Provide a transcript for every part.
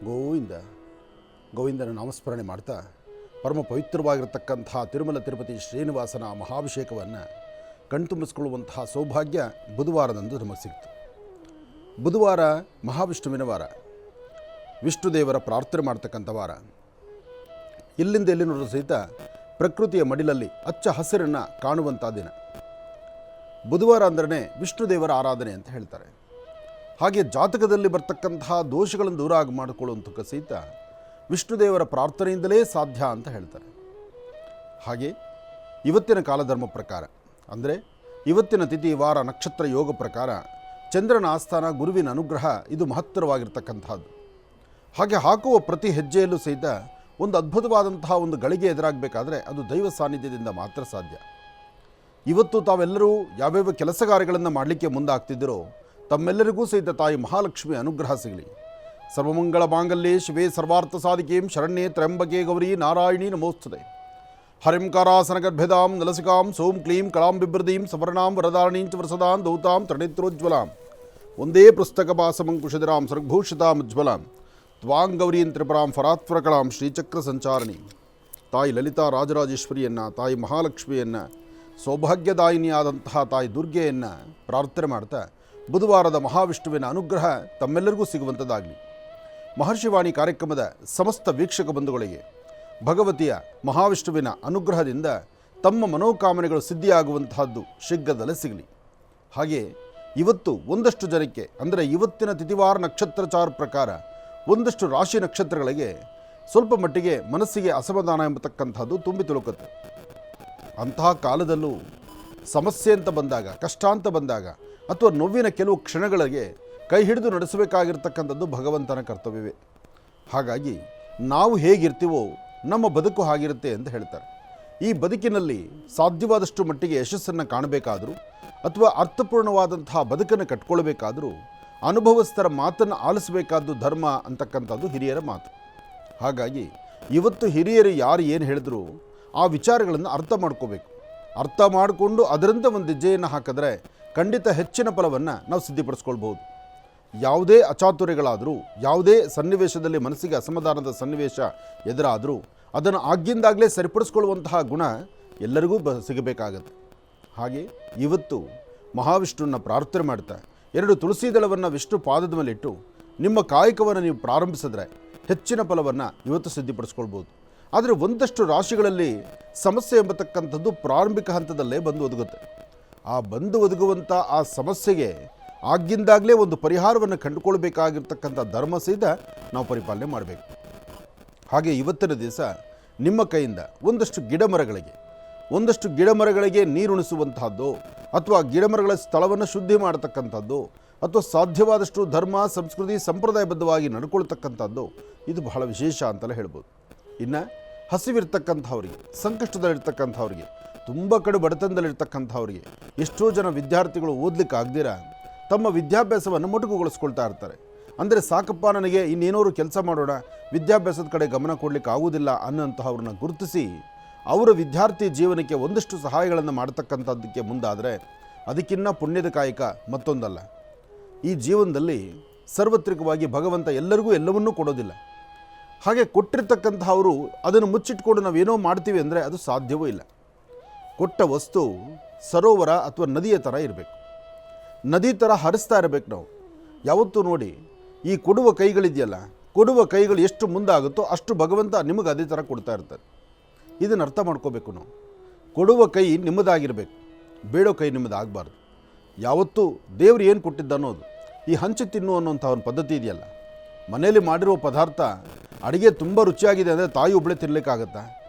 ಗೋವಿಂದ ಗೋವಿಂದನ ನಾಮಸ್ಮರಣೆ ಮಾಡ್ತಾ ಪರಮ ಪವಿತ್ರವಾಗಿರತಕ್ಕಂತಹ ತಿರುಮಲ ತಿರುಪತಿ ಶ್ರೀನಿವಾಸನ ಮಹಾಭಿಷೇಕವನ್ನು ಕಣ್ತುಂಬಿಸಿಕೊಳ್ಳುವಂತಹ ಸೌಭಾಗ್ಯ ಬುಧವಾರದಂದು ನಮಗೆ ಸಿಕ್ತು. ಬುಧವಾರ ಮಹಾವಿಷ್ಣುವಿನ ವಾರ, ವಿಷ್ಣುದೇವರ ಪ್ರಾರ್ಥನೆ ಮಾಡ್ತಕ್ಕಂಥ ವಾರ. ಇಲ್ಲಿಂದ ಎಲ್ಲಿನೂ ಸಹಿತ ಪ್ರಕೃತಿಯ ಮಡಿಲಲ್ಲಿ ಹಚ್ಚ ಹಸಿರನ್ನು ಕಾಣುವಂಥ ದಿನ. ಬುಧವಾರ ಅಂದ್ರೆ ವಿಷ್ಣುದೇವರ ಆರಾಧನೆ ಅಂತ ಹೇಳ್ತಾರೆ. ಹಾಗೆ ಜಾತಕದಲ್ಲಿ ಬರ್ತಕ್ಕಂತಹ ದೋಷಗಳನ್ನು ದೂರ ಮಾಡಿಕೊಳ್ಳುವಂಥ ಸಹಿತ ವಿಷ್ಣುದೇವರ ಪ್ರಾರ್ಥನೆಯಿಂದಲೇ ಸಾಧ್ಯ ಅಂತ ಹೇಳ್ತಾರೆ. ಹಾಗೆ ಇವತ್ತಿನ ಕಾಲಧರ್ಮ ಪ್ರಕಾರ ಅಂದರೆ ಇವತ್ತಿನ ತಿಥಿ ವಾರ ನಕ್ಷತ್ರ ಯೋಗ ಪ್ರಕಾರ ಚಂದ್ರನ ಆಸ್ಥಾನ ಗುರುವಿನ ಅನುಗ್ರಹ ಇದು ಮಹತ್ತರವಾಗಿರ್ತಕ್ಕಂಥದ್ದು. ಹಾಗೆ ಹಾಕುವ ಪ್ರತಿ ಹೆಜ್ಜೆಯಲ್ಲೂ ಸಹಿತ ಒಂದು ಅದ್ಭುತವಾದಂತಹ ಒಂದು ಗಳಿಗೆ ಎದುರಾಗಬೇಕಾದ್ರೆ ಅದು ದೈವ ಸಾನ್ನಿಧ್ಯದಿಂದ ಮಾತ್ರ ಸಾಧ್ಯ. ಇವತ್ತು ತಾವೆಲ್ಲರೂ ಯಾವ್ಯಾವ ಕೆಲಸ ಕಾರ್ಯಗಳನ್ನು ಮಾಡಲಿಕ್ಕೆ ಮುಂದಾಗ್ತಿದ್ದೀರೋ ತಮ್ಮೆಲ್ಲರಿಗೂ ಸಹಿತ ತಾಯಿ ಮಹಾಲಕ್ಷ್ಮಿ ಅನುಗ್ರಹ ಸಿಗಲಿ. ಸರ್ವಮಂಗಳ ಮಾಂಗಲ್ಯೆ ಶಿವೆ ಸರ್ವಾರ್ಥ ಸಾಧಿಕೆಂ ಶರಣ್ಯೆ ತ್ರ್ಯಂಬಕೆ ಗೌರಿ ನಾರಾಯಣಿ ನಮೋಸ್ತುತೆ. ಹರಿಂಕಾರಾಸನಗರ್ಭೆದಾಂ ನಲಸಿಕಾಂ ಸೋಂ ಕ್ಲೀಂ ಕಳಾಂ ಬಿಭ್ರದೀಂ ಸವರ್ಣಾಂ ವರದಾರಣೀಂ ಚ ವರಸದಾಂ ದೌತಾಂ ತ್ರಿನೇತ್ರೋಜ್ವಲಾಂ ಒಂದೇ ಪುಸ್ತಕಪಾಸಮಂಕುಶಿಧರಾಂ ಸರ್ಗಭೂಷಿತಾಂ ಉಜ್ವಲಾಂ ತ್ವಾಂ ಗೌರೀಂ ತ್ರಿಪುರಾಂ ಫರಾತ್ವರಕಳಾಂ ಶ್ರೀಚಕ್ರ ಸಂಚಾರಣಿ. ತಾಯಿ ಲಲಿತಾ ರಾಜರಾಜೇಶ್ವರಿಯನ್ನು, ತಾಯಿ ಮಹಾಲಕ್ಷ್ಮಿಯನ್ನು, ಸೌಭಾಗ್ಯದಾಯಿನಿಯಾದಂತಹ ತಾಯಿ ದುರ್ಗೆಯನ್ನು ಪ್ರಾರ್ಥನೆ ಮಾಡ್ತಾ ಬುಧವಾರದ ಮಹಾವಿಷ್ಣುವಿನ ಅನುಗ್ರಹ ತಮ್ಮೆಲ್ಲರಿಗೂ ಸಿಗುವಂಥದ್ದಾಗಲಿ. ಮಹರ್ಷಿವಾಣಿ ಕಾರ್ಯಕ್ರಮದ ಸಮಸ್ತ ವೀಕ್ಷಕ ಬಂಧುಗಳಿಗೆ ಭಗವತಿಯ ಮಹಾವಿಷ್ಣುವಿನ ಅನುಗ್ರಹದಿಂದ ತಮ್ಮ ಮನೋಕಾಮನೆಗಳು ಸಿದ್ಧಿಯಾಗುವಂತಹದ್ದು ಶೀಘ್ರದಲ್ಲೇ ಸಿಗಲಿ. ಹಾಗೆ ಇವತ್ತು ಒಂದಷ್ಟು ಜನಕ್ಕೆ ಅಂದರೆ ಇವತ್ತಿನ ತಿಥಿವಾರ ನಕ್ಷತ್ರಚಾರ ಪ್ರಕಾರ ಒಂದಷ್ಟು ರಾಶಿ ನಕ್ಷತ್ರಗಳಿಗೆ ಸ್ವಲ್ಪ ಮಟ್ಟಿಗೆ ಮನಸ್ಸಿಗೆ ಅಸಮಾಧಾನ ಎಂಬತಕ್ಕಂಥದ್ದು ತುಂಬಿ ತುಳುಕುತ್ತೆ. ಅಂತಹ ಕಾಲದಲ್ಲೂ ಸಮಸ್ಯೆ ಅಂತ ಬಂದಾಗ, ಕಷ್ಟ ಅಂತ ಬಂದಾಗ ಅಥವಾ ನೋವಿನ ಕೆಲವು ಕ್ಷಣಗಳಿಗೆ ಕೈ ಹಿಡಿದು ನಡೆಸಬೇಕಾಗಿರ್ತಕ್ಕಂಥದ್ದು ಭಗವಂತನ ಕರ್ತವ್ಯವೇ. ಹಾಗಾಗಿ ನಾವು ಹೇಗಿರ್ತೀವೋ ನಮ್ಮ ಬದುಕು ಹಾಗಿರುತ್ತೆ ಅಂತ ಹೇಳ್ತಾರೆ. ಈ ಬದುಕಿನಲ್ಲಿ ಸಾಧ್ಯವಾದಷ್ಟು ಮಟ್ಟಿಗೆ ಯಶಸ್ಸನ್ನು ಕಾಣಬೇಕಾದರೂ ಅಥವಾ ಅರ್ಥಪೂರ್ಣವಾದಂತಹ ಬದುಕನ್ನು ಕಟ್ಕೊಳ್ಬೇಕಾದರೂ ಅನುಭವಸ್ಥರ ಮಾತನ್ನು ಆಲಿಸಬೇಕಾದ್ದು ಧರ್ಮ ಅಂತಕ್ಕಂಥದ್ದು ಹಿರಿಯರ ಮಾತು. ಹಾಗಾಗಿ ಇವತ್ತು ಹಿರಿಯರು ಯಾರು ಏನು ಹೇಳಿದ್ರು ಆ ವಿಚಾರಗಳನ್ನು ಅರ್ಥ ಮಾಡ್ಕೋಬೇಕು. ಅರ್ಥ ಮಾಡಿಕೊಂಡು ಅದರಿಂದ ಒಂದು ಹೆಜ್ಜೆಯನ್ನು ಹಾಕಿದ್ರೆ ಖಂಡಿತ ಹೆಚ್ಚಿನ ಫಲವನ್ನು ನಾವು ಸಿದ್ಧಿಪಡಿಸ್ಕೊಳ್ಬೋದು. ಯಾವುದೇ ಅಚಾತುರ್ಯಗಳಾದರೂ, ಯಾವುದೇ ಸನ್ನಿವೇಶದಲ್ಲಿ ಮನಸ್ಸಿಗೆ ಅಸಮಾಧಾನದ ಸನ್ನಿವೇಶ ಎದುರಾದರೂ ಅದನ್ನು ಆಗಿಂದಾಗಲೇ ಸರಿಪಡಿಸ್ಕೊಳ್ಳುವಂತಹ ಗುಣ ಎಲ್ಲರಿಗೂ ಸಿಗಬೇಕಾಗತ್ತೆ. ಹಾಗೆ ಇವತ್ತು ಮಹಾವಿಷ್ಣುವನ್ನು ಪ್ರಾರ್ಥನೆ ಮಾಡ್ತಾ 2 ತುಳಸಿ ದಳವನ್ನು ವಿಷ್ಣು ಪಾದದ ಮೇಲೆ ಇಟ್ಟು ನಿಮ್ಮ ಕಾಯಕವನ್ನು ನೀವು ಪ್ರಾರಂಭಿಸಿದ್ರೆ ಹೆಚ್ಚಿನ ಫಲವನ್ನು ಇವತ್ತು ಸಿದ್ಧಿಪಡಿಸ್ಕೊಳ್ಬೋದು. ಆದರೆ ಒಂದಷ್ಟು ರಾಶಿಗಳಲ್ಲಿ ಸಮಸ್ಯೆ ಎಂಬತಕ್ಕಂಥದ್ದು ಪ್ರಾರಂಭಿಕ ಹಂತದಲ್ಲೇ ಬಂದು ಒದಗುತ್ತೆ. ಆ ಬಂದು ಒದಗುವಂಥ ಆ ಸಮಸ್ಯೆಗೆ ಆಗಿಂದಾಗಲೇ ಒಂದು ಪರಿಹಾರವನ್ನು ಕಂಡುಕೊಳ್ಬೇಕಾಗಿರ್ತಕ್ಕಂಥ ಧರ್ಮ ಸಹಿತ ನಾವು ಪರಿಪಾಲನೆ ಮಾಡಬೇಕು. ಹಾಗೆ ಇವತ್ತಿನ ದಿವಸ ನಿಮ್ಮ ಕೈಯಿಂದ ಒಂದಷ್ಟು ಗಿಡಮರಗಳಿಗೆ ನೀರುಣಿಸುವಂತಹದ್ದು ಅಥವಾ ಗಿಡಮರಗಳ ಸ್ಥಳವನ್ನು ಶುದ್ಧಿ ಮಾಡತಕ್ಕಂಥದ್ದು ಅಥವಾ ಸಾಧ್ಯವಾದಷ್ಟು ಧರ್ಮ ಸಂಸ್ಕೃತಿ ಸಂಪ್ರದಾಯಬದ್ಧವಾಗಿ ನಡ್ಕೊಳ್ತಕ್ಕಂಥದ್ದು ಇದು ಬಹಳ ವಿಶೇಷ ಅಂತಲೇ ಹೇಳ್ಬೋದು. ಇನ್ನು ಹಸಿವಿರ್ತಕ್ಕಂಥವ್ರಿಗೆ, ಸಂಕಷ್ಟದಲ್ಲಿರ್ತಕ್ಕಂಥವ್ರಿಗೆ, ತುಂಬ ಕಡೆ ಬಡತನದಲ್ಲಿರ್ತಕ್ಕಂಥವ್ರಿಗೆ, ಎಷ್ಟೋ ಜನ ವಿದ್ಯಾರ್ಥಿಗಳು ಓದಲಿಕ್ಕೆ ಆಗದಿರ ತಮ್ಮ ವಿದ್ಯಾಭ್ಯಾಸವನ್ನು ಮೊಟಕುಗೊಳಿಸ್ಕೊಳ್ತಾ ಇರ್ತಾರೆ. ಅಂದರೆ ಸಾಕಪ್ಪ ನನಗೆ ಇನ್ನೇನೋರು ಕೆಲಸ ಮಾಡೋಣ, ವಿದ್ಯಾಭ್ಯಾಸದ ಕಡೆ ಗಮನ ಕೊಡಲಿಕ್ಕೆ ಆಗೋದಿಲ್ಲ ಅನ್ನೋಂತಹವ್ರನ್ನ ಗುರುತಿಸಿ ಅವರ ವಿದ್ಯಾರ್ಥಿ ಜೀವನಕ್ಕೆ ಒಂದಷ್ಟು ಸಹಾಯಗಳನ್ನು ಮಾಡ್ತಕ್ಕಂಥದ್ದಕ್ಕೆ ಮುಂದಾದರೆ ಅದಕ್ಕಿನ್ನ ಪುಣ್ಯದ ಕಾಯಕ ಮತ್ತೊಂದಲ್ಲ. ಈ ಜೀವನದಲ್ಲಿ ಸಾರ್ವತ್ರಿಕವಾಗಿ ಭಗವಂತ ಎಲ್ಲರಿಗೂ ಎಲ್ಲವನ್ನೂ ಕೊಡೋದಿಲ್ಲ. ಹಾಗೆ ಕೊಟ್ಟಿರ್ತಕ್ಕಂಥವರು ಅದನ್ನು ಮುಚ್ಚಿಟ್ಕೊಂಡು ನಾವೇನೋ ಮಾಡ್ತೀವಿ ಅಂದರೆ ಅದು ಸಾಧ್ಯವೂ ಇಲ್ಲ. ಕೊಟ್ಟ ವಸ್ತು ಸರೋವರ ಅಥವಾ ನದಿಯ ಥರ ಇರಬೇಕು, ನದಿ ಥರ ಹರಿಸ್ತಾ ಇರಬೇಕು. ನಾವು ಯಾವತ್ತೂ ನೋಡಿ, ಈ ಕೊಡುವ ಕೈಗಳಿದೆಯಲ್ಲ, ಕೊಡುವ ಕೈಗಳು ಎಷ್ಟು ಮುಂದಾಗುತ್ತೋ ಅಷ್ಟು ಭಗವಂತ ನಿಮಗೆ ಅದೇ ಥರ ಕೊಡ್ತಾ ಇರ್ತಾರೆ. ಇದನ್ನು ಅರ್ಥ ಮಾಡ್ಕೋಬೇಕು. ನಾವು ಕೊಡುವ ಕೈ ನಿಮ್ಮದಾಗಿರಬೇಕು, ಬೇಡೋ ಕೈ ನಿಮ್ಮದಾಗಬಾರ್ದು. ಯಾವತ್ತೂ ದೇವರು ಏನು ಕೊಟ್ಟಿದ್ದ ಅನ್ನೋದು ಈ ಹಂಚಿ ತಿನ್ನು ಅನ್ನೋಂಥ ಒಂದು ಪದ್ಧತಿ ಇದೆಯಲ್ಲ, ಮನೆಯಲ್ಲಿ ಮಾಡಿರೋ ಪದಾರ್ಥ ಅಡುಗೆ ತುಂಬ ರುಚಿಯಾಗಿದೆ ಅಂದರೆ ತಾಯಿ ಒಬ್ಬಳೇ ತಿನ್ನಲಿಕ್ಕಾಗತ್ತಾ?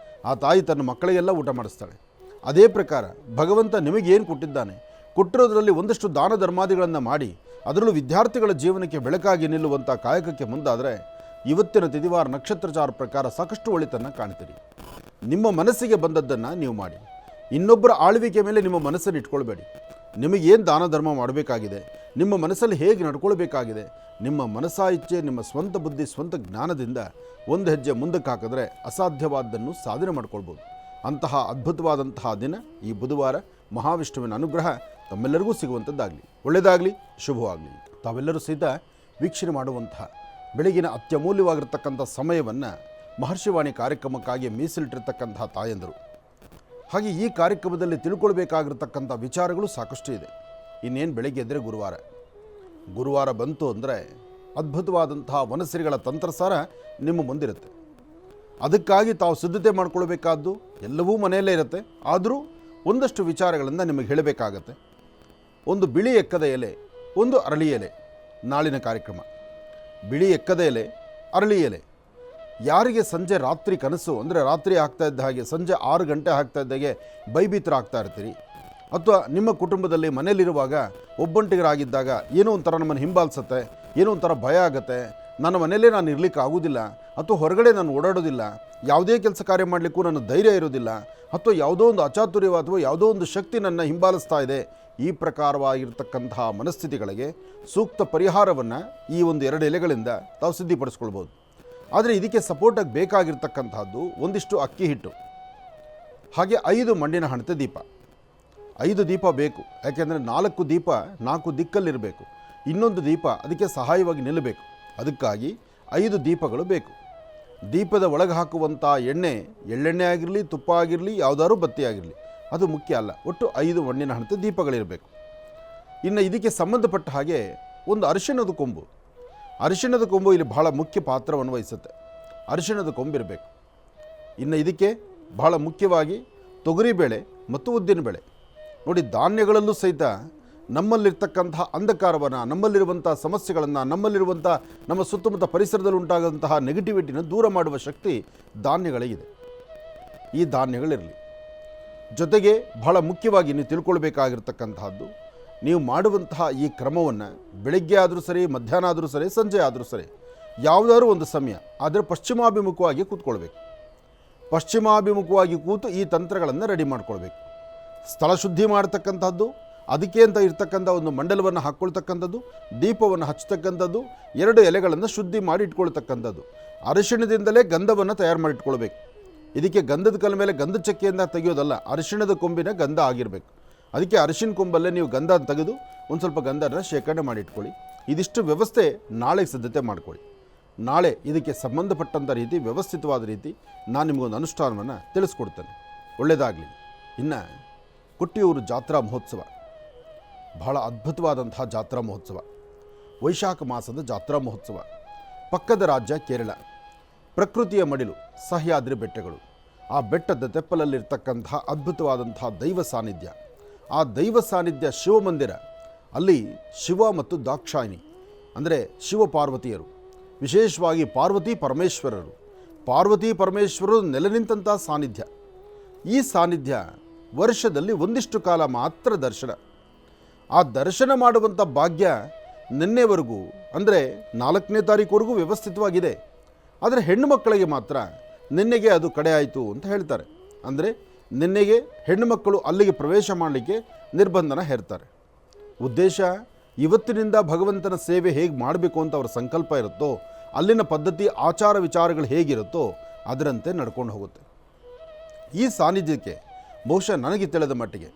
ಆ ತಾಯಿ ತನ್ನ ಮಕ್ಕಳಿಗೆಲ್ಲ ಊಟ ಮಾಡಿಸ್ತಾಳೆ. ಅದೇ ಪ್ರಕಾರ ಭಗವಂತ ನಿಮಗೇನು ಕೊಟ್ಟಿದ್ದಾನೆ, ಕೊಟ್ಟಿರೋದ್ರಲ್ಲಿ ಒಂದಷ್ಟು ದಾನ ಧರ್ಮಾದಿಗಳನ್ನು ಮಾಡಿ ಅದರಲ್ಲೂ ವಿದ್ಯಾರ್ಥಿಗಳ ಜೀವನಕ್ಕೆ ಬೆಳಕಾಗಿ ನಿಲ್ಲುವಂಥ ಕಾಯಕಕ್ಕೆ ಮುಂದಾದರೆ ಇವತ್ತಿನ ತಿಥಿವಾರ ನಕ್ಷತ್ರಚಾರ ಪ್ರಕಾರ ಸಾಕಷ್ಟು ಒಳಿತನ್ನು ಕಾಣ್ತೀರಿ. ನಿಮ್ಮ ಮನಸ್ಸಿಗೆ ಬಂದದ್ದನ್ನು ನೀವು ಮಾಡಿ. ಇನ್ನೊಬ್ಬರ ಆಳ್ವಿಕೆ ಮೇಲೆ ನಿಮ್ಮ ಮನಸ್ಸನ್ನು ಇಟ್ಕೊಳ್ಬೇಡಿ. ನಿಮಗೇನು ದಾನ ಧರ್ಮ ಮಾಡಬೇಕಾಗಿದೆ, ನಿಮ್ಮ ಮನಸ್ಸಲ್ಲಿ ಹೇಗೆ ನಡ್ಕೊಳ್ಬೇಕಾಗಿದೆ, ನಿಮ್ಮ ಮನಸ್ಸಾ ಇಚ್ಛೆ, ನಿಮ್ಮ ಸ್ವಂತ ಬುದ್ಧಿ, ಸ್ವಂತ ಜ್ಞಾನದಿಂದ ಒಂದು ಹೆಜ್ಜೆ ಮುಂದಕ್ಕೆ ಹಾಕಿದ್ರೆ ಅಸಾಧ್ಯವಾದ್ದನ್ನು ಸಾಧನೆ ಮಾಡ್ಕೊಳ್ಬೋದು. ಅಂತಹ ಅದ್ಭುತವಾದಂತಹ ದಿನ ಈ ಬುಧವಾರ. ಮಹಾವಿಷ್ಣುವಿನ ಅನುಗ್ರಹ ತಮ್ಮೆಲ್ಲರಿಗೂ ಸಿಗುವಂಥದ್ದಾಗಲಿ, ಒಳ್ಳೆಯದಾಗಲಿ, ಶುಭವಾಗಲಿ. ತಾವೆಲ್ಲರೂ ಸಹಿತ ವೀಕ್ಷಣೆ ಮಾಡುವಂತಹ ಬೆಳಗಿನ ಅತ್ಯಮೂಲ್ಯವಾಗಿರ್ತಕ್ಕಂಥ ಸಮಯವನ್ನು ಮಹರ್ಷಿವಾಣಿ ಕಾರ್ಯಕ್ರಮಕ್ಕಾಗಿ ಮೀಸಲಿಟ್ಟಿರ್ತಕ್ಕಂತಹ ತಾಯಂದರು. ಹಾಗೆ ಈ ಕಾರ್ಯಕ್ರಮದಲ್ಲಿ ತಿಳ್ಕೊಳ್ಬೇಕಾಗಿರ್ತಕ್ಕಂಥ ವಿಚಾರಗಳು ಸಾಕಷ್ಟು ಇದೆ. ಇನ್ನೇನು ಬೆಳಗ್ಗೆ ಎದ್ದರೆ ಗುರುವಾರ ಬಂತು ಅಂದರೆ ಅದ್ಭುತವಾದಂತಹ ವನಸಿರಿಗಳ ತಂತ್ರಸಾರ ನಿಮ್ಮ ಮುಂದಿರುತ್ತೆ. ಅದಕ್ಕಾಗಿ ತಾವು ಸಿದ್ಧತೆ ಮಾಡ್ಕೊಳ್ಬೇಕಾದ್ದು ಎಲ್ಲವೂ ಮನೆಯಲ್ಲೇ ಇರುತ್ತೆ. ಆದರೂ ಒಂದಷ್ಟು ವಿಚಾರಗಳನ್ನು ನಿಮಗೆ ಹೇಳಬೇಕಾಗತ್ತೆ. ಒಂದು ಬಿಳಿ ಎಕ್ಕದ ಎಲೆ, ಒಂದು ಅರಳಿ ಎಲೆ. ನಾಳಿನ ಕಾರ್ಯಕ್ರಮ ಬಿಳಿ ಎಕ್ಕದ ಎಲೆ, ಅರಳಿ ಎಲೆ. ಯಾರಿಗೆ ಸಂಜೆ ರಾತ್ರಿ ಕನಸು ಅಂದರೆ ರಾತ್ರಿ ಆಗ್ತಾ ಇದ್ದ ಹಾಗೆ ಸಂಜೆ 6 ಗಂಟೆ ಆಗ್ತಾ ಇದ್ದಾಗೆ ಆಗ್ತಾ ಇರ್ತೀರಿ, ಅಥವಾ ನಿಮ್ಮ ಕುಟುಂಬದಲ್ಲಿ ಮನೇಲಿರುವಾಗ ಒಬ್ಬಂಟಿಗರಾಗಿದ್ದಾಗ ಏನೋ ಒಂಥರ ನಮ್ಮನ್ನು ಹಿಂಬಾಲಿಸುತ್ತೆ, ಏನೋ ಒಂಥರ ಭಯ ಆಗುತ್ತೆ, ನನ್ನ ಮನೆಯಲ್ಲೇ ನಾನು ಇರಲಿಕ್ಕೆ ಆಗೋದಿಲ್ಲ, ಅಥವಾ ಹೊರಗಡೆ ನಾನು ಓಡಾಡೋದಿಲ್ಲ, ಯಾವುದೇ ಕೆಲಸ ಕಾರ್ಯ ಮಾಡಲಿಕ್ಕೂ ನನ್ನ ಧೈರ್ಯ ಇರೋದಿಲ್ಲ, ಅಥವಾ ಯಾವುದೋ ಒಂದು ಅಚಾತುರ್ಯ ಅಥವಾ ಯಾವುದೋ ಒಂದು ಶಕ್ತಿ ನನ್ನ ಹಿಂಬಾಲಿಸ್ತಾ ಇದೆ, ಈ ಪ್ರಕಾರವಾಗಿರ್ತಕ್ಕಂತಹ ಮನಸ್ಥಿತಿಗಳಿಗೆ ಸೂಕ್ತ ಪರಿಹಾರವನ್ನು ಈ ಒಂದು 2 ಎಲೆಗಳಿಂದ ತಾವು ಸಿದ್ಧಪಡಿಸ್ಕೊಳ್ಬೋದು. ಆದರೆ ಇದಕ್ಕೆ ಸಪೋರ್ಟಾಗಿ ಬೇಕಾಗಿರ್ತಕ್ಕಂಥದ್ದು ಒಂದಿಷ್ಟು ಅಕ್ಕಿ ಹಿಟ್ಟು, ಹಾಗೆ 5 ಮಣ್ಣಿನ ಹಣತೆ ದೀಪ. 5 ದೀಪ ಬೇಕು, ಯಾಕೆಂದರೆ 4 ದೀಪ 4 ದಿಕ್ಕಲ್ಲಿರಬೇಕು, ಇನ್ನೊಂದು ದೀಪ ಅದಕ್ಕೆ ಸಹಾಯವಾಗಿ ನಿಲ್ಲಬೇಕು. ಅದಕ್ಕಾಗಿ 5 ದೀಪಗಳು ಬೇಕು. ದೀಪದ ಒಳಗೆ ಹಾಕುವಂಥ ಎಣ್ಣೆ, ಎಳ್ಳೆಣ್ಣೆ ಆಗಿರಲಿ, ತುಪ್ಪ ಆಗಿರಲಿ, ಯಾವುದಾದ್ರೂ ಬತ್ತಿ ಆಗಿರಲಿ, ಅದು ಮುಖ್ಯ ಅಲ್ಲ. ಒಟ್ಟು 5 ಮಣ್ಣಿನ ಹಣತೆ ದೀಪಗಳಿರಬೇಕು. ಇನ್ನು ಇದಕ್ಕೆ ಸಂಬಂಧಪಟ್ಟ ಹಾಗೆ ಒಂದು ಅರಿಶಿಣದ ಕೊಂಬು. ಅರಿಶಿಣದ ಕೊಂಬು ಇಲ್ಲಿ ಬಹಳ ಮುಖ್ಯ ಪಾತ್ರವನ್ನು ವಹಿಸುತ್ತೆ. ಅರಿಶಿಣದ ಕೊಂಬಿರಬೇಕು. ಇನ್ನು ಇದಕ್ಕೆ ಬಹಳ ಮುಖ್ಯವಾಗಿ ತೊಗರಿಬೇಳೆ ಮತ್ತು ಉದ್ದಿನಬೇಳೆ. ನೋಡಿ, ಧಾನ್ಯಗಳಲ್ಲೂ ಸಹಿತ ನಮ್ಮಲ್ಲಿರ್ತಕ್ಕಂತಹ ಅಂಧಕಾರವನ್ನು, ನಮ್ಮಲ್ಲಿರುವಂಥ ಸಮಸ್ಯೆಗಳನ್ನು, ನಮ್ಮಲ್ಲಿರುವಂಥ ನಮ್ಮ ಸುತ್ತಮುತ್ತ ಪರಿಸರದಲ್ಲಿ ಉಂಟಾಗುವಂತಹ ನೆಗೆಟಿವಿಟಿನ ದೂರ ಮಾಡುವ ಶಕ್ತಿ ಧಾನ್ಯಗಳಿಗಿದೆ. ಈ ಧಾನ್ಯಗಳಿರಲಿ. ಜೊತೆಗೆ ಬಹಳ ಮುಖ್ಯವಾಗಿ ನೀವು ತಿಳ್ಕೊಳ್ಬೇಕಾಗಿರ್ತಕ್ಕಂತಹದ್ದು, ನೀವು ಮಾಡುವಂತಹ ಈ ಕ್ರಮವನ್ನು ಬೆಳಗ್ಗೆ ಆದರೂ ಸರಿ, ಮಧ್ಯಾಹ್ನ ಆದರೂ ಸರಿ, ಸಂಜೆ ಆದರೂ ಸರಿ, ಯಾವುದಾದ್ರೂ ಒಂದು ಸಮಯ ಆದರೆ ಪಶ್ಚಿಮಾಭಿಮುಖವಾಗಿ ಕೂತ್ಕೊಳ್ಬೇಕು. ಪಶ್ಚಿಮಾಭಿಮುಖವಾಗಿ ಕೂತು ಈ ತಂತ್ರಗಳನ್ನು ರೆಡಿ ಮಾಡ್ಕೊಳ್ಬೇಕು. ಸ್ಥಳ ಶುದ್ಧಿ ಮಾಡ್ತಕ್ಕಂಥದ್ದು, ಅದಕ್ಕೆ ಅಂತ ಇರ್ತಕ್ಕಂಥ ಒಂದು ಮಂಡಲವನ್ನು ಹಾಕ್ಕೊಳ್ತಕ್ಕಂಥದ್ದು, ದೀಪವನ್ನು ಹಚ್ಚತಕ್ಕಂಥದ್ದು, 2 ಎಲೆಗಳನ್ನು ಶುದ್ಧಿ ಮಾಡಿ ಇಟ್ಕೊಳ್ತಕ್ಕಂಥದ್ದು. ಅರಿಶಿಣದಿಂದಲೇ ಗಂಧವನ್ನು ತಯಾರು ಮಾಡಿ ಇಟ್ಕೊಳ್ಬೇಕು. ಇದಕ್ಕೆ ಗಂಧದ ಕಲ್ಲ ಮೇಲೆ ಗಂಧದ ಚಕ್ಕೆಯಿಂದ ತೆಗೆಯೋದಲ್ಲ, ಅರಿಶಿಣದ ಕೊಂಬಿನ ಗಂಧ ಆಗಿರಬೇಕು. ಅದಕ್ಕೆ ಅರಿಶಿಣ ಕೊಂಬಲ್ಲೇ ನೀವು ಗಂಧ ತೆಗೆದು ಒಂದು ಸ್ವಲ್ಪ ಗಂಧನ ಶೇಖರಣೆ ಮಾಡಿ ಇಟ್ಕೊಳ್ಳಿ. ಇದಿಷ್ಟು ವ್ಯವಸ್ಥೆ ನಾಳೆಗೆ ಸಿದ್ಧತೆ ಮಾಡ್ಕೊಳ್ಳಿ. ನಾಳೆ ಇದಕ್ಕೆ ಸಂಬಂಧಪಟ್ಟಂಥ ರೀತಿ, ವ್ಯವಸ್ಥಿತವಾದ ರೀತಿ ನಾನು ನಿಮಗೊಂದು ಅನುಷ್ಠಾನವನ್ನು ತಿಳಿಸ್ಕೊಡ್ತೇನೆ. ಒಳ್ಳೆಯದಾಗಲಿ. ಇನ್ನು ಕೊಟ್ಟಿಯೂರು ಜಾತ್ರಾ ಮಹೋತ್ಸವ ಬಹಳ ಅದ್ಭುತವಾದಂತಹ ಜಾತ್ರಾ ಮಹೋತ್ಸವ. ವೈಶಾಖ ಮಾಸದ ಜಾತ್ರಾ ಮಹೋತ್ಸವ. ಪಕ್ಕದ ರಾಜ್ಯ ಕೇರಳ. ಪ್ರಕೃತಿಯ ಮಡಿಲು ಸಹ್ಯಾದ್ರಿ ಬೆಟ್ಟಗಳು. ಆ ಬೆಟ್ಟದ ತೆಪ್ಪಲಲ್ಲಿರ್ತಕ್ಕಂತಹ ಅದ್ಭುತವಾದಂತಹ ದೈವ ಸಾನ್ನಿಧ್ಯ. ಆ ದೈವ ಸಾನ್ನಿಧ್ಯ ಶಿವಮಂದಿರ. ಅಲ್ಲಿ ಶಿವ ಮತ್ತು ದಾಕ್ಷಾಯಿನಿ ಅಂದರೆ ಶಿವ ಪಾರ್ವತಿಯರು, ವಿಶೇಷವಾಗಿ ಪಾರ್ವತಿ ಪರಮೇಶ್ವರರು. ಪಾರ್ವತಿ ಪರಮೇಶ್ವರರು ನೆಲೆ ನಿಂತಹ ಸಾನ್ನಿಧ್ಯ. ಈ ಸಾನ್ನಿಧ್ಯ ವರ್ಷದಲ್ಲಿ ಒಂದಿಷ್ಟು ಕಾಲ ಮಾತ್ರ ದರ್ಶನ. ಆ ದರ್ಶನ ಮಾಡುವಂಥ ಭಾಗ್ಯ ನಿನ್ನೆವರೆಗೂ ಅಂದರೆ 4ನೇ ತಾರೀಕುವರೆಗೂ ವ್ಯವಸ್ಥಿತವಾಗಿದೆ. ಆದರೆ ಹೆಣ್ಣು ಮಕ್ಕಳಿಗೆ ಮಾತ್ರ ನಿನ್ನೆಗೆ ಅದು ಕಡೆ ಆಯಿತು ಅಂತ ಹೇಳ್ತಾರೆ. ಅಂದರೆ ನಿನ್ನೆಗೆ ಹೆಣ್ಣು ಮಕ್ಕಳು ಅಲ್ಲಿಗೆ ಪ್ರವೇಶ ಮಾಡಲಿಕ್ಕೆ ನಿರ್ಬಂಧನ ಹೇರ್ತಾರೆ. ಉದ್ದೇಶ, ಇವತ್ತಿನಿಂದ ಭಗವಂತನ ಸೇವೆ ಹೇಗೆ ಮಾಡಬೇಕು ಅಂತ ಅವರ ಸಂಕಲ್ಪ ಇರುತ್ತೋ, ಅಲ್ಲಿನ ಪದ್ಧತಿ ಆಚಾರ ವಿಚಾರಗಳು ಹೇಗಿರುತ್ತೋ ಅದರಂತೆ ನಡ್ಕೊಂಡು ಹೋಗುತ್ತೆ. ಈ ಸಾನ್ನಿಧ್ಯಕ್ಕೆ ಬಹುಶಃ ನನಗೆ ತಿಳಿದ ಮಟ್ಟಿಗೆ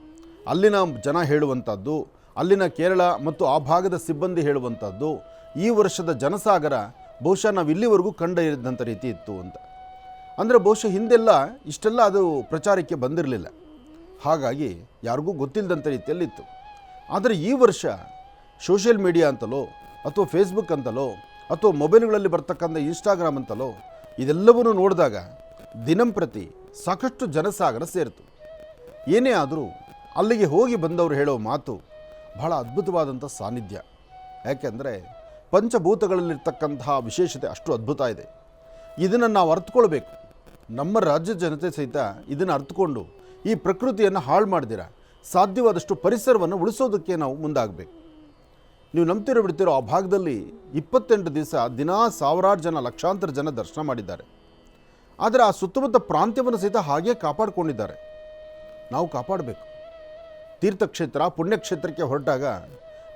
ಅಲ್ಲಿನ ಜನ ಹೇಳುವಂಥದ್ದು, ಅಲ್ಲಿನ ಕೇರಳ ಮತ್ತು ಆ ಭಾಗದ ಸಿಬ್ಬಂದಿ ಹೇಳುವಂಥದ್ದು, ಈ ವರ್ಷದ ಜನಸಾಗರ ಬಹುಶಃ ನಾವು ಇಲ್ಲಿವರೆಗೂ ಕಂಡಿದ್ದಂಥ ರೀತಿ ಇತ್ತು ಅಂತ. ಅಂದರೆ ಬಹುಶಃ ಹಿಂದೆಲ್ಲ ಇಷ್ಟೆಲ್ಲ ಅದು ಪ್ರಚಾರಕ್ಕೆ ಬಂದಿರಲಿಲ್ಲ, ಹಾಗಾಗಿ ಯಾರಿಗೂ ಗೊತ್ತಿಲ್ಲದಂಥ ರೀತಿಯಲ್ಲಿತ್ತು. ಆದರೆ ಈ ವರ್ಷ ಸೋಷಿಯಲ್ ಮೀಡಿಯಾ ಅಂತಲೋ ಅಥವಾ ಫೇಸ್ಬುಕ್ ಅಂತಲೋ ಅಥವಾ ಮೊಬೈಲ್ಗಳಲ್ಲಿ ಬರ್ತಕ್ಕಂಥ ಇನ್ಸ್ಟಾಗ್ರಾಮ್ ಅಂತಲೋ ಇದೆಲ್ಲವನ್ನೂ ನೋಡಿದಾಗ ದಿನಂಪ್ರತಿ ಸಾಕಷ್ಟು ಜನಸಾಗರ ಸೇರಿತು. ಏನೇ ಆದರೂ ಅಲ್ಲಿಗೆ ಹೋಗಿ ಬಂದವರು ಹೇಳೋ ಮಾತು ಬಹಳ ಅದ್ಭುತವಾದಂಥ ಸಾನ್ನಿಧ್ಯ. ಯಾಕೆಂದರೆ ಪಂಚಭೂತಗಳಲ್ಲಿರ್ತಕ್ಕಂತಹ ವಿಶೇಷತೆ ಅಷ್ಟು ಅದ್ಭುತ ಇದೆ. ಇದನ್ನು ನಾವು ಅರ್ಥಕೊಳ್ಬೇಕು. ನಮ್ಮ ರಾಜ್ಯದ ಜನತೆ ಸಹಿತ ಇದನ್ನು ಅರ್ಥಕೊಂಡು ಈ ಪ್ರಕೃತಿಯನ್ನು ಹಾಳು ಮಾಡ್ದಿರ ಸಾಧ್ಯವಾದಷ್ಟು ಪರಿಸರವನ್ನು ಉಳಿಸೋದಕ್ಕೆ ನಾವು ಮುಂದಾಗಬೇಕು. ನೀವು ನಂಬ್ತಿರೋ ಬಿಡ್ತಿರೋ ಆ ಭಾಗದಲ್ಲಿ 28 ದಿವಸ ದಿನಾ ಸಾವಿರಾರು ಜನ, ಲಕ್ಷಾಂತರ ಜನ ದರ್ಶನ ಮಾಡಿದ್ದಾರೆ. ಆದರೆ ಆ ಸುತ್ತಮುತ್ತ ಪ್ರಾಂತ್ಯವನ್ನು ಸಹಿತ ಹಾಗೇ ಕಾಪಾಡಿಕೊಂಡಿದ್ದಾರೆ. ನಾವು ಕಾಪಾಡಬೇಕು. ತೀರ್ಥಕ್ಷೇತ್ರ, ಪುಣ್ಯಕ್ಷೇತ್ರಕ್ಕೆ ಹೊರಟಾಗ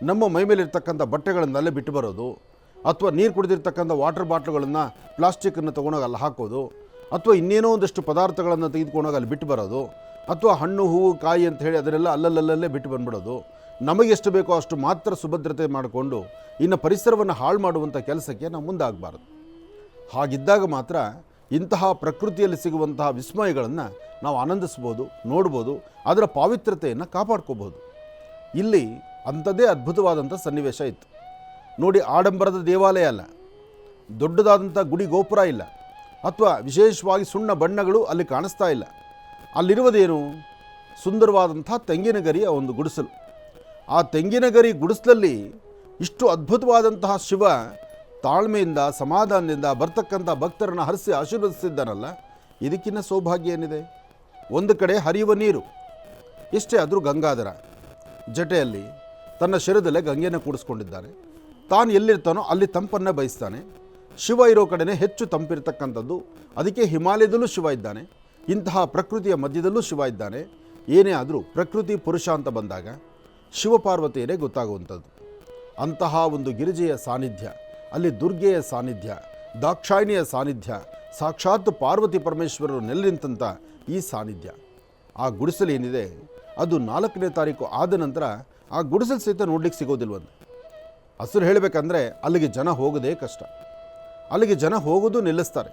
ನಮ್ಮ ಮೈ ಮೇಲಿರ್ತಕ್ಕಂಥ ಬಟ್ಟೆಗಳನ್ನಲ್ಲೇ ಬಿಟ್ಟು ಬರೋದು, ಅಥವಾ ನೀರು ಕುಡಿದಿರ್ತಕ್ಕಂಥ ವಾಟರ್ ಬಾಟ್ಲುಗಳನ್ನು, ಪ್ಲಾಸ್ಟಿಕ್ಕನ್ನು ತೊಗೊಂಡೋಗಿ ಅಲ್ಲಿ ಹಾಕೋದು, ಅಥವಾ ಇನ್ನೇನೋ ಒಂದಷ್ಟು ಪದಾರ್ಥಗಳನ್ನು ತೆಗೆದುಕೊಂಡೋಗಿ ಅಲ್ಲಿ ಬಿಟ್ಟು ಬರೋದು, ಅಥವಾ ಹಣ್ಣು ಹೂವು ಕಾಯಿ ಅಂತ ಹೇಳಿ ಅದನ್ನೆಲ್ಲ ಅಲ್ಲಲ್ಲೇ ಬಿಟ್ಟು ಬಂದ್ಬಿಡೋದು, ನಮಗೆಷ್ಟು ಬೇಕೋ ಅಷ್ಟು ಮಾತ್ರ ಸುಭದ್ರತೆ ಮಾಡಿಕೊಂಡು ಇನ್ನು ಪರಿಸರವನ್ನು ಹಾಳು ಮಾಡುವಂಥ ಕೆಲಸಕ್ಕೆ ನಾವು ಮುಂದಾಗಬಾರದು. ಹಾಗಿದ್ದಾಗ ಮಾತ್ರ ಇಂತಹ ಪ್ರಕೃತಿಯಲ್ಲಿ ಸಿಗುವಂತಹ ವಿಸ್ಮಯಗಳನ್ನು ನಾವು ಆನಂದಿಸ್ಬೋದು, ನೋಡ್ಬೋದು, ಅದರ ಪಾವಿತ್ರ್ಯತೆಯನ್ನು ಕಾಪಾಡ್ಕೋಬೋದು. ಇಲ್ಲಿ ಅಂಥದ್ದೇ ಅದ್ಭುತವಾದಂಥ ಸನ್ನಿವೇಶ ಇತ್ತು ನೋಡಿ. ಆಡಂಬರದ ದೇವಾಲಯ ಅಲ್ಲ, ದೊಡ್ಡದಾದಂಥ ಗುಡಿ ಗೋಪುರ ಇಲ್ಲ, ಅಥವಾ ವಿಶೇಷವಾಗಿ ಸುಣ್ಣ ಬಣ್ಣಗಳು ಅಲ್ಲಿ ಕಾಣಿಸ್ತಾ ಇಲ್ಲ. ಅಲ್ಲಿರುವುದೇನು? ಸುಂದರವಾದಂಥ ತೆಂಗಿನ ಗರಿಯ ಒಂದು ಗುಡಿಸಲು. ಆ ತೆಂಗಿನ ಗರಿ ಗುಡಿಸಲಲ್ಲಿ ಇಷ್ಟು ಅದ್ಭುತವಾದಂತಹ ಶಿವ ತಾಳ್ಮೆಯಿಂದ ಸಮಾಧಾನದಿಂದ ಬರ್ತಕ್ಕಂಥ ಭಕ್ತರನ್ನು ಹರಿಸಿ ಆಶೀರ್ವದಿಸಿದ್ದಾನಲ್ಲ, ಇದಕ್ಕಿನ್ನ ಸೌಭಾಗ್ಯ ಏನಿದೆ? ಒಂದು ಕಡೆ ಹರಿಯುವ ನೀರು, ಎಷ್ಟೇ ಆದರೂ ಗಂಗಾಧರ ಜಟೆಯಲ್ಲಿ ತನ್ನ ಶಿರದಲ್ಲೇ ಗಂಗೆಯನ್ನು ಕೂಡಿಸ್ಕೊಂಡಿದ್ದಾನೆ. ತಾನು ಎಲ್ಲಿರ್ತಾನೋ ಅಲ್ಲಿ ತಂಪನ್ನು ಬಯಸ್ತಾನೆ. ಶಿವ ಇರೋ ಕಡೆನೇ ಹೆಚ್ಚು ತಂಪಿರ್ತಕ್ಕಂಥದ್ದು. ಅದಕ್ಕೆ ಹಿಮಾಲಯದಲ್ಲೂ ಶಿವ ಇದ್ದಾನೆ, ಇಂತಹ ಪ್ರಕೃತಿಯ ಮಧ್ಯದಲ್ಲೂ ಶಿವ ಇದ್ದಾನೆ. ಏನೇ ಆದರೂ ಪ್ರಕೃತಿ ಪುರುಷ ಅಂತ ಬಂದಾಗ ಶಿವಪಾರ್ವತಿಯರೇ ಗೊತ್ತಾಗುವಂಥದ್ದು. ಅಂತಹ ಒಂದು ಗಿರಿಜೆಯ ಸಾನ್ನಿಧ್ಯ, ಅಲ್ಲಿ ದುರ್ಗೆಯ ಸಾನ್ನಿಧ್ಯ, ದಾಕ್ಷಾಯಿಣಿಯ ಸಾನ್ನಿಧ್ಯ, ಸಾಕ್ಷಾತ್ ಪಾರ್ವತಿ ಪರಮೇಶ್ವರರು ನೆಲೆ ನಿಂತಂಥ ಈ ಸಾನ್ನಿಧ್ಯ. ಆ ಗುಡಿಸಲು ಏನಿದೆ ಅದು 4ನೇ ತಾರೀಕು ಆದ ನಂತರ ಆ ಗುಡಿಸಲು ಸಹಿತ ನೋಡ್ಲಿಕ್ಕೆ ಸಿಗೋದಿಲ್ವಂತೆ. ಹಸಿರು ಹೇಳಬೇಕಂದ್ರೆ ಅಲ್ಲಿಗೆ ಜನ ಹೋಗೋದೇ ಕಷ್ಟ. ಅಲ್ಲಿಗೆ ಜನ ಹೋಗೋದು ನಿಲ್ಲಿಸ್ತಾರೆ.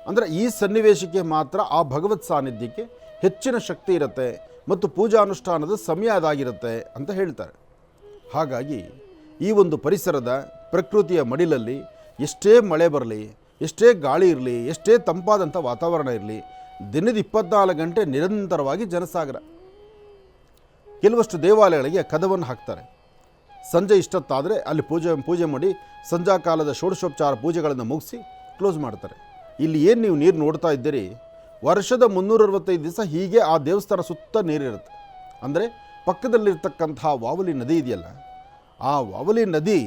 ಅಂದರೆ ಈ ಸನ್ನಿವೇಶಕ್ಕೆ ಮಾತ್ರ ಆ ಭಗವತ್ ಸಾನ್ನಿಧ್ಯಕ್ಕೆ ಹೆಚ್ಚಿನ ಶಕ್ತಿ ಇರುತ್ತೆ ಮತ್ತು ಪೂಜಾನುಷ್ಠಾನದ ಸಮಯ ಅದಾಗಿರುತ್ತೆ ಅಂತ ಹೇಳ್ತಾರೆ. ಹಾಗಾಗಿ ಈ ಒಂದು ಪರಿಸರದ ಪ್ರಕೃತಿಯ ಮಡಿಲಲ್ಲಿ ಎಷ್ಟೇ ಮಳೆ ಬರಲಿ, ಎಷ್ಟೇ ಗಾಳಿ ಇರಲಿ, ಎಷ್ಟೇ ತಂಪಾದಂಥ ವಾತಾವರಣ ಇರಲಿ, ದಿನದ 24 ಗಂಟೆ ನಿರಂತರವಾಗಿ ಜನಸಾಗರ. ಕೆಲವಷ್ಟು ದೇವಾಲಯಗಳಿಗೆ ಕದವನ್ನು ಹಾಕ್ತಾರೆ. ಸಂಜೆ ಇಷ್ಟೊತ್ತಾದರೆ ಅಲ್ಲಿ ಪೂಜೆ ಮಾಡಿ ಸಂಧ್ಯಾ ಕಾಲದ ಷೋಡಶೋಪಚಾರ ಪೂಜೆಗಳನ್ನು ಮುಗಿಸಿ ಕ್ಲೋಸ್ ಮಾಡ್ತಾರೆ. ಇಲ್ಲಿ ಏನು ನೀವು ನೀರು ನೋಡ್ತಾ ಇದ್ದೀರಿ, ವರ್ಷದ 365 ದಿವಸ ಹೀಗೆ ಆ ದೇವಸ್ಥಾನ ಸುತ್ತ ನೀರಿರುತ್ತೆ. ಅಂದರೆ ಪಕ್ಕದಲ್ಲಿರ್ತಕ್ಕಂಥ ವಾವಲಿ ನದಿ ಇದೆಯಲ್ಲ, ಆ ವಾವಲಿ ನದಿ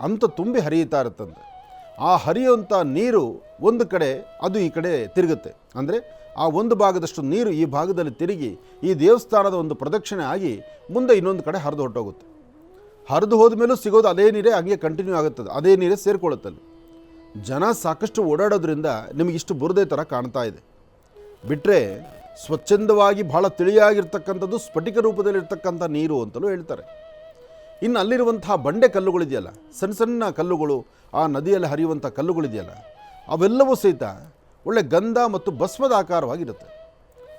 ಅಂತ ತುಂಬಿ ಹರಿಯುತ್ತಾ ಇರುತ್ತಂತೆ. ಆ ಹರಿಯುವಂಥ ನೀರು ಒಂದು ಕಡೆ ಅದು ಈ ಕಡೆ ತಿರುಗುತ್ತೆ. ಅಂದರೆ ಆ ಒಂದು ಭಾಗದಷ್ಟು ನೀರು ಈ ಭಾಗದಲ್ಲಿ ತಿರುಗಿ ಈ ದೇವಸ್ಥಾನದ ಒಂದು ಪ್ರದಕ್ಷಿಣೆ ಆಗಿ ಮುಂದೆ ಇನ್ನೊಂದು ಕಡೆ ಹರಿದು ಹೊರಟೋಗುತ್ತೆ. ಹರಿದು ಹೋದ ಮೇಲೂ ಸಿಗೋದು ಅದೇ ನೀರೇ, ಹಂಗೆ ಕಂಟಿನ್ಯೂ ಆಗುತ್ತದೆ, ಅದೇ ನೀರೇ ಸೇರಿಕೊಳ್ಳುತ್ತಲ್ಲಿ. ಜನ ಸಾಕಷ್ಟು ಓಡಾಡೋದ್ರಿಂದ ನಿಮಗಿಷ್ಟು ಬುರದೆ ಥರ ಕಾಣ್ತಾ ಇದೆ. ಬಿಟ್ಟರೆ ಸ್ವಚ್ಛಂದವಾಗಿ ಭಾಳ ತಿಳಿಯಾಗಿರ್ತಕ್ಕಂಥದ್ದು ಸ್ಫಟಿಕ ರೂಪದಲ್ಲಿರ್ತಕ್ಕಂಥ ನೀರು ಅಂತಲೂ ಹೇಳ್ತಾರೆ. ಇನ್ನು ಅಲ್ಲಿರುವಂಥ ಬಂಡೆ ಕಲ್ಲುಗಳಿದೆಯಲ್ಲ, ಸಣ್ಣ ಸಣ್ಣ ಕಲ್ಲುಗಳು, ಆ ನದಿಯಲ್ಲಿ ಹರಿಯುವಂಥ ಕಲ್ಲುಗಳಿದೆಯಲ್ಲ, ಅವೆಲ್ಲವೂ ಸಹಿತ ಒಳ್ಳೆ ಗಂಧ ಮತ್ತು ಭಸ್ಮದ ಆಕಾರವಾಗಿರುತ್ತೆ.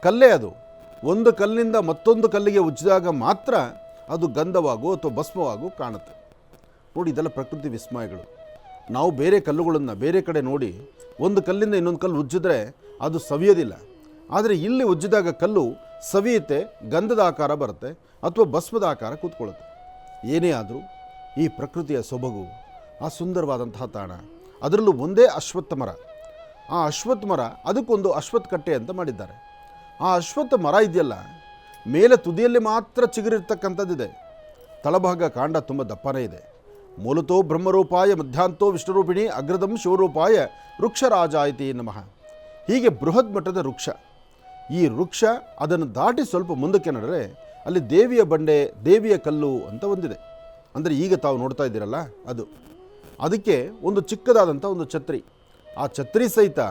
ಕಲ್ಲೇ ಅದು. ಒಂದು ಕಲ್ಲಿನಿಂದ ಮತ್ತೊಂದು ಕಲ್ಲಿಗೆ ಉಜ್ಜಿದಾಗ ಮಾತ್ರ ಅದು ಗಂಧವಾಗೋ ಅಥವಾ ಭಸ್ಮವಾಗೋ ಕಾಣುತ್ತೆ. ನೋಡಿ, ಇದೆಲ್ಲ ಪ್ರಕೃತಿ ವಿಸ್ಮಯಗಳು. ನಾವು ಬೇರೆ ಕಲ್ಲುಗಳನ್ನು ಬೇರೆ ಕಡೆ ನೋಡಿ ಒಂದು ಕಲ್ಲಿಂದ ಇನ್ನೊಂದು ಕಲ್ಲು ಉಜ್ಜಿದ್ರೆ ಅದು ಸವಿಯೋದಿಲ್ಲ. ಆದರೆ ಇಲ್ಲಿ ಉಜ್ಜಿದಾಗ ಕಲ್ಲು ಸವಿಯುತ್ತೆ, ಗಂಧದ ಆಕಾರ ಬರುತ್ತೆ ಅಥವಾ ಭಸ್ಮದ ಆಕಾರ ಕೂತ್ಕೊಳ್ಳುತ್ತೆ. ಏನೇ ಆದರೂ ಈ ಪ್ರಕೃತಿಯ ಸೊಬಗು, ಆ ಸುಂದರವಾದಂತಹ ತಾಣ, ಅದರಲ್ಲೂ ಒಂದೇ ಅಶ್ವತ್ಥ ಮರ. ಆ ಅಶ್ವತ್ಥ ಮರ ಅದಕ್ಕೊಂದು ಅಶ್ವತ್ಥ ಕಟ್ಟೆ ಅಂತ ಮಾಡಿದ್ದಾರೆ. ಆ ಅಶ್ವತ್ಥ ಮರ ಇದೆಯಲ್ಲ, ಮೇಲೆ ತುದಿಯಲ್ಲಿ ಮಾತ್ರ ಚಿಗುರಿರ್ತಕ್ಕಂಥದ್ದಿದೆ. ತಳಭಾಗ ಕಾಂಡ ತುಂಬ ದಪ್ಪನೇ ಇದೆ. ಮೂಲತೋ ಬ್ರಹ್ಮರೂಪಾಯ ಮಧ್ಯಾಂತೋ ವಿಷ್ಣುರೂಪಿಣಿ ಅಗ್ರದಂ ಶಿವರೂಪಾಯ ವೃಕ್ಷರಾಜಾಯಿತಿ ನಮಃ. ಹೀಗೆ ಬೃಹತ್ ಮಟ್ಟದ ವೃಕ್ಷ. ಈ ವೃಕ್ಷ ಅದನ್ನು ದಾಟಿ ಸ್ವಲ್ಪ ಮುಂದಕ್ಕೆ ನಡೆದರೆ ಅಲ್ಲಿ ದೇವಿಯ ಬಂಡೆ, ದೇವಿಯ ಕಲ್ಲು ಅಂತ ಒಂದಿದೆ. ಅಂದರೆ ಈಗ ತಾವು ನೋಡ್ತಾ ಇದ್ದೀರಲ್ಲ ಅದು. ಅದಕ್ಕೆ ಒಂದು ಚಿಕ್ಕದಾದಂಥ ಒಂದು ಛತ್ರಿ. ಆ ಛತ್ರಿ ಸಹಿತ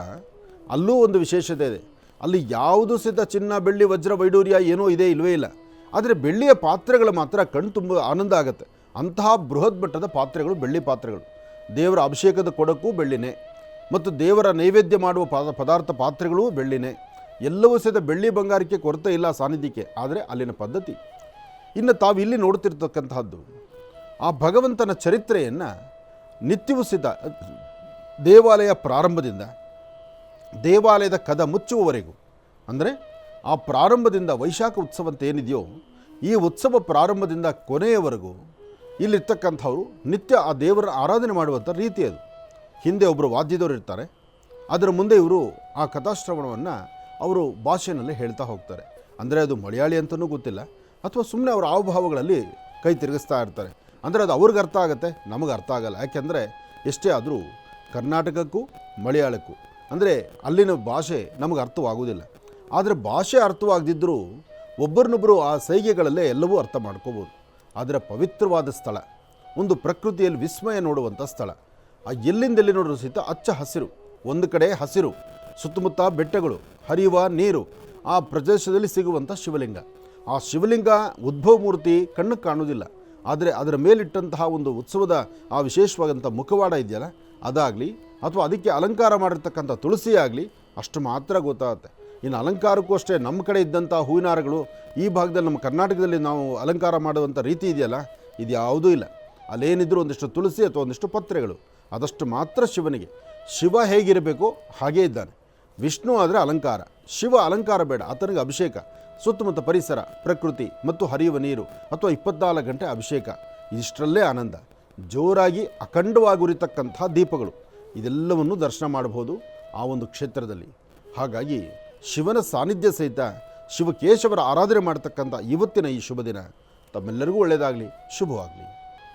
ಅಲ್ಲೂ ಒಂದು ವಿಶೇಷತೆ ಇದೆ. ಅಲ್ಲಿ ಯಾವುದು ಸಹಿತ ಚಿನ್ನ ಬೆಳ್ಳಿ ವಜ್ರ ವೈಡೂರ್ಯ ಏನೋ ಇದೆ ಇಲ್ಲವೇ ಇಲ್ಲ. ಆದರೆ ಬೆಳ್ಳಿಯ ಪಾತ್ರೆಗಳು ಮಾತ್ರ ಕಣ್ಣು ತುಂಬ ಆನಂದ ಆಗುತ್ತೆ. ಅಂತಹ ಬೃಹತ್ ಮಟ್ಟದ ಪಾತ್ರೆಗಳು, ಬೆಳ್ಳಿ ಪಾತ್ರೆಗಳು. ದೇವರ ಅಭಿಷೇಕದ ಕೊಡಕ್ಕೂ ಬೆಳ್ಳಿನೇ, ಮತ್ತು ದೇವರ ನೈವೇದ್ಯ ಮಾಡುವ ಪದಾರ್ಥ ಪಾತ್ರೆಗಳೂ ಬೆಳ್ಳಿನೇ. ಎಲ್ಲವೂ ಸಹಿತ ಬೆಳ್ಳಿ ಬಂಗಾರಕ್ಕೆ ಕೊರತೆ ಇಲ್ಲ ಸಾನ್ನಿಧ್ಯಕ್ಕೆ. ಆದರೆ ಅಲ್ಲಿನ ಪದ್ಧತಿ. ಇನ್ನು ತಾವು ಇಲ್ಲಿ ನೋಡ್ತಿರ್ತಕ್ಕಂತಹದ್ದು ಆ ಭಗವಂತನ ಚರಿತ್ರೆಯನ್ನು ನಿತ್ಯವೂ ಸಹಿತ ದೇವಾಲಯ ಪ್ರಾರಂಭದಿಂದ ದೇವಾಲಯದ ಕದ ಮುಚ್ಚುವವರೆಗೂ, ಅಂದರೆ ಆ ಪ್ರಾರಂಭದಿಂದ ವೈಶಾಖ ಉತ್ಸವ ಅಂತ ಏನಿದೆಯೋ, ಈ ಉತ್ಸವ ಪ್ರಾರಂಭದಿಂದ ಕೊನೆಯವರೆಗೂ ಇಲ್ಲಿರ್ತಕ್ಕಂಥವ್ರು ನಿತ್ಯ ಆ ದೇವರ ಆರಾಧನೆ ಮಾಡುವಂಥ ರೀತಿ ಅದು. ಹಿಂದೆ ಒಬ್ಬರು ವಾದ್ಯದವರು ಇರ್ತಾರೆ, ಅದರ ಮುಂದೆ ಇವರು ಆ ಕಥಾಶ್ರವಣವನ್ನು ಅವರು ಭಾಷೆಯಲ್ಲಿ ಹೇಳ್ತಾ ಹೋಗ್ತಾರೆ. ಅಂದರೆ ಅದು ಮಲಯಾಳಿ ಅಂತಲೂ ಗೊತ್ತಿಲ್ಲ, ಅಥವಾ ಸುಮ್ಮನೆ ಅವರ ಹಾವಭಾವಗಳಲ್ಲಿ ಕೈ ತಿರುಗಿಸ್ತಾ ಇರ್ತಾರೆ. ಅಂದರೆ ಅದು ಅವ್ರಿಗೆ ಅರ್ಥ ಆಗುತ್ತೆ, ನಮಗೆ ಅರ್ಥ ಆಗಲ್ಲ. ಯಾಕೆಂದರೆ ಎಷ್ಟೇ ಆದರೂ ಕರ್ನಾಟಕಕ್ಕೂ ಮಲಯಾಳಕ್ಕೂ ಅಂದರೆ ಅಲ್ಲಿನ ಭಾಷೆ ನಮಗೆ ಅರ್ಥವಾಗುವುದಿಲ್ಲ. ಆದರೆ ಭಾಷೆ ಅರ್ಥವಾಗದಿದ್ದರೂ ಒಬ್ಬರನ್ನೊಬ್ಬರು ಆ ಸೈಗೆಗಳಲ್ಲೇ ಎಲ್ಲವೂ ಅರ್ಥ ಮಾಡ್ಕೋಬೋದು. ಆದರೆ ಪವಿತ್ರವಾದ ಸ್ಥಳ, ಒಂದು ಪ್ರಕೃತಿಯಲ್ಲಿ ವಿಸ್ಮಯ ನೋಡುವಂಥ ಸ್ಥಳ. ಆ ಎಲ್ಲಿಂದೆಲ್ಲಿ ನೋಡೋದು ಸಹಿತ ಹಚ್ಚ ಹಸಿರು. ಒಂದು ಕಡೆ ಹಸಿರು, ಸುತ್ತಮುತ್ತ ಬೆಟ್ಟಗಳು, ಹರಿಯುವ ನೀರು, ಆ ಪ್ರದೇಶದಲ್ಲಿ ಸಿಗುವಂಥ ಶಿವಲಿಂಗ. ಆ ಶಿವಲಿಂಗ ಉದ್ಭವ ಮೂರ್ತಿ ಕಣ್ಣು ಕಾಣುವುದಿಲ್ಲ, ಆದರೆ ಅದರ ಮೇಲಿಟ್ಟಂತಹ ಒಂದು ಉತ್ಸವದ ಆ ವಿಶೇಷವಾದಂಥ ಮುಖವಾಡ ಇದೆಯಲ್ಲ ಅದಾಗಲಿ ಅಥವಾ ಅದಕ್ಕೆ ಅಲಂಕಾರ ಮಾಡಿರ್ತಕ್ಕಂಥ ತುಳಸಿ ಆಗಲಿ ಅಷ್ಟು ಮಾತ್ರ ಗೊತ್ತಾಗುತ್ತೆ. ಇನ್ನು ಅಲಂಕಾರಕ್ಕೂ ಅಷ್ಟೇ ನಮ್ಮ ಕಡೆ ಇದ್ದಂಥ ಹೂವಿನ ಹಾರಗಳು ಈ ಭಾಗದಲ್ಲಿ ನಮ್ಮ ಕರ್ನಾಟಕದಲ್ಲಿ ನಾವು ಅಲಂಕಾರ ಮಾಡುವಂಥ ರೀತಿ ಇದೆಯಲ್ಲ ಇದು ಯಾವುದೂ ಇಲ್ಲ. ಅಲ್ಲೇನಿದ್ರೂ ಒಂದಿಷ್ಟು ತುಳಸಿ ಅಥವಾ ಒಂದಿಷ್ಟು ಪತ್ರೆಗಳು ಅದಷ್ಟು ಮಾತ್ರ ಶಿವನಿಗೆ. ಶಿವ ಹೇಗಿರಬೇಕೋ ಹಾಗೇ ಇದ್ದಾನೆ. ವಿಷ್ಣು ಆದರೆ ಅಲಂಕಾರ, ಶಿವ ಅಲಂಕಾರ ಬೇಡ, ಆತನಿಗೆ ಅಭಿಷೇಕ, ಸುತ್ತಮುತ್ತ ಪರಿಸರ, ಪ್ರಕೃತಿ ಮತ್ತು ಹರಿಯುವ ನೀರು ಅಥವಾ 24 ಗಂಟೆ ಅಭಿಷೇಕ, ಇಷ್ಟರಲ್ಲೇ ಆನಂದ. ಜೋರಾಗಿ ಅಖಂಡವಾಗಿ ಉರಿತಕ್ಕಂಥ ದೀಪಗಳು ಇದೆಲ್ಲವನ್ನು ದರ್ಶನ ಮಾಡಬಹುದು ಆ ಒಂದು ಕ್ಷೇತ್ರದಲ್ಲಿ. ಹಾಗಾಗಿ ಶಿವನ ಸಾನ್ನಿಧ್ಯ ಸಹಿತ ಶಿವಕೇಶವರ ಆರಾಧನೆ ಮಾಡ್ತಕ್ಕಂಥ ಇವತ್ತಿನ ಈ ಶುಭ ದಿನ ತಮ್ಮೆಲ್ಲರಿಗೂ ಒಳ್ಳೆಯದಾಗಲಿ, ಶುಭವಾಗಲಿ.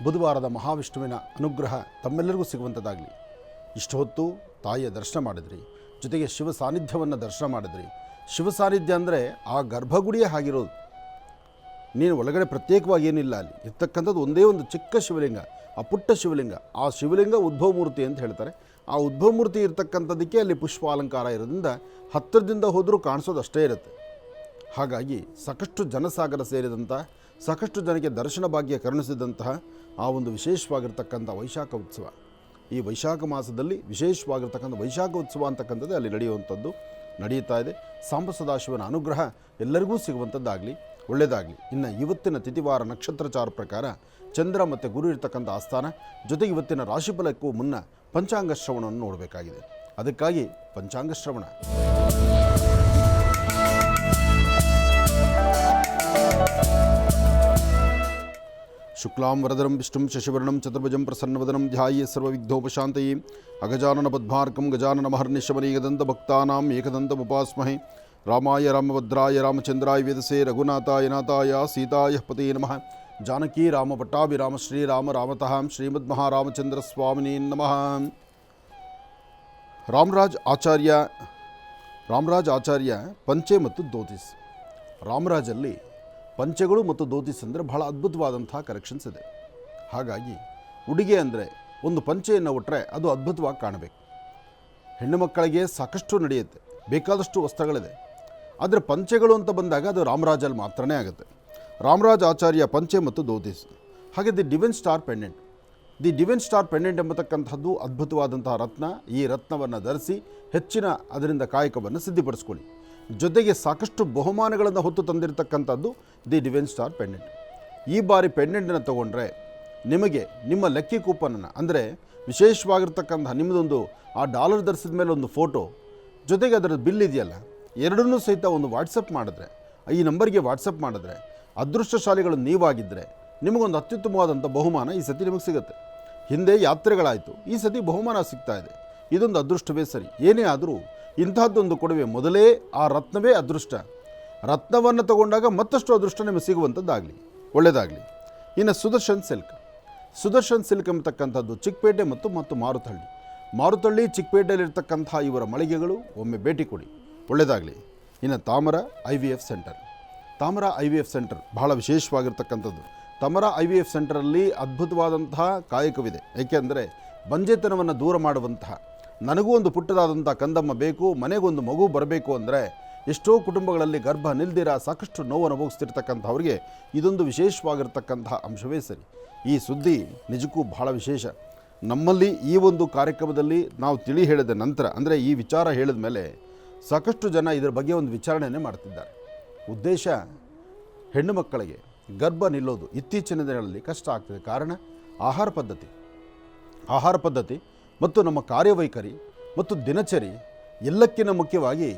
ಬುಧವಾರದ ಮಹಾವಿಷ್ಣುವಿನ ಅನುಗ್ರಹ ತಮ್ಮೆಲ್ಲರಿಗೂ ಸಿಗುವಂಥದ್ದಾಗಲಿ. ಇಷ್ಟು ಹೊತ್ತು ತಾಯಿಯ ದರ್ಶನ ಮಾಡಿದ್ರಿ, ಜೊತೆಗೆ ಶಿವ ಸಾನ್ನಿಧ್ಯವನ್ನು ದರ್ಶನ ಮಾಡಿದ್ರಿ. ಶಿವ ಸಾನ್ನಿಧ್ಯ ಅಂದರೆ ಆ ಗರ್ಭಗುಡಿಯೇ ಆಗಿರೋದು. ನೀನು ಒಳಗಡೆ ಪ್ರತ್ಯೇಕವಾಗಿ ಏನಿಲ್ಲ, ಅಲ್ಲಿ ಇರ್ತಕ್ಕಂಥದ್ದು ಒಂದೇ ಒಂದು ಚಿಕ್ಕ ಶಿವಲಿಂಗ, ಆ ಪುಟ್ಟ ಶಿವಲಿಂಗ. ಆ ಶಿವಲಿಂಗ ಉದ್ಭವ ಮೂರ್ತಿ ಅಂತ ಹೇಳ್ತಾರೆ. ಆ ಉದ್ಭವ ಮೂರ್ತಿ ಇರ್ತಕ್ಕಂಥದ್ದಕ್ಕೆ ಅಲ್ಲಿ ಪುಷ್ಪ ಅಲಂಕಾರ ಇರೋದ್ರಿಂದ ಹತ್ತಿರದಿಂದ ಹೋದರೂ ಕಾಣಿಸೋದು ಅಷ್ಟೇ ಇರುತ್ತೆ. ಹಾಗಾಗಿ ಸಾಕಷ್ಟು ಜನಸಾಗರ ಸೇರಿದಂಥ, ಸಾಕಷ್ಟು ಜನಕ್ಕೆ ದರ್ಶನ ಭಾಗ್ಯ ಕರುಣಿಸಿದಂತಹ ಆ ಒಂದು ವಿಶೇಷವಾಗಿರ್ತಕ್ಕಂಥ ವೈಶಾಖ ಉತ್ಸವ, ಈ ವೈಶಾಖ ಮಾಸದಲ್ಲಿ ವಿಶೇಷವಾಗಿರ್ತಕ್ಕಂಥ ವೈಶಾಖ ಉತ್ಸವ ಅಂತಕ್ಕಂಥದ್ದು ಅಲ್ಲಿ ನಡೆಯುವಂಥದ್ದು ನಡೀತಾ ಇದೆ. ಸಾಂಬ ಸದಾಶಿವನ ಅನುಗ್ರಹ ಎಲ್ಲರಿಗೂ ಸಿಗುವಂಥದ್ದಾಗಲಿ, ಒಳ್ಳೆಯದಾಗಲಿ. ಇನ್ನು ಇವತ್ತಿನ ತಿಥಿವಾರ ನಕ್ಷತ್ರಚಾರ ಪ್ರಕಾರ ಚಂದ್ರ ಮತ್ತು ಗುರು ಇರ್ತಕ್ಕಂಥ ಆಸ್ಥಾನ, ಜೊತೆಗೆ ಇವತ್ತಿನ ರಾಶಿಫಲಕ್ಕೂ ಮುನ್ನ ಪಂಚಾಂಗ ಶ್ರವಣವನ್ನು ನೋಡಬೇಕಾಗಿದೆ. ಅದಕ್ಕಾಗಿ ಪಂಚಾಂಗ ಶ್ರವಣ. ಶುಕ್ಲಾಂ ವರದರಂ ವಿಷ್ಣುಂ ಶಶಿವರ್ಣಂ ಚತುರ್ಭುಜಂ ಪ್ರಸನ್ನವದನಂ ಧ್ಯಾಯೇ ಸರ್ವವಿಘ್ನೋಪಶಾಂತಯೇ ಅಗಜಾನನ ಪದ್ಮಾರ್ಕಂ ಗಜಾನನ ಮಹರ್ನಿಶಮನೇಕದಂತ ಭಕ್ತಾನಾಂ ಏಕದಂತಮುಪಾಸ್ಮಹೇ. ರಾಮಾಯ ರಾಮಭದ್ರಾಯ ರಾಮಚಂದ್ರಾಯ ವೇದಸೇ ರಘುನಾಥಾಯ ನಾಥಾಯ ಸೀತಾಯ ಪತೇ ನಮಃ. ಜಾನಕಿ ರಾಮ ಪಟ್ಟಾಭಿರಾಮ ಶ್ರೀರಾಮ ರಾಮತಃ ಶ್ರೀಮದ್ ಮಹಾರಾಮಚಂದ್ರ ಸ್ವಾಮಿನೇ ನಮಃ. ರಾಮರಾಜ್ ಆಚಾರ್ಯ ಪಂಚೆ ಮತ್ತು ಧೋತಿಸ್. ರಾಮರಾಜಲ್ಲಿ ಪಂಚೆಗಳು ಮತ್ತು ಧೋತಿಸ್ ಅಂದರೆ ಬಹಳ ಅದ್ಭುತವಾದಂಥ ಕಲೆಕ್ಷನ್ಸ್ ಇದೆ. ಹಾಗಾಗಿ ಉಡುಗೆ ಅಂದರೆ ಒಂದು ಪಂಚೆಯನ್ನು ಉಟ್ಟರೆ ಅದು ಅದ್ಭುತವಾಗಿ ಕಾಣಬೇಕು. ಹೆಣ್ಣು ಮಕ್ಕಳಿಗೆ ಸಾಕಷ್ಟು ನಡೆಯುತ್ತೆ, ಬೇಕಾದಷ್ಟು ವಸ್ತ್ರಗಳಿದೆ. ಆದರೆ ಪಂಚೆಗಳು ಅಂತ ಬಂದಾಗ ಅದು ರಾಮರಾಜಲ್ಲಿ ಮಾತ್ರನೇ ಆಗುತ್ತೆ. ರಾಮರಾಜ್ ಆಚಾರ್ಯ ಪಂಚೆ ಮತ್ತು ಧೋತಿಸ್. ಹಾಗೆ the divine star pendant. The divine star pendant ಎಂಬತಕ್ಕಂಥದ್ದು ಅದ್ಭುತವಾದಂತಹ ರತ್ನ. ಈ ರತ್ನವನ್ನು ಧರಿಸಿ ಹೆಚ್ಚಿನ ಅದರಿಂದ ಕಾಯಕವನ್ನು ಸಿದ್ಧಿಪಡಿಸ್ಕೊಳ್ಳಿ. ಜೊತೆಗೆ ಸಾಕಷ್ಟು ಬಹುಮಾನಗಳನ್ನು ಹೊತ್ತು ತಂದಿರತಕ್ಕಂಥದ್ದು ದಿ ಡಿವೈನ್ ಸ್ಟಾರ್ ಪೆಂಡೆಂಟ್. ಈ ಬಾರಿ ಪೆಂಡೆಂಟನ್ನು ತೊಗೊಂಡ್ರೆ ನಿಮಗೆ ನಿಮ್ಮ ಲಕ್ಕಿ ಕೂಪನನ್ನು, ಅಂದರೆ ವಿಶೇಷವಾಗಿರ್ತಕ್ಕಂಥ ನಿಮ್ಮದೊಂದು ಆ ಡಾಲರ್ ಧರಿಸಿದ ಮೇಲೆ ಒಂದು ಫೋಟೋ, ಜೊತೆಗೆ ಅದರ ಬಿಲ್ ಇದೆಯಲ್ಲ, ಎರಡನ್ನೂ ಸಹಿತ ಒಂದು ವಾಟ್ಸಪ್ ಮಾಡಿದ್ರೆ, ಈ ನಂಬರ್ಗೆ ವಾಟ್ಸಪ್ ಮಾಡಿದ್ರೆ ಅದೃಷ್ಟಶಾಲಿಗಳು ನೀವಾಗಿದ್ದರೆ ನಿಮಗೊಂದು ಅತ್ಯುತ್ತಮವಾದಂಥ ಬಹುಮಾನ ಈ ಸತಿ ನಿಮಗೆ ಸಿಗುತ್ತೆ. ಹಿಂದೆ ಯಾತ್ರೆಗಳಾಯಿತು, ಈ ಸತಿ ಬಹುಮಾನ ಸಿಗ್ತಾ ಇದೆ. ಇದೊಂದು ಅದೃಷ್ಟವೇ ಸರಿ. ಏನೇ ಆದರೂ ಇಂತಹದ್ದೊಂದು ಕೊಡುವೆ, ಮೊದಲೇ ಆ ರತ್ನವೇ ಅದೃಷ್ಟ. ರತ್ನವನ್ನು ತಗೊಂಡಾಗ ಮತ್ತಷ್ಟು ಅದೃಷ್ಟ ನಿಮಗೆ ಸಿಗುವಂಥದ್ದಾಗಲಿ, ಒಳ್ಳೆಯದಾಗಲಿ. ಇನ್ನು ಸುದರ್ಶನ್ ಸಿಲ್ಕ್ ಎಂಬತಕ್ಕಂಥದ್ದು ಚಿಕ್ಕಪೇಟೆ ಮತ್ತು ಮಾರುತಹಳ್ಳಿ ಚಿಕ್ಕಪೇಟೆಯಲ್ಲಿರ್ತಕ್ಕಂಥ ಇವರ ಮಳಿಗೆಗಳು ಒಮ್ಮೆ ಭೇಟಿ ಕೊಡಿ, ಒಳ್ಳೆಯದಾಗಲಿ. ಇನ್ನು ತಾಮರ IVF ಸೆಂಟರ್ ಬಹಳ ವಿಶೇಷವಾಗಿರ್ತಕ್ಕಂಥದ್ದು. ತಾಮರ IVF ಸೆಂಟರಲ್ಲಿ ಅದ್ಭುತವಾದಂತಹ ಕಾಯಕವಿದೆ. ಏಕೆಂದರೆ ಬಂಜೆತನವನ್ನು ದೂರ ಮಾಡುವಂತಹ, ನನಗೂ ಒಂದು ಪುಟ್ಟದಾದಂಥ ಕಂದಮ್ಮ ಬೇಕು, ಮನೆಗೊಂದು ಮಗು ಬರಬೇಕು ಅಂದರೆ ಎಷ್ಟೋ ಕುಟುಂಬಗಳಲ್ಲಿ ಗರ್ಭ ನಿಲ್ದಿರ ಸಾಕಷ್ಟು ನೋವು ಅನುಭವಿಸ್ತಿರ್ತಕ್ಕಂಥವ್ರಿಗೆ ಇದೊಂದು ವಿಶೇಷವಾಗಿರ್ತಕ್ಕಂತಹ ಅಂಶವೇ ಸರಿ. ಈ ಸುದ್ದಿ ನಿಜಕ್ಕೂ ಬಹಳ ವಿಶೇಷ. ನಮ್ಮಲ್ಲಿ ಈ ಒಂದು ಕಾರ್ಯಕ್ರಮದಲ್ಲಿ ನಾವು ತಿಳಿ ಹೇಳಿದ ನಂತರ, ಅಂದರೆ ಈ ವಿಚಾರ ಹೇಳಿದ ಮೇಲೆ ಸಾಕಷ್ಟು ಜನ ಇದರ ಬಗ್ಗೆ ಒಂದು ವಿಚಾರಣೆಯೇ ಮಾಡ್ತಿದ್ದಾರೆ. ಉದ್ದೇಶ, ಹೆಣ್ಣು ಮಕ್ಕಳಿಗೆ ಗರ್ಭ ನಿಲ್ಲೋದು ಇತ್ತೀಚಿನ ದಿನಗಳಲ್ಲಿ ಕಷ್ಟ ಆಗ್ತದೆ. ಕಾರಣ ಆಹಾರ ಪದ್ಧತಿ ಮತ್ತು ನಮ್ಮ ಕಾರ್ಯವೈಖರಿ ಮತ್ತು ದಿನಚರಿ, ಎಲ್ಲಕ್ಕಿಂತ ಮುಖ್ಯವಾಗಿ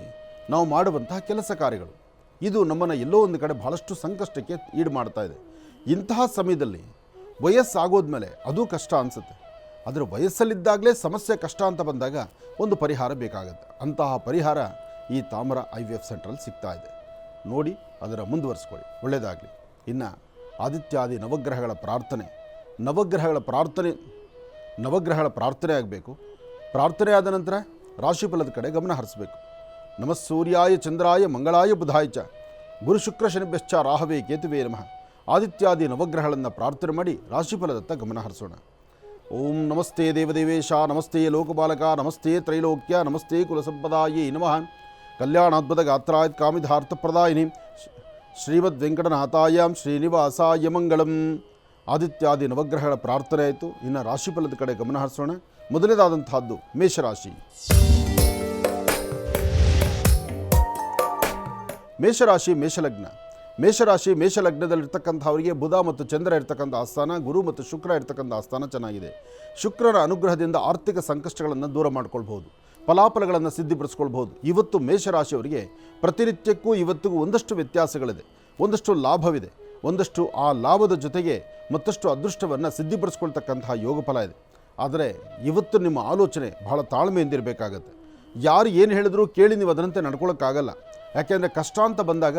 ನಾವು ಮಾಡುವಂತಹ ಕೆಲಸ ಕಾರ್ಯಗಳು. ಇದು ನಮ್ಮನ್ನು ಎಲ್ಲೋ ಒಂದು ಕಡೆ ಬಹಳಷ್ಟು ಸಂಕಷ್ಟಕ್ಕೆ ಈಡು ಮಾಡ್ತಾ ಇದೆ. ಇಂತಹ ಸಮಯದಲ್ಲಿ ವಯಸ್ಸಾಗೋದ್ಮೇಲೆ ಅದು ಕಷ್ಟ ಅನಿಸುತ್ತೆ. ಆದರೆ ವಯಸ್ಸಲ್ಲಿದ್ದಾಗಲೇ ಸಮಸ್ಯೆ ಕಷ್ಟ ಅಂತ ಬಂದಾಗ ಒಂದು ಪರಿಹಾರ ಬೇಕಾಗುತ್ತೆ. ಅಂತಹ ಪರಿಹಾರ ಈ ತಾಮರ IVF ಸೆಂಟ್ರಲ್ಲಿ ಸಿಗ್ತಾ ಇದೆ. ನೋಡಿ ಅದರ ಮುಂದುವರಿಸ್ಕೊಳ್ಳಿ, ಒಳ್ಳೆಯದಾಗಲಿ. ಇನ್ನು ಆದಿತ್ಯಾದಿ ನವಗ್ರಹಗಳ ಪ್ರಾರ್ಥನೆ ಆಗಬೇಕು. ಪ್ರಾರ್ಥನೆ ಆದ ನಂತರ ರಾಶಿಫಲದ ಕಡೆ ಗಮನ ಹರಿಸಬೇಕು. ನಮಃ ಸೂರ್ಯಾಯ ಚಂದ್ರಾಯ ಮಂಗಳಾಯ ಬುಧಾಯ ಚ ಗುರು ಶುಕ್ರ ಶನಿಭ್ಯಶ್ಚ ರಾಹವೇ ಕೇತುವೇ ನಮಃ. ಆದಿತ್ಯಾದಿ ನವಗ್ರಹಗಳನ್ನು ಪ್ರಾರ್ಥನೆ ಮಾಡಿ ರಾಶಿಫಲದತ್ತ ಗಮನ ಹರಿಸೋಣ. ಓಂ ನಮಸ್ತೆ ದೇವದೇವೇಶ, ನಮಸ್ತೆ ಲೋಕಪಾಲಕ, ನಮಸ್ತೆ ತ್ರೈಲೋಕ್ಯ, ನಮಸ್ತೆ ಕುಲಸಂಪದಾಯೇ ನಮಃ. ಕಲ್ಯಾಣಾದ್ಭುತ ಗಾತ್ರಾಯ ಕಾಮಿಧಾರ್ಥಪ್ರದಾಯಿನಿ ಶ್ರೀಮದ್ ವೆಂಕಟನಾಥಾಯ ಶ್ರೀನಿವಾಸಾಯ ಮಂಗಳಂ. ಆದಿತ್ಯಾದಿ ನವಗ್ರಹಗಳ ಪ್ರಾರ್ಥನೆ ಆಯಿತು. ಇನ್ನು ರಾಶಿಫಲದ ಕಡೆ ಗಮನ ಹರಿಸೋಣ. ಮೊದಲನೇದಾದಂತಹದ್ದು ಮೇಷರಾಶಿ. ಮೇಷರಾಶಿ ಮೇಷಲಗ್ನ. ಮೇಷಲಗ್ನದಲ್ಲಿರ್ತಕ್ಕಂಥವರಿಗೆ ಬುಧ ಮತ್ತು ಚಂದ್ರ ಇರ್ತಕ್ಕಂಥ ಆಸ್ಥಾನ, ಗುರು ಮತ್ತು ಶುಕ್ರ ಇರ್ತಕ್ಕಂಥ ಆಸ್ಥಾನ ಚೆನ್ನಾಗಿದೆ. ಶುಕ್ರನ ಅನುಗ್ರಹದಿಂದ ಆರ್ಥಿಕ ಸಂಕಷ್ಟಗಳನ್ನು ದೂರ ಮಾಡ್ಕೊಳ್ಬಹುದು, ಫಲಾಫಲಗಳನ್ನು ಸಿದ್ಧಿಪಡಿಸ್ಕೊಳ್ಬಹುದು. ಇವತ್ತು ಮೇಷರಾಶಿಯವರಿಗೆ ಪ್ರತಿನಿತ್ಯಕ್ಕೂ ಇವತ್ತಿಗೂ ಒಂದಷ್ಟು ವ್ಯತ್ಯಾಸಗಳಿದೆ, ಒಂದಷ್ಟು ಲಾಭವಿದೆ, ಒಂದಷ್ಟು ಆ ಲಾಭದ ಜೊತೆಗೆ ಮತ್ತಷ್ಟು ಅದೃಷ್ಟವನ್ನು ಸಿದ್ಧಿಪಡಿಸ್ಕೊಳ್ತಕ್ಕಂತಹ ಯೋಗ ಫಲ ಇದೆ. ಆದರೆ ಇವತ್ತು ನಿಮ್ಮ ಆಲೋಚನೆ ಬಹಳ ತಾಳ್ಮೆಯಿಂದಿರಬೇಕಾಗತ್ತೆ. ಯಾರು ಏನು ಹೇಳಿದ್ರು ಕೇಳಿ ನೀವು ಅದರಂತೆ ನಡ್ಕೊಳ್ಳೋಕ್ಕಾಗಲ್ಲ. ಯಾಕೆಂದರೆ ಕಷ್ಟ ಅಂತ ಬಂದಾಗ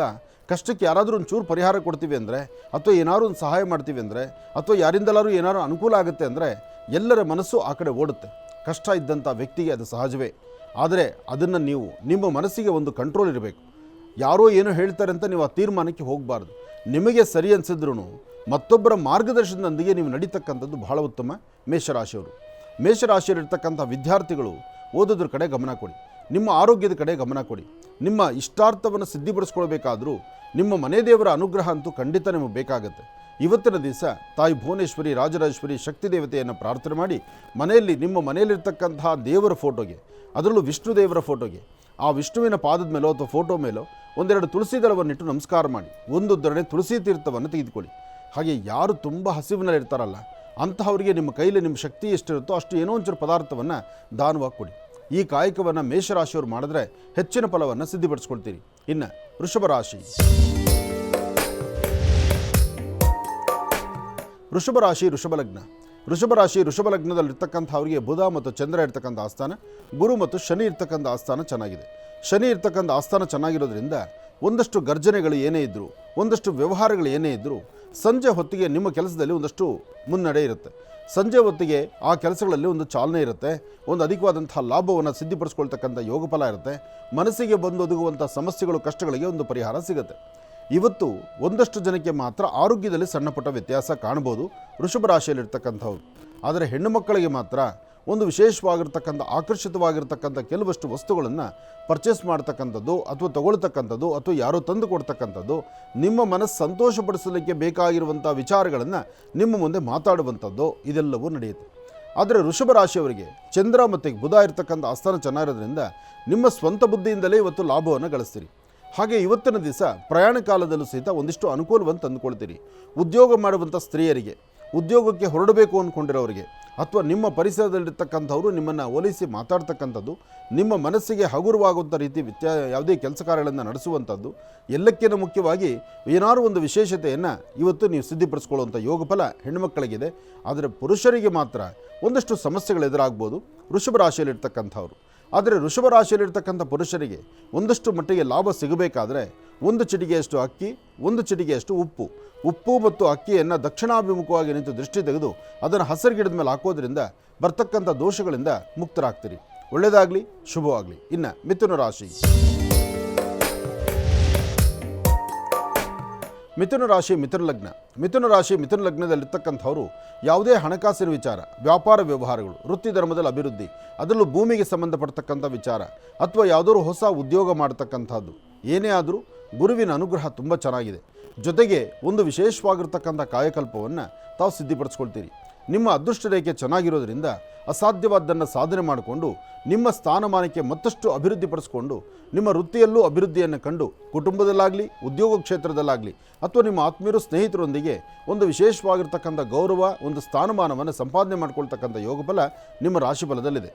ಕಷ್ಟಕ್ಕೆ ಯಾರಾದರೂ ಒಂಚೂರು ಪರಿಹಾರ ಕೊಡ್ತೀವಿ ಅಂದರೆ, ಅಥವಾ ಏನಾದ್ರು ಒಂದು ಸಹಾಯ ಮಾಡ್ತೀವಿ ಅಂದರೆ, ಅಥವಾ ಯಾರಿಂದಲಾದ್ರೂ ಏನಾದ್ರು ಅನುಕೂಲ ಆಗುತ್ತೆ ಅಂದರೆ ಎಲ್ಲರ ಮನಸ್ಸು ಆ ಕಡೆ ಓಡುತ್ತೆ. ಕಷ್ಟ ಇದ್ದಂಥ ವ್ಯಕ್ತಿಗೆ ಅದು ಸಹಜವೇ. ಆದರೆ ಅದನ್ನು ನೀವು ನಿಮ್ಮ ಮನಸ್ಸಿಗೆ ಒಂದು ಕಂಟ್ರೋಲ್ ಇರಬೇಕು. ಯಾರೋ ಏನೋ ಹೇಳ್ತಾರೆ ಅಂತ ನೀವು ಆ ತೀರ್ಮಾನಕ್ಕೆ ಹೋಗಬಾರ್ದು. ನಿಮಗೆ ಸರಿ ಅನಿಸಿದ್ರೂ ಮತ್ತೊಬ್ಬರ ಮಾರ್ಗದರ್ಶನದೊಂದಿಗೆ ನೀವು ನಡೀತಕ್ಕಂಥದ್ದು ಬಹಳ ಉತ್ತಮ. ಮೇಷರಾಶಿಯವರು, ಮೇಷರಾಶಿಯಲ್ಲಿರ್ತಕ್ಕಂಥ ವಿದ್ಯಾರ್ಥಿಗಳು ಓದೋದ್ರ ಕಡೆ ಗಮನ ಕೊಡಿ, ನಿಮ್ಮ ಆರೋಗ್ಯದ ಕಡೆ ಗಮನ ಕೊಡಿ. ನಿಮ್ಮ ಇಷ್ಟಾರ್ಥವನ್ನು ಸಿದ್ಧಿಪಡಿಸ್ಕೊಳ್ಬೇಕಾದ್ರೂ ನಿಮ್ಮ ಮನೆ ದೇವರ ಅನುಗ್ರಹ ಅಂತೂ ಖಂಡಿತ ನಿಮಗೆ ಬೇಕಾಗುತ್ತೆ. ಇವತ್ತಿನ ದಿವಸ ತಾಯಿ ಭುವನೇಶ್ವರಿ, ರಾಜರಾಜೇಶ್ವರಿ, ಶಕ್ತಿ ದೇವತೆಯನ್ನು ಪ್ರಾರ್ಥನೆ ಮಾಡಿ ಮನೆಯಲ್ಲಿ ನಿಮ್ಮ ಮನೆಯಲ್ಲಿರ್ತಕ್ಕಂತಹ ದೇವರ ಫೋಟೋಗೆ, ಅದರಲ್ಲೂ ವಿಷ್ಣು ದೇವರ ಫೋಟೋಗೆ, ಆ ವಿಷ್ಣುವಿನ ಪಾದದ ಮೇಲೋ ಅಥವಾ ಫೋಟೋ ಮೇಲೋ ಒಂದೆರಡು ತುಳಸಿ ದಳವನ್ನಿಟ್ಟು ನಮಸ್ಕಾರ ಮಾಡಿ ಒಂದು ದೊಡ್ಡ ತುಳಸಿ ತೀರ್ಥವನ್ನು ತೆಗೆದುಕೊಳ್ಳಿ. ಹಾಗೆ ಯಾರು ತುಂಬ ಹಸಿವಿನಲ್ಲಿ ಇರ್ತಾರಲ್ಲ ಅಂತಹವರಿಗೆ ನಿಮ್ಮ ಕೈಲಿ ನಿಮ್ಮ ಶಕ್ತಿ ಎಷ್ಟಿರುತ್ತೋ ಅಷ್ಟು ಏನೋ ಒಂಚೂರು ಪದಾರ್ಥವನ್ನು ದಾನವಾಗಿ ಕೊಡಿ. ಈ ಕಾಯಕವನ್ನು ಮೇಷರಾಶಿಯವರು ಮಾಡಿದ್ರೆ ಹೆಚ್ಚಿನ ಫಲವನ್ನು ಸಿದ್ಧಿಪಡಿಸ್ಕೊಳ್ತೀರಿ. ಇನ್ನು ವೃಷಭರಾಶಿ. ವೃಷಭಲಗ್ನದಲ್ಲಿರ್ತಕ್ಕಂಥವರಿಗೆ ಬುಧ ಮತ್ತು ಚಂದ್ರ ಇರ್ತಕ್ಕಂಥ ಆಸ್ಥಾನ, ಗುರು ಮತ್ತು ಶನಿ ಇರ್ತಕ್ಕಂಥ ಆಸ್ಥಾನ ಚೆನ್ನಾಗಿದೆ. ಶನಿ ಇರ್ತಕ್ಕಂಥ ಆಸ್ಥಾನ ಚೆನ್ನಾಗಿರೋದ್ರಿಂದ ಒಂದಷ್ಟು ಗರ್ಜನೆಗಳು ಏನೇ ಇದ್ದರೂ, ಒಂದಷ್ಟು ವ್ಯವಹಾರಗಳು ಏನೇ ಇದ್ದರೂ ಸಂಜೆ ಹೊತ್ತಿಗೆ ನಿಮ್ಮ ಕೆಲಸದಲ್ಲಿ ಒಂದಷ್ಟು ಮುನ್ನಡೆ ಇರುತ್ತೆ. ಸಂಜೆ ಹೊತ್ತಿಗೆ ಆ ಕೆಲಸಗಳಲ್ಲಿ ಒಂದು ಚಾಲನೆ ಇರುತ್ತೆ, ಒಂದು ಅಧಿಕವಾದಂಥ ಲಾಭವನ್ನು ಸಿದ್ಧಿಪಡಿಸ್ಕೊಳ್ತಕ್ಕಂಥ ಯೋಗ ಫಲ ಇರುತ್ತೆ. ಮನಸ್ಸಿಗೆ ಬಂದೊದಗುವಂಥ ಸಮಸ್ಯೆಗಳು, ಕಷ್ಟಗಳಿಗೆ ಒಂದು ಪರಿಹಾರ ಸಿಗುತ್ತೆ. ಇವತ್ತು ಒಂದಷ್ಟು ಜನಕ್ಕೆ ಮಾತ್ರ ಆರೋಗ್ಯದಲ್ಲಿ ಸಣ್ಣ ಪುಟ್ಟ ವ್ಯತ್ಯಾಸ ಕಾಣ್ಬೋದು ವೃಷಭ ರಾಶಿಯಲ್ಲಿರ್ತಕ್ಕಂಥವ್ರು. ಆದರೆ ಹೆಣ್ಣು ಮಕ್ಕಳಿಗೆ ಮಾತ್ರ ಒಂದು ವಿಶೇಷವಾಗಿರ್ತಕ್ಕಂಥ ಆಕರ್ಷಿತವಾಗಿರ್ತಕ್ಕಂಥ ಕೆಲವಷ್ಟು ವಸ್ತುಗಳನ್ನು ಪರ್ಚೇಸ್ ಮಾಡ್ತಕ್ಕಂಥದ್ದು ಅಥವಾ ತಗೊಳ್ತಕ್ಕಂಥದ್ದು ಅಥವಾ ಯಾರೋ ತಂದು ಕೊಡ್ತಕ್ಕಂಥದ್ದು, ನಿಮ್ಮ ಮನಸ್ಸು ಸಂತೋಷಪಡಿಸಲಿಕ್ಕೆ ಬೇಕಾಗಿರುವಂಥ ವಿಚಾರಗಳನ್ನು ನಿಮ್ಮ ಮುಂದೆ ಮಾತಾಡುವಂಥದ್ದು ಇದೆಲ್ಲವೂ ನಡೆಯುತ್ತೆ. ಆದರೆ ವೃಷಭ ರಾಶಿಯವರಿಗೆ ಚಂದ್ರ ಮತ್ತು ಬುಧ ಇರ್ತಕ್ಕಂಥ ಆಸ್ಥಾನ ಚೆನ್ನಾಗಿರೋದ್ರಿಂದ ನಿಮ್ಮ ಸ್ವಂತ ಬುದ್ಧಿಯಿಂದಲೇ ಇವತ್ತು ಲಾಭವನ್ನು ಗಳಿಸ್ತೀರಿ. ಹಾಗೆ ಇವತ್ತಿನ ದಿವಸ ಪ್ರಯಾಣ ಕಾಲದಲ್ಲೂ ಸಹಿತ ಒಂದಿಷ್ಟು ಅನುಕೂಲವನ್ನು ತಂದುಕೊಳ್ತೀರಿ. ಉದ್ಯೋಗ ಮಾಡುವಂಥ ಸ್ತ್ರೀಯರಿಗೆ, ಉದ್ಯೋಗಕ್ಕೆ ಹೊರಡಬೇಕು ಅಂದ್ಕೊಂಡಿರೋರಿಗೆ ಅಥವಾ ನಿಮ್ಮ ಪರಿಸರದಲ್ಲಿರ್ತಕ್ಕಂಥವರು ನಿಮ್ಮನ್ನು ಹೋಲಿಸಿ ಮಾತಾಡ್ತಕ್ಕಂಥದ್ದು, ನಿಮ್ಮ ಮನಸ್ಸಿಗೆ ಹಗುರವಾಗುವಂಥ ರೀತಿ ಯಾವುದೇ ಕೆಲಸ ಕಾರ್ಯಗಳನ್ನು ನಡೆಸುವಂಥದ್ದು, ಎಲ್ಲಕ್ಕಿಂತ ಮುಖ್ಯವಾಗಿ ಏನಾದರೂ ಒಂದು ವಿಶೇಷತೆಯನ್ನು ಇವತ್ತು ನೀವು ಸಿದ್ಧಿಪಡಿಸ್ಕೊಳ್ಳುವಂಥ ಯೋಗ ಫಲ ಹೆಣ್ಣುಮಕ್ಕಳಿಗಿದೆ. ಆದರೆ ಪುರುಷರಿಗೆ ಮಾತ್ರ ಒಂದಷ್ಟು ಸಮಸ್ಯೆಗಳು ಎದುರಾಗ್ಬೋದು ವೃಷಭ ರಾಶಿಯಲ್ಲಿರ್ತಕ್ಕಂಥವ್ರು. ಆದರೆ ವೃಷಭ ರಾಶಿಯಲ್ಲಿರ್ತಕ್ಕಂಥ ಪುರುಷರಿಗೆ ಒಂದಷ್ಟು ಮಟ್ಟಿಗೆ ಲಾಭ ಸಿಗಬೇಕಾದ್ರೆ ಒಂದು ಚಿಟಿಗೆಯಷ್ಟು ಅಕ್ಕಿ, ಒಂದು ಚಿಟಿಗೆಯಷ್ಟು ಉಪ್ಪು ಮತ್ತು ಅಕ್ಕಿಯನ್ನು ದಕ್ಷಿಣಾಭಿಮುಖವಾಗಿ ನಿಂತು ದೃಷ್ಟಿ ತೆಗೆದು ಅದನ್ನು ಹಸಿರು ಗಿಡದ ಮೇಲೆ ಹಾಕೋದ್ರಿಂದ ಬರ್ತಕ್ಕಂಥ ದೋಷಗಳಿಂದ ಮುಕ್ತರಾಗ್ತೀರಿ. ಒಳ್ಳೆಯದಾಗಲಿ, ಶುಭವಾಗಲಿ. ಇನ್ನು ಮಿಥುನ ರಾಶಿ. ಮಿಥುನ ಲಗ್ನದಲ್ಲಿರ್ತಕ್ಕಂಥವರು ಯಾವುದೇ ಹಣಕಾಸಿನ ವಿಚಾರ, ವ್ಯಾಪಾರ ವ್ಯವಹಾರಗಳು, ವೃತ್ತಿ ಧರ್ಮದಲ್ಲಿ ಅಭಿವೃದ್ಧಿ, ಅದರಲ್ಲೂ ಭೂಮಿಗೆ ಸಂಬಂಧಪಡ್ತಕ್ಕಂಥ ವಿಚಾರ ಅಥವಾ ಯಾವುದಾದ್ರು ಹೊಸ ಉದ್ಯೋಗ ಮಾಡ್ತಕ್ಕಂಥದ್ದು ಏನೇ ಆದರೂ ಗುರುವಿನ ಅನುಗ್ರಹ ತುಂಬ ಚೆನ್ನಾಗಿದೆ. ಜೊತೆಗೆ ಒಂದು ವಿಶೇಷವಾಗಿರ್ತಕ್ಕಂಥ ಕಾಯಕಲ್ಪವನ್ನು ತಾವು ಸಿದ್ಧಿಪಡಿಸ್ಕೊಳ್ತೀರಿ. ನಿಮ್ಮ ಅದೃಷ್ಟ ರೇಖೆ ಚೆನ್ನಾಗಿರೋದ್ರಿಂದ ಅಸಾಧ್ಯವಾದ್ದನ್ನು ಸಾಧನೆ ಮಾಡಿಕೊಂಡು ನಿಮ್ಮ ಸ್ಥಾನಮಾನಕ್ಕೆ ಮತ್ತಷ್ಟು ಅಭಿವೃದ್ಧಿಪಡಿಸ್ಕೊಂಡು ನಿಮ್ಮ ವೃತ್ತಿಯಲ್ಲೂ ಅಭಿವೃದ್ಧಿಯನ್ನು ಕಂಡು ಕುಟುಂಬದಲ್ಲಾಗಲಿ, ಉದ್ಯೋಗ ಕ್ಷೇತ್ರದಲ್ಲಾಗಲಿ ಅಥವಾ ನಿಮ್ಮ ಆತ್ಮೀಯರು, ಸ್ನೇಹಿತರೊಂದಿಗೆ ಒಂದು ವಿಶೇಷವಾಗಿರ್ತಕ್ಕಂಥ ಗೌರವ, ಒಂದು ಸ್ಥಾನಮಾನವನ್ನು ಸಂಪಾದನೆ ಮಾಡ್ಕೊಳ್ತಕ್ಕಂಥ ಯೋಗಫಲ ನಿಮ್ಮ ರಾಶಿಫಲದಲ್ಲಿದೆ.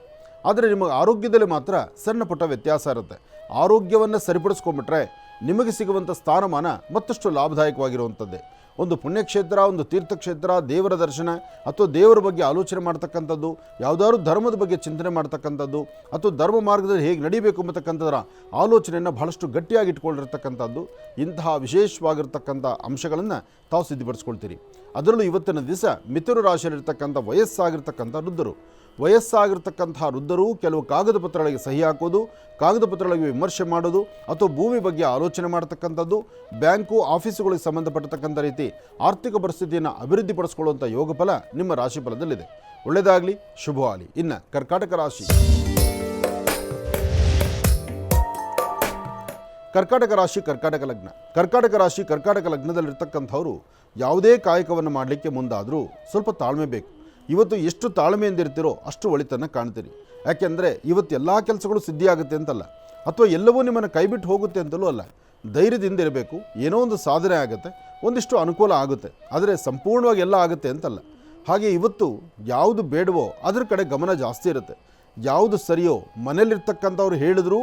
ಆದರೆ ನಿಮ್ಮ ಆರೋಗ್ಯದಲ್ಲಿ ಮಾತ್ರ ಸಣ್ಣ ಪುಟ್ಟ ವ್ಯತ್ಯಾಸ ಇರುತ್ತೆ. ಆರೋಗ್ಯವನ್ನು ಸರಿಪಡಿಸ್ಕೊಂಡ್ಬಿಟ್ರೆ ನಿಮಗೆ ಸಿಗುವಂಥ ಸ್ಥಾನಮಾನ ಮತ್ತಷ್ಟು ಲಾಭದಾಯಕವಾಗಿರುವಂಥದ್ದೇ. ಒಂದು ಪುಣ್ಯಕ್ಷೇತ್ರ, ಒಂದು ತೀರ್ಥಕ್ಷೇತ್ರ, ದೇವರ ದರ್ಶನ ಅಥವಾ ದೇವರ ಬಗ್ಗೆ ಆಲೋಚನೆ ಮಾಡ್ತಕ್ಕಂಥದ್ದು, ಯಾವುದಾದ್ರು ಧರ್ಮದ ಬಗ್ಗೆ ಚಿಂತನೆ ಮಾಡ್ತಕ್ಕಂಥದ್ದು ಅಥವಾ ಧರ್ಮ ಮಾರ್ಗದಲ್ಲಿ ಹೇಗೆ ನಡೀಬೇಕು ಅಂತಕ್ಕಂಥದ್ರ ಆಲೋಚನೆಯನ್ನು ಬಹಳಷ್ಟು ಗಟ್ಟಿಯಾಗಿ ಇಟ್ಕೊಂಡಿರ್ತಕ್ಕಂಥದ್ದು, ಇಂತಹ ವಿಶೇಷವಾಗಿರ್ತಕ್ಕಂಥ ಅಂಶಗಳನ್ನು ತಾವು ಸಿದ್ಧಪಡಿಸ್ಕೊಳ್ತೀರಿ. ಅದರಲ್ಲೂ ಇವತ್ತಿನ ದಿವಸ ಮಿಥುನ ರಾಶಿಯಲ್ಲಿರ್ತಕ್ಕಂಥ ವಯಸ್ಸಾಗಿರ್ತಕ್ಕಂತಹ ವೃದ್ಧರು ಕೆಲವು ಕಾಗದ ಪತ್ರಗಳಿಗೆ ಸಹಿ ಹಾಕೋದು, ಕಾಗದ ಪತ್ರಗಳಿಗೆ ವಿಮರ್ಶೆ ಮಾಡೋದು ಅಥವಾ ಭೂಮಿ ಬಗ್ಗೆ ಆಲೋಚನೆ ಮಾಡ್ತಕ್ಕಂಥದ್ದು, ಬ್ಯಾಂಕು ಆಫೀಸುಗಳಿಗೆ ಸಂಬಂಧಪಟ್ಟತಕ್ಕಂಥ ರೀತಿ ಆರ್ಥಿಕ ಪರಿಸ್ಥಿತಿಯನ್ನು ಅಭಿವೃದ್ಧಿಪಡಿಸ್ಕೊಳ್ಳುವಂಥ ಯೋಗ ಫಲ ನಿಮ್ಮ ರಾಶಿ ಫಲದಲ್ಲಿದೆ. ಒಳ್ಳೆಯದಾಗಲಿ, ಶುಭವಾಗಲಿ. ಇನ್ನು ಕರ್ಕಾಟಕ ರಾಶಿ ಕರ್ಕಾಟಕ ಲಗ್ನ. ಕರ್ಕಾಟಕ ರಾಶಿ ಕರ್ಕಾಟಕ ಲಗ್ನದಲ್ಲಿರ್ತಕ್ಕಂಥವ್ರು ಯಾವುದೇ ಕಾಯಕವನ್ನು ಮಾಡಲಿಕ್ಕೆ ಮುಂದಾದರೂ ಸ್ವಲ್ಪ ತಾಳ್ಮೆ ಬೇಕು. ಇವತ್ತು ಎಷ್ಟು ತಾಳ್ಮೆಯಿಂದ ಇರ್ತೀರೋ ಅಷ್ಟು ಒಳಿತನ್ನು ಕಾಣ್ತೀರಿ. ಯಾಕೆಂದರೆ ಇವತ್ತು ಎಲ್ಲ ಕೆಲಸಗಳು ಸಿದ್ಧಿಯಾಗುತ್ತೆ ಅಂತಲ್ಲ, ಅಥವಾ ಎಲ್ಲವೂ ನಿಮ್ಮನ್ನು ಕೈಬಿಟ್ಟು ಹೋಗುತ್ತೆ ಅಂತಲೂ ಅಲ್ಲ. ಧೈರ್ಯದಿಂದ ಇರಬೇಕು. ಏನೋ ಒಂದು ಸಾಧನೆ ಆಗುತ್ತೆ, ಒಂದಿಷ್ಟು ಅನುಕೂಲ ಆಗುತ್ತೆ, ಆದರೆ ಸಂಪೂರ್ಣವಾಗಿ ಎಲ್ಲ ಆಗುತ್ತೆ ಅಂತಲ್ಲ. ಹಾಗೆ ಇವತ್ತು ಯಾವುದು ಬೇಡವೋ ಅದರ ಕಡೆ ಗಮನ ಜಾಸ್ತಿ ಇರುತ್ತೆ. ಯಾವುದು ಸರಿಯೋ ಮನೇಲಿರ್ತಕ್ಕಂಥವ್ರು ಹೇಳಿದ್ರೂ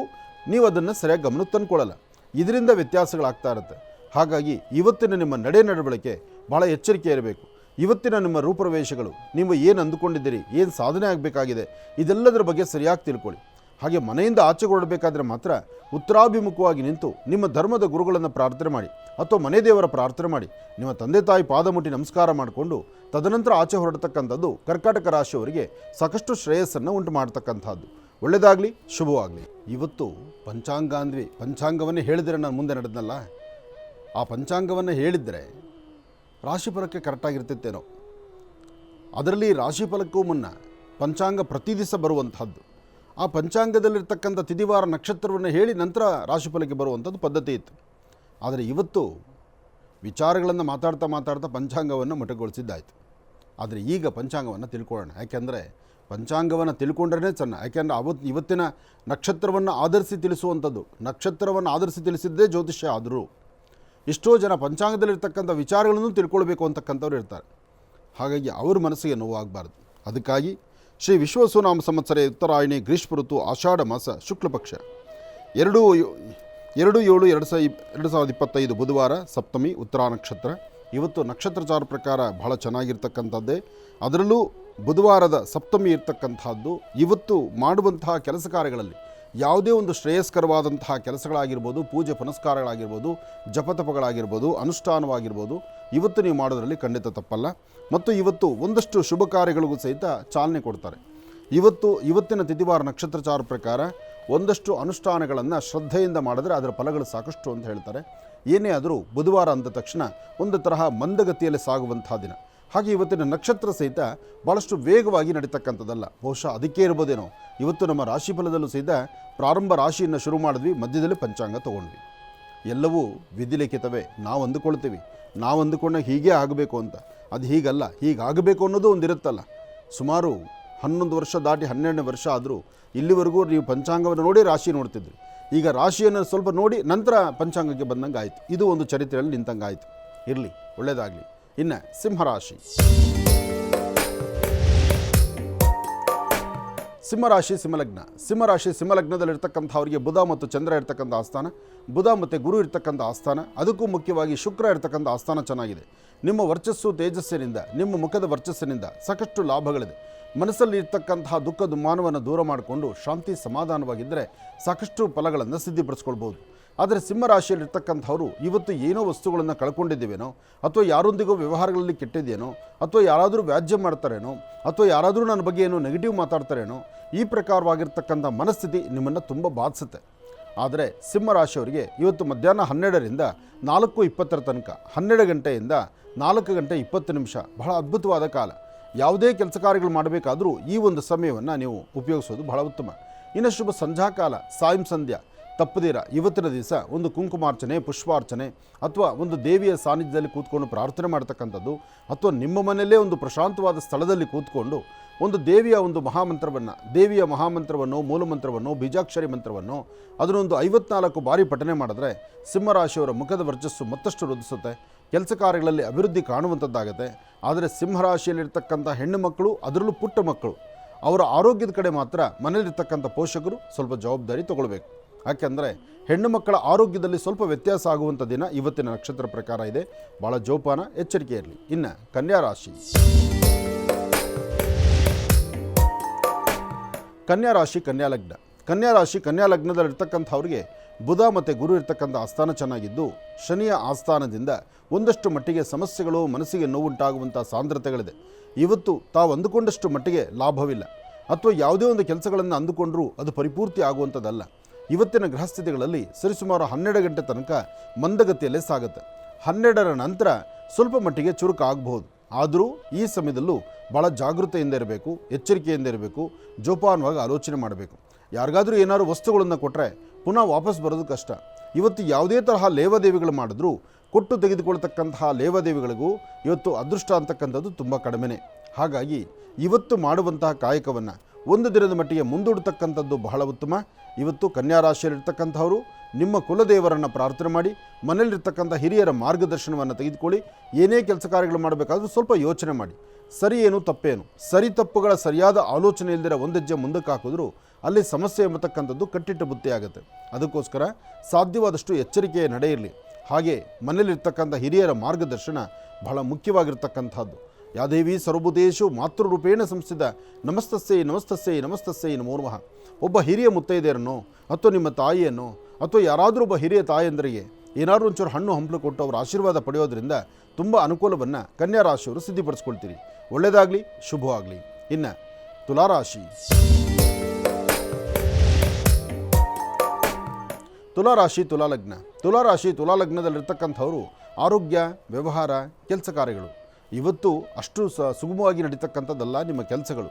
ನೀವು ಅದನ್ನು ಸರಿಯಾಗಿ ಗಮನಕ್ಕೆ ತಂದುಕೊಳ್ಳಲ್ಲ. ಇದರಿಂದ ವ್ಯತ್ಯಾಸಗಳಾಗ್ತಾ ಇರುತ್ತೆ. ಹಾಗಾಗಿ ಇವತ್ತಿನ ನಿಮ್ಮ ನಡವಳಿಕೆ ಭಾಳ ಎಚ್ಚರಿಕೆ ಇರಬೇಕು. ಇವತ್ತಿನ ನಿಮ್ಮ ರೂಪುರೇಷೆಗಳು, ನೀವು ಏನು ಅಂದುಕೊಂಡಿದ್ದೀರಿ, ಏನು ಸಾಧನೆ ಆಗಬೇಕಾಗಿದೆ, ಇದೆಲ್ಲದರ ಬಗ್ಗೆ ಸರಿಯಾಗಿ ತಿಳ್ಕೊಳ್ಳಿ. ಹಾಗೆ ಮನೆಯಿಂದ ಆಚೆ ಹೊರಡಬೇಕಾದ್ರೆ ಮಾತ್ರ ಉತ್ತರಾಭಿಮುಖವಾಗಿ ನಿಂತು ನಿಮ್ಮ ಧರ್ಮದ ಗುರುಗಳನ್ನು ಪ್ರಾರ್ಥನೆ ಮಾಡಿ, ಅಥವಾ ಮನೆ ದೇವರ ಪ್ರಾರ್ಥನೆ ಮಾಡಿ, ನಿಮ್ಮ ತಂದೆ ತಾಯಿ ಪಾದ ಮುಟ್ಟಿ ನಮಸ್ಕಾರ ಮಾಡಿಕೊಂಡು ತದನಂತರ ಆಚೆ ಹೊರಡತಕ್ಕಂಥದ್ದು ಕರ್ಕಾಟಕ ರಾಶಿಯವರಿಗೆ ಸಾಕಷ್ಟು ಶ್ರೇಯಸ್ಸನ್ನು ಉಂಟು ಮಾಡ್ತಕ್ಕಂಥದ್ದು. ಒಳ್ಳೆಯದಾಗಲಿ, ಶುಭವಾಗಲಿ. ಇವತ್ತು ಪಂಚಾಂಗ ಅಂದ್ವಿ, ಪಂಚಾಂಗವನ್ನೇ ಹೇಳಿದರೆ ನಾನು ಮುಂದೆ ನಡೆದ್ನಲ್ಲ, ಆ ಪಂಚಾಂಗವನ್ನು ಹೇಳಿದರೆ ರಾಶಿಫಲಕ್ಕೆ ಕರೆಕ್ಟಾಗಿರ್ತಿತ್ತೇನೋ. ಅದರಲ್ಲಿ ರಾಶಿಫಲಕ್ಕೂ ಮುನ್ನ ಪಂಚಾಂಗ ಪ್ರತಿ ದಿವಸ ಬರುವಂಥದ್ದು. ಆ ಪಂಚಾಂಗದಲ್ಲಿರ್ತಕ್ಕಂಥ ತಿಥಿವಾರ ನಕ್ಷತ್ರವನ್ನು ಹೇಳಿ ನಂತರ ರಾಶಿಫಲಕ್ಕೆ ಬರುವಂಥದ್ದು ಪದ್ಧತಿ ಇತ್ತು. ಆದರೆ ಇವತ್ತು ವಿಚಾರಗಳನ್ನು ಮಾತಾಡ್ತಾ ಪಂಚಾಂಗವನ್ನು ಮೊಟಕುಗೊಳಿಸಿದ್ದಾಯಿತು. ಆದರೆ ಈಗ ಪಂಚಾಂಗವನ್ನು ತಿಳ್ಕೊಳ್ಳೋಣ. ಯಾಕೆಂದರೆ ಪಂಚಾಂಗವನ್ನು ತಿಳ್ಕೊಂಡ್ರೇ ಚೆನ್ನ. ಯಾಕೆಂದರೆ ಇವತ್ತಿನ ನಕ್ಷತ್ರವನ್ನು ಆಧರಿಸಿ ತಿಳಿಸುವಂಥದ್ದು, ನಕ್ಷತ್ರವನ್ನು ಆಧರಿಸಿ ತಿಳಿಸಿದ್ದೇ ಜ್ಯೋತಿಷ್ಯ. ಆದರೂ ಎಷ್ಟೋ ಜನ ಪಂಚಾಂಗದಲ್ಲಿರ್ತಕ್ಕಂಥ ವಿಚಾರಗಳನ್ನು ತಿಳ್ಕೊಳ್ಬೇಕು ಅಂತಕ್ಕಂಥವ್ರು ಇರ್ತಾರೆ. ಹಾಗಾಗಿ ಅವ್ರ ಮನಸ್ಸಿಗೆ ನೋವಾಗಬಾರ್ದು. ಅದಕ್ಕಾಗಿ ಶ್ರೀ ವಿಶ್ವವಸುನಾಮ ಸಂವತ್ಸರ ಉತ್ತರಾಯಣಿ ಗ್ರೀಷ್ಮ ಋತು ಆಷಾಢ ಮಾಸ ಶುಕ್ಲ ಪಕ್ಷ 2/7/2025 ಬುಧವಾರ ಸಪ್ತಮಿ ಉತ್ತರಾ ನಕ್ಷತ್ರ. ಇವತ್ತು ನಕ್ಷತ್ರಚಾರ ಪ್ರಕಾರ ಬಹಳ ಚೆನ್ನಾಗಿರ್ತಕ್ಕಂಥದ್ದೇ. ಅದರಲ್ಲೂ ಬುಧವಾರದ ಸಪ್ತಮಿ ಇರ್ತಕ್ಕಂಥದ್ದು ಇವತ್ತು ಮಾಡುವಂತಹ ಕೆಲಸ ಕಾರ್ಯಗಳಲ್ಲಿ ಯಾವುದೇ ಒಂದು ಶ್ರೇಯಸ್ಕರವಾದಂತಹ ಕೆಲಸಗಳಾಗಿರ್ಬೋದು, ಪೂಜೆ ಪುನಸ್ಕಾರಗಳಾಗಿರ್ಬೋದು, ಜಪತಪಗಳಾಗಿರ್ಬೋದು, ಅನುಷ್ಠಾನವಾಗಿರ್ಬೋದು, ಇವತ್ತು ನೀವು ಮಾಡೋದರಲ್ಲಿ ಖಂಡಿತ ತಪ್ಪಲ್ಲ. ಮತ್ತು ಇವತ್ತು ಒಂದಷ್ಟು ಶುಭ ಕಾರ್ಯಗಳಿಗೂ ಸಹಿತ ಚಾಲನೆ ಕೊಡ್ತಾರೆ. ಇವತ್ತಿನ ತಿಥಿವಾರ ನಕ್ಷತ್ರಚಾರ ಪ್ರಕಾರ ಒಂದಷ್ಟು ಅನುಷ್ಠಾನಗಳನ್ನು ಶ್ರದ್ಧೆಯಿಂದ ಮಾಡಿದ್ರೆ ಅದರ ಫಲಗಳು ಸಾಕಷ್ಟು ಅಂತ ಹೇಳ್ತಾರೆ. ಏನೇ ಆದರೂ ಬುಧವಾರ ಅಂದ ತಕ್ಷಣ ಒಂದು ತರಹ ಮಂದಗತಿಯಲ್ಲಿ ಸಾಗುವಂಥ ದಿನ. ಹಾಗೆ ಇವತ್ತಿನ ನಕ್ಷತ್ರ ಸಹಿತ ಭಾಳಷ್ಟು ವೇಗವಾಗಿ ನಡೀತಕ್ಕಂಥದ್ದಲ್ಲ. ಬಹುಶಃ ಅದಕ್ಕೆ ಇರ್ಬೋದೇನೋ ಇವತ್ತು ನಮ್ಮ ರಾಶಿಫಲದಲ್ಲೂ ಸಹಿತ ಪ್ರಾರಂಭ ರಾಶಿಯನ್ನು ಶುರು ಮಾಡಿದ್ವಿ, ಮಧ್ಯದಲ್ಲಿ ಪಂಚಾಂಗ ತೊಗೊಂಡ್ವಿ. ಎಲ್ಲವೂ ವಿಧಿಲಿಖಿತವೇ. ನಾವು ಅಂದುಕೊಂಡಾಗ ಹೀಗೆ ಆಗಬೇಕು ಅಂತ. ಅದು ಹೀಗಲ್ಲ, ಹೀಗಾಗಬೇಕು ಅನ್ನೋದು ಒಂದಿರುತ್ತಲ್ಲ. ಸುಮಾರು 11 ವರ್ಷ ದಾಟಿ 12ನೇ ವರ್ಷ ಆದರೂ ಇಲ್ಲಿವರೆಗೂ ನೀವು ಪಂಚಾಂಗವನ್ನು ನೋಡಿ ರಾಶಿ ನೋಡ್ತಿದ್ರಿ. ಈಗ ರಾಶಿಯನ್ನು ಸ್ವಲ್ಪ ನೋಡಿ ನಂತರ ಪಂಚಾಂಗಕ್ಕೆ ಬಂದಂಗೆ ಆಯಿತು. ಇದು ಒಂದು ಚರಿತ್ರೆಯಲ್ಲಿ ನಿಂತಂಗೆ ಆಯಿತು. ಇರಲಿ, ಒಳ್ಳೆಯದಾಗಲಿ. ಇನ್ನು ಸಿಂಹರಾಶಿ. ಸಿಂಹಲಗ್ನದಲ್ಲಿರ್ತಕ್ಕಂಥವರಿಗೆ ಬುಧ ಮತ್ತು ಚಂದ್ರ ಇರ್ತಕ್ಕಂಥ ಆಸ್ಥಾನ, ಬುಧ ಮತ್ತು ಗುರು ಇರ್ತಕ್ಕಂಥ ಆಸ್ಥಾನ, ಅದಕ್ಕೂ ಮುಖ್ಯವಾಗಿ ಶುಕ್ರ ಇರ್ತಕ್ಕಂಥ ಆಸ್ಥಾನ ಚೆನ್ನಾಗಿದೆ. ನಿಮ್ಮ ವರ್ಚಸ್ಸು ತೇಜಸ್ಸಿನಿಂದ, ನಿಮ್ಮ ಮುಖದ ವರ್ಚಸ್ಸಿನಿಂದ ಸಾಕಷ್ಟು ಲಾಭಗಳಿದೆ. ಮನಸ್ಸಲ್ಲಿ ಇರ್ತಕ್ಕಂತಹ ದುಃಖ ದುಮ್ಮಾನವನ್ನು ದೂರ ಮಾಡಿಕೊಂಡು ಶಾಂತಿ ಸಮಾಧಾನವಾಗಿದ್ದರೆ ಸಾಕಷ್ಟು ಫಲಗಳನ್ನು ಸಿದ್ಧಿಪಡಿಸ್ಕೊಳ್ಬೋದು. ಆದರೆ ಸಿಂಹರಾಶಿಯಲ್ಲಿರ್ತಕ್ಕಂಥವರು ಇವತ್ತು ಏನೋ ವಸ್ತುಗಳನ್ನು ಕಳ್ಕೊಂಡಿದ್ದೀವೇನೋ, ಅಥವಾ ಯಾರೊಂದಿಗೋ ವ್ಯವಹಾರಗಳಲ್ಲಿ ಕೆಟ್ಟಿದೆಯೇನೋ, ಅಥವಾ ಯಾರಾದರೂ ವ್ಯಾಜ್ಯ ಮಾಡ್ತಾರೇನೋ, ಅಥವಾ ಯಾರಾದರೂ ನನ್ನ ಬಗ್ಗೆ ಏನೋ ನೆಗೆಟಿವ್ ಮಾತಾಡ್ತಾರೇನೋ, ಈ ಪ್ರಕಾರವಾಗಿರ್ತಕ್ಕಂಥ ಮನಸ್ಥಿತಿ ನಿಮ್ಮನ್ನು ತುಂಬ ಬಾಧಿಸುತ್ತೆ. ಆದರೆ ಸಿಂಹರಾಶಿಯವರಿಗೆ ಇವತ್ತು ಮಧ್ಯಾಹ್ನ 12ರಿಂದ 4:20 ತನಕ, 12 ಗಂಟೆಯಿಂದ 4:20 ಬಹಳ ಅದ್ಭುತವಾದ ಕಾಲ. ಯಾವುದೇ ಕೆಲಸ ಕಾರ್ಯಗಳು ಮಾಡಬೇಕಾದರೂ ಈ ಒಂದು ಸಮಯವನ್ನು ನೀವು ಉಪಯೋಗಿಸೋದು ಬಹಳ ಉತ್ತಮ. ಇನ್ನು ಶುಭ ಸಂಧ್ಯಾಕಾಲ, ಸಾಯಂ ಸಂಧ್ಯಾ ತಪ್ಪದಿರ ಇವತ್ತಿನ ದಿವಸ ಒಂದು ಕುಂಕುಮಾರ್ಚನೆ, ಪುಷ್ಪಾರ್ಚನೆ, ಅಥವಾ ಒಂದು ದೇವಿಯ ಸಾನ್ನಿಧ್ಯದಲ್ಲಿ ಕೂತ್ಕೊಂಡು ಪ್ರಾರ್ಥನೆ ಮಾಡ್ತಕ್ಕಂಥದ್ದು, ಅಥವಾ ನಿಮ್ಮ ಮನೆಯಲ್ಲೇ ಒಂದು ಪ್ರಶಾಂತವಾದ ಸ್ಥಳದಲ್ಲಿ ಕೂತ್ಕೊಂಡು ಒಂದು ದೇವಿಯ ಮಹಾಮಂತ್ರವನ್ನು, ಮೂಲಮಂತ್ರವನ್ನು, ಬೀಜಾಕ್ಷರಿ ಮಂತ್ರವನ್ನು ಅದನ್ನೊಂದು 54 ಬಾರಿ ಪಠನೆ ಮಾಡಿದ್ರೆ ಸಿಂಹರಾಶಿಯವರ ಮುಖದ ವರ್ಚಸ್ಸು ಮತ್ತಷ್ಟು ವೃದ್ಧಿಸುತ್ತೆ. ಕೆಲಸ ಕಾರ್ಯಗಳಲ್ಲಿ ಅಭಿವೃದ್ಧಿ ಕಾಣುವಂಥದ್ದಾಗುತ್ತೆ. ಆದರೆ ಸಿಂಹರಾಶಿಯಲ್ಲಿರ್ತಕ್ಕಂಥ ಹೆಣ್ಣು ಮಕ್ಕಳು, ಅದರಲ್ಲೂ ಪುಟ್ಟ ಮಕ್ಕಳು, ಅವರ ಆರೋಗ್ಯದ ಕಡೆ ಮಾತ್ರ ಮನೆಯಲ್ಲಿರ್ತಕ್ಕಂಥ ಪೋಷಕರು ಸ್ವಲ್ಪ ಜವಾಬ್ದಾರಿ ತಗೊಳ್ಬೇಕು. ಯಾಕೆಂದರೆ ಹೆಣ್ಣು ಮಕ್ಕಳ ಆರೋಗ್ಯದಲ್ಲಿ ಸ್ವಲ್ಪ ವ್ಯತ್ಯಾಸ ಆಗುವಂಥ ದಿನ ಇವತ್ತಿನ ನಕ್ಷತ್ರ ಪ್ರಕಾರ ಇದೆ. ಭಾಳ ಜೋಪಾನ, ಎಚ್ಚರಿಕೆ ಇರಲಿ. ಇನ್ನು ಕನ್ಯಾ ರಾಶಿ ಕನ್ಯಾ ಲಗ್ನದಲ್ಲಿರ್ತಕ್ಕಂಥವ್ರಿಗೆ ಬುಧ ಮತ್ತು ಗುರು ಇರ್ತಕ್ಕಂಥ ಆಸ್ಥಾನ ಚೆನ್ನಾಗಿದ್ದು, ಶನಿಯ ಆಸ್ಥಾನದಿಂದ ಒಂದಷ್ಟು ಮಟ್ಟಿಗೆ ಸಮಸ್ಯೆಗಳು, ಮನಸ್ಸಿಗೆ ನೋವುಂಟಾಗುವಂಥ ಸಾಂದ್ರತೆಗಳಿದೆ. ಇವತ್ತು ತಾವು ಅಂದುಕೊಂಡಷ್ಟು ಮಟ್ಟಿಗೆ ಲಾಭವಿಲ್ಲ, ಅಥವಾ ಯಾವುದೇ ಒಂದು ಕೆಲಸಗಳನ್ನು ಅಂದುಕೊಂಡರೂ ಅದು ಪರಿಪೂರ್ತಿ ಆಗುವಂಥದ್ದಲ್ಲ. ಇವತ್ತಿನ ಗೃಹಸ್ಥಿತಿಗಳಲ್ಲಿ ಸರಿಸುಮಾರು 12 ಗಂಟೆ ತನಕ ಮಂದಗತಿಯಲ್ಲೇ ಸಾಗುತ್ತೆ. 12ರ ನಂತರ ಸ್ವಲ್ಪ ಮಟ್ಟಿಗೆ ಚುರುಕು ಆಗಬಹುದು. ಆದರೂ ಈ ಸಮಯದಲ್ಲೂ ಭಾಳ ಜಾಗೃತೆಯಿಂದ ಇರಬೇಕು, ಎಚ್ಚರಿಕೆಯಿಂದ ಇರಬೇಕು, ಜೋಪಾನವಾಗಿ ಆಲೋಚನೆ ಮಾಡಬೇಕು. ಯಾರಿಗಾದರೂ ಏನಾದ್ರು ವಸ್ತುಗಳನ್ನು ಕೊಟ್ಟರೆ ಪುನಃ ವಾಪಸ್ ಬರೋದು ಕಷ್ಟ. ಇವತ್ತು ಯಾವುದೇ ತರಹ ಲೇವಾದೇವಿಗಳು ಮಾಡಿದ್ರೂ ಕೊಟ್ಟು ತೆಗೆದುಕೊಳ್ತಕ್ಕಂತಹ ಲೇವಾದೇವಿಗಳಿಗೂ ಇವತ್ತು ಅದೃಷ್ಟ ಅಂತಕ್ಕಂಥದ್ದು ತುಂಬ ಕಡಿಮೆನೇ. ಹಾಗಾಗಿ ಇವತ್ತು ಮಾಡುವಂತಹ ಕಾಯಕವನ್ನು ಒಂದು ದಿನದ ಮಟ್ಟಿಗೆ ಮುಂದೂಡ್ತಕ್ಕಂಥದ್ದು ಬಹಳ ಉತ್ತಮ. ಇವತ್ತು ಕನ್ಯಾ ರಾಶಿಯಲ್ಲಿರ್ತಕ್ಕಂಥವರು ನಿಮ್ಮ ಕುಲದೇವರನ್ನು ಪ್ರಾರ್ಥನೆ ಮಾಡಿ, ಮನೆಯಲ್ಲಿರ್ತಕ್ಕಂಥ ಹಿರಿಯರ ಮಾರ್ಗದರ್ಶನವನ್ನು ತೆಗೆದುಕೊಳ್ಳಿ. ಏನೇ ಕೆಲಸ ಕಾರ್ಯಗಳು ಮಾಡಬೇಕಾದ್ರೂ ಸ್ವಲ್ಪ ಯೋಚನೆ ಮಾಡಿ, ಸರಿ ಏನು ತಪ್ಪೇನು, ಸರಿ ತಪ್ಪುಗಳ ಸರಿಯಾದ ಆಲೋಚನೆ ಇಲ್ಲದಿರ ಒಂದು ಹೆಜ್ಜೆ ಮುಂದಕ್ಕೆ ಹಾಕಿದ್ರೂ ಅಲ್ಲಿ ಸಮಸ್ಯೆ ಎಂಬತಕ್ಕಂಥದ್ದು ಕಟ್ಟಿಟ್ಟ ಬುತ್ತಿ ಆಗುತ್ತೆ. ಅದಕ್ಕೋಸ್ಕರ ಸಾಧ್ಯವಾದಷ್ಟು ಎಚ್ಚರಿಕೆಯ ನಡೆ ಇರಲಿ. ಹಾಗೆ ಮನೆಯಲ್ಲಿರ್ತಕ್ಕಂಥ ಹಿರಿಯರ ಮಾರ್ಗದರ್ಶನ ಬಹಳ ಮುಖ್ಯವಾಗಿರ್ತಕ್ಕಂಥದ್ದು. ಯಾದೇವಿ ಸರ್ವಭೂತೇಷು ಮಾತೃರೂಪೇಣ ಸಂಸ್ಥಿತ ನಮಸ್ತಸ್ಸೈ ನಮಸ್ತಸ್ಸೈ ನಮಸ್ತಸ್ಸೈ ನಮೋ ನಮಃ. ಒಬ್ಬ ಹಿರಿಯ ಮುತ್ತೈದೆಯರನ್ನು ಅಥವಾ ನಿಮ್ಮ ತಾಯಿಯನ್ನು ಅಥವಾ ಯಾರಾದರೂ ಒಬ್ಬ ಹಿರಿಯ ತಾಯಂದರಿಗೆ ಏನಾದರೂ ಒಂಚೂರು ಹಣ್ಣು ಹಂಪಲು ಕೊಟ್ಟು ಅವರ ಆಶೀರ್ವಾದ ಪಡೆಯೋದ್ರಿಂದ ತುಂಬ ಅನುಕೂಲವನ್ನು ಕನ್ಯಾ ರಾಶಿಯವರು ಸಿದ್ಧಿಪಡಿಸ್ಕೊಳ್ತೀರಿ. ಒಳ್ಳೆಯದಾಗಲಿ, ಶುಭವಾಗಲಿ. ಇನ್ನು ತುಲಾರಾಶಿ. ತುಲಾರಾಶಿ ತುಲಾಲಗ್ನ. ತುಲಾರಾಶಿ ತುಲಾಲಗ್ನದಲ್ಲಿರ್ತಕ್ಕಂಥವರು ಆರೋಗ್ಯ, ವ್ಯವಹಾರ, ಕೆಲಸ ಕಾರ್ಯಗಳು ಇವತ್ತು ಅಷ್ಟು ಸುಗಮವಾಗಿ ನಡೀತಕ್ಕಂಥದ್ದಲ್ಲ ನಿಮ್ಮ ಕೆಲಸಗಳು.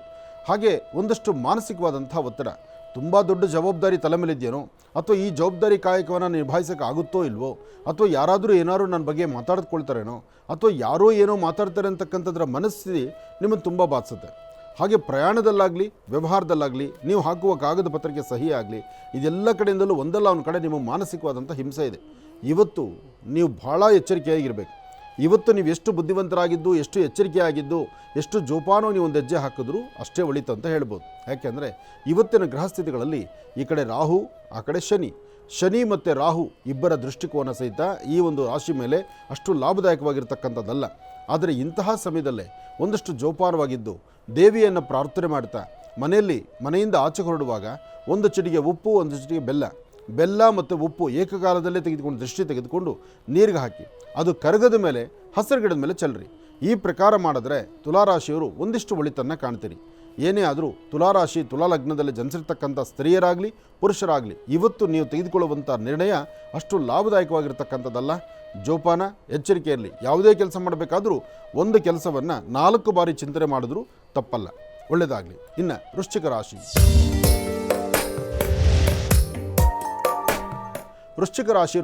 ಹಾಗೆ ಒಂದಷ್ಟು ಮಾನಸಿಕವಾದಂಥ ಒತ್ತಡ, ತುಂಬ ದೊಡ್ಡ ಜವಾಬ್ದಾರಿ ತಲೆ ಮೇಲಿದೆಯೇನೋ, ಅಥವಾ ಈ ಜವಾಬ್ದಾರಿ ಕಾಯಕವನ್ನು ನಿಭಾಯಿಸೋಕೆ ಆಗುತ್ತೋ ಇಲ್ವೋ, ಅಥವಾ ಯಾರಾದರೂ ಏನಾದರೂ ನನ್ನ ಬಗ್ಗೆ ಮಾತಾಡ್ಕೊಳ್ತಾರೇನೋ, ಅಥವಾ ಯಾರೋ ಏನೋ ಮಾತಾಡ್ತಾರೆ ಅಂತಕ್ಕಂಥದ್ರ ಮನಸ್ಥಿತಿ ನಿಮ್ಮನ್ನು ತುಂಬ ಬಾಧಿಸುತ್ತೆ. ಹಾಗೆ ಪ್ರಯಾಣದಲ್ಲಾಗಲಿ ವ್ಯವಹಾರದಲ್ಲಾಗಲಿ ನೀವು ಹಾಕುವ ಕಾಗದ ಪತ್ರಕ್ಕೆ ಸಹಿ ಆಗಲಿ, ಇದೆಲ್ಲ ಕಡೆಯಿಂದಲೂ ಒಂದಲ್ಲ ಒಂದು ಕಡೆ ನಿಮ್ಮ ಮಾನಸಿಕವಾದಂಥ ಹಿಂಸೆ ಇದೆ. ಇವತ್ತು ನೀವು ಭಾಳ ಎಚ್ಚರಿಕೆಯಾಗಿರಬೇಕು. ಇವತ್ತು ನೀವು ಎಷ್ಟು ಬುದ್ಧಿವಂತರಾಗಿದ್ದು, ಎಷ್ಟು ಎಚ್ಚರಿಕೆಯಾಗಿದ್ದು, ಎಷ್ಟು ಜೋಪಾನೋ ನೀವು ಒಂದು ಹೆಜ್ಜೆ ಹಾಕಿದ್ರೂ ಅಷ್ಟೇ ಒಳಿತು ಅಂತ ಹೇಳ್ಬೋದು. ಯಾಕೆಂದರೆ ಇವತ್ತಿನ ಗ್ರಹಸ್ಥಿತಿಗಳಲ್ಲಿ ಈ ಕಡೆ ರಾಹು, ಆ ಕಡೆ ಶನಿ ಮತ್ತು ರಾಹು ಇಬ್ಬರ ದೃಷ್ಟಿಕೋನ ಸಹಿತ ಈ ಒಂದು ರಾಶಿ ಮೇಲೆ ಅಷ್ಟು ಲಾಭದಾಯಕವಾಗಿರ್ತಕ್ಕಂಥದ್ದಲ್ಲ. ಆದರೆ ಇಂತಹ ಸಮಯದಲ್ಲೇ ಒಂದಷ್ಟು ಜೋಪಾನವಾಗಿದ್ದು ದೇವಿಯನ್ನು ಪ್ರಾರ್ಥನೆ ಮಾಡ್ತಾ ಮನೆಯಿಂದ ಆಚೆ ಹೊರಡುವಾಗ ಒಂದು ಚಿಟಿಗೆ ಉಪ್ಪು, ಒಂದು ಚಿಟಿಗೆ ಬೆಲ್ಲ ಮತ್ತು ಉಪ್ಪು ಏಕಕಾಲದಲ್ಲೇ ತೆಗೆದುಕೊಂಡು ದೃಷ್ಟಿ ತೆಗೆದುಕೊಂಡು ನೀರಿಗೆ ಹಾಕಿ ಅದು ಕರಗದ ಮೇಲೆ ಹಸಿರು ಗಿಡದ ಮೇಲೆ ಚೆಲ್ರಿ. ಈ ಪ್ರಕಾರ ಮಾಡಿದ್ರೆ ತುಲಾರಾಶಿಯವರು ಒಂದಿಷ್ಟು ಒಳಿತನ್ನು ಕಾಣ್ತೀರಿ. ಏನೇ ಆದರೂ ತುಲಾರಾಶಿ ತುಲಾಲಗ್ನದಲ್ಲಿ ಜನಿಸಿರ್ತಕ್ಕಂಥ ಸ್ತ್ರೀಯರಾಗಲಿ ಪುರುಷರಾಗಲಿ ಇವತ್ತು ನೀವು ತೆಗೆದುಕೊಳ್ಳುವಂಥ ನಿರ್ಣಯ ಅಷ್ಟು ಲಾಭದಾಯಕವಾಗಿರ್ತಕ್ಕಂಥದ್ದಲ್ಲ. ಜೋಪಾನ, ಎಚ್ಚರಿಕೆ ಇರಲಿ. ಯಾವುದೇ ಕೆಲಸ ಮಾಡಬೇಕಾದ್ರೂ ಒಂದು ಕೆಲಸವನ್ನು 4 ಬಾರಿ ಚಿಂತನೆ ಮಾಡಿದ್ರೂ ತಪ್ಪಲ್ಲ. ಒಳ್ಳೆಯದಾಗಲಿ. ಇನ್ನು ವೃಶ್ಚಿಕ ರಾಶಿ. ವೃಶ್ಚಿಕ ರಾಶಿ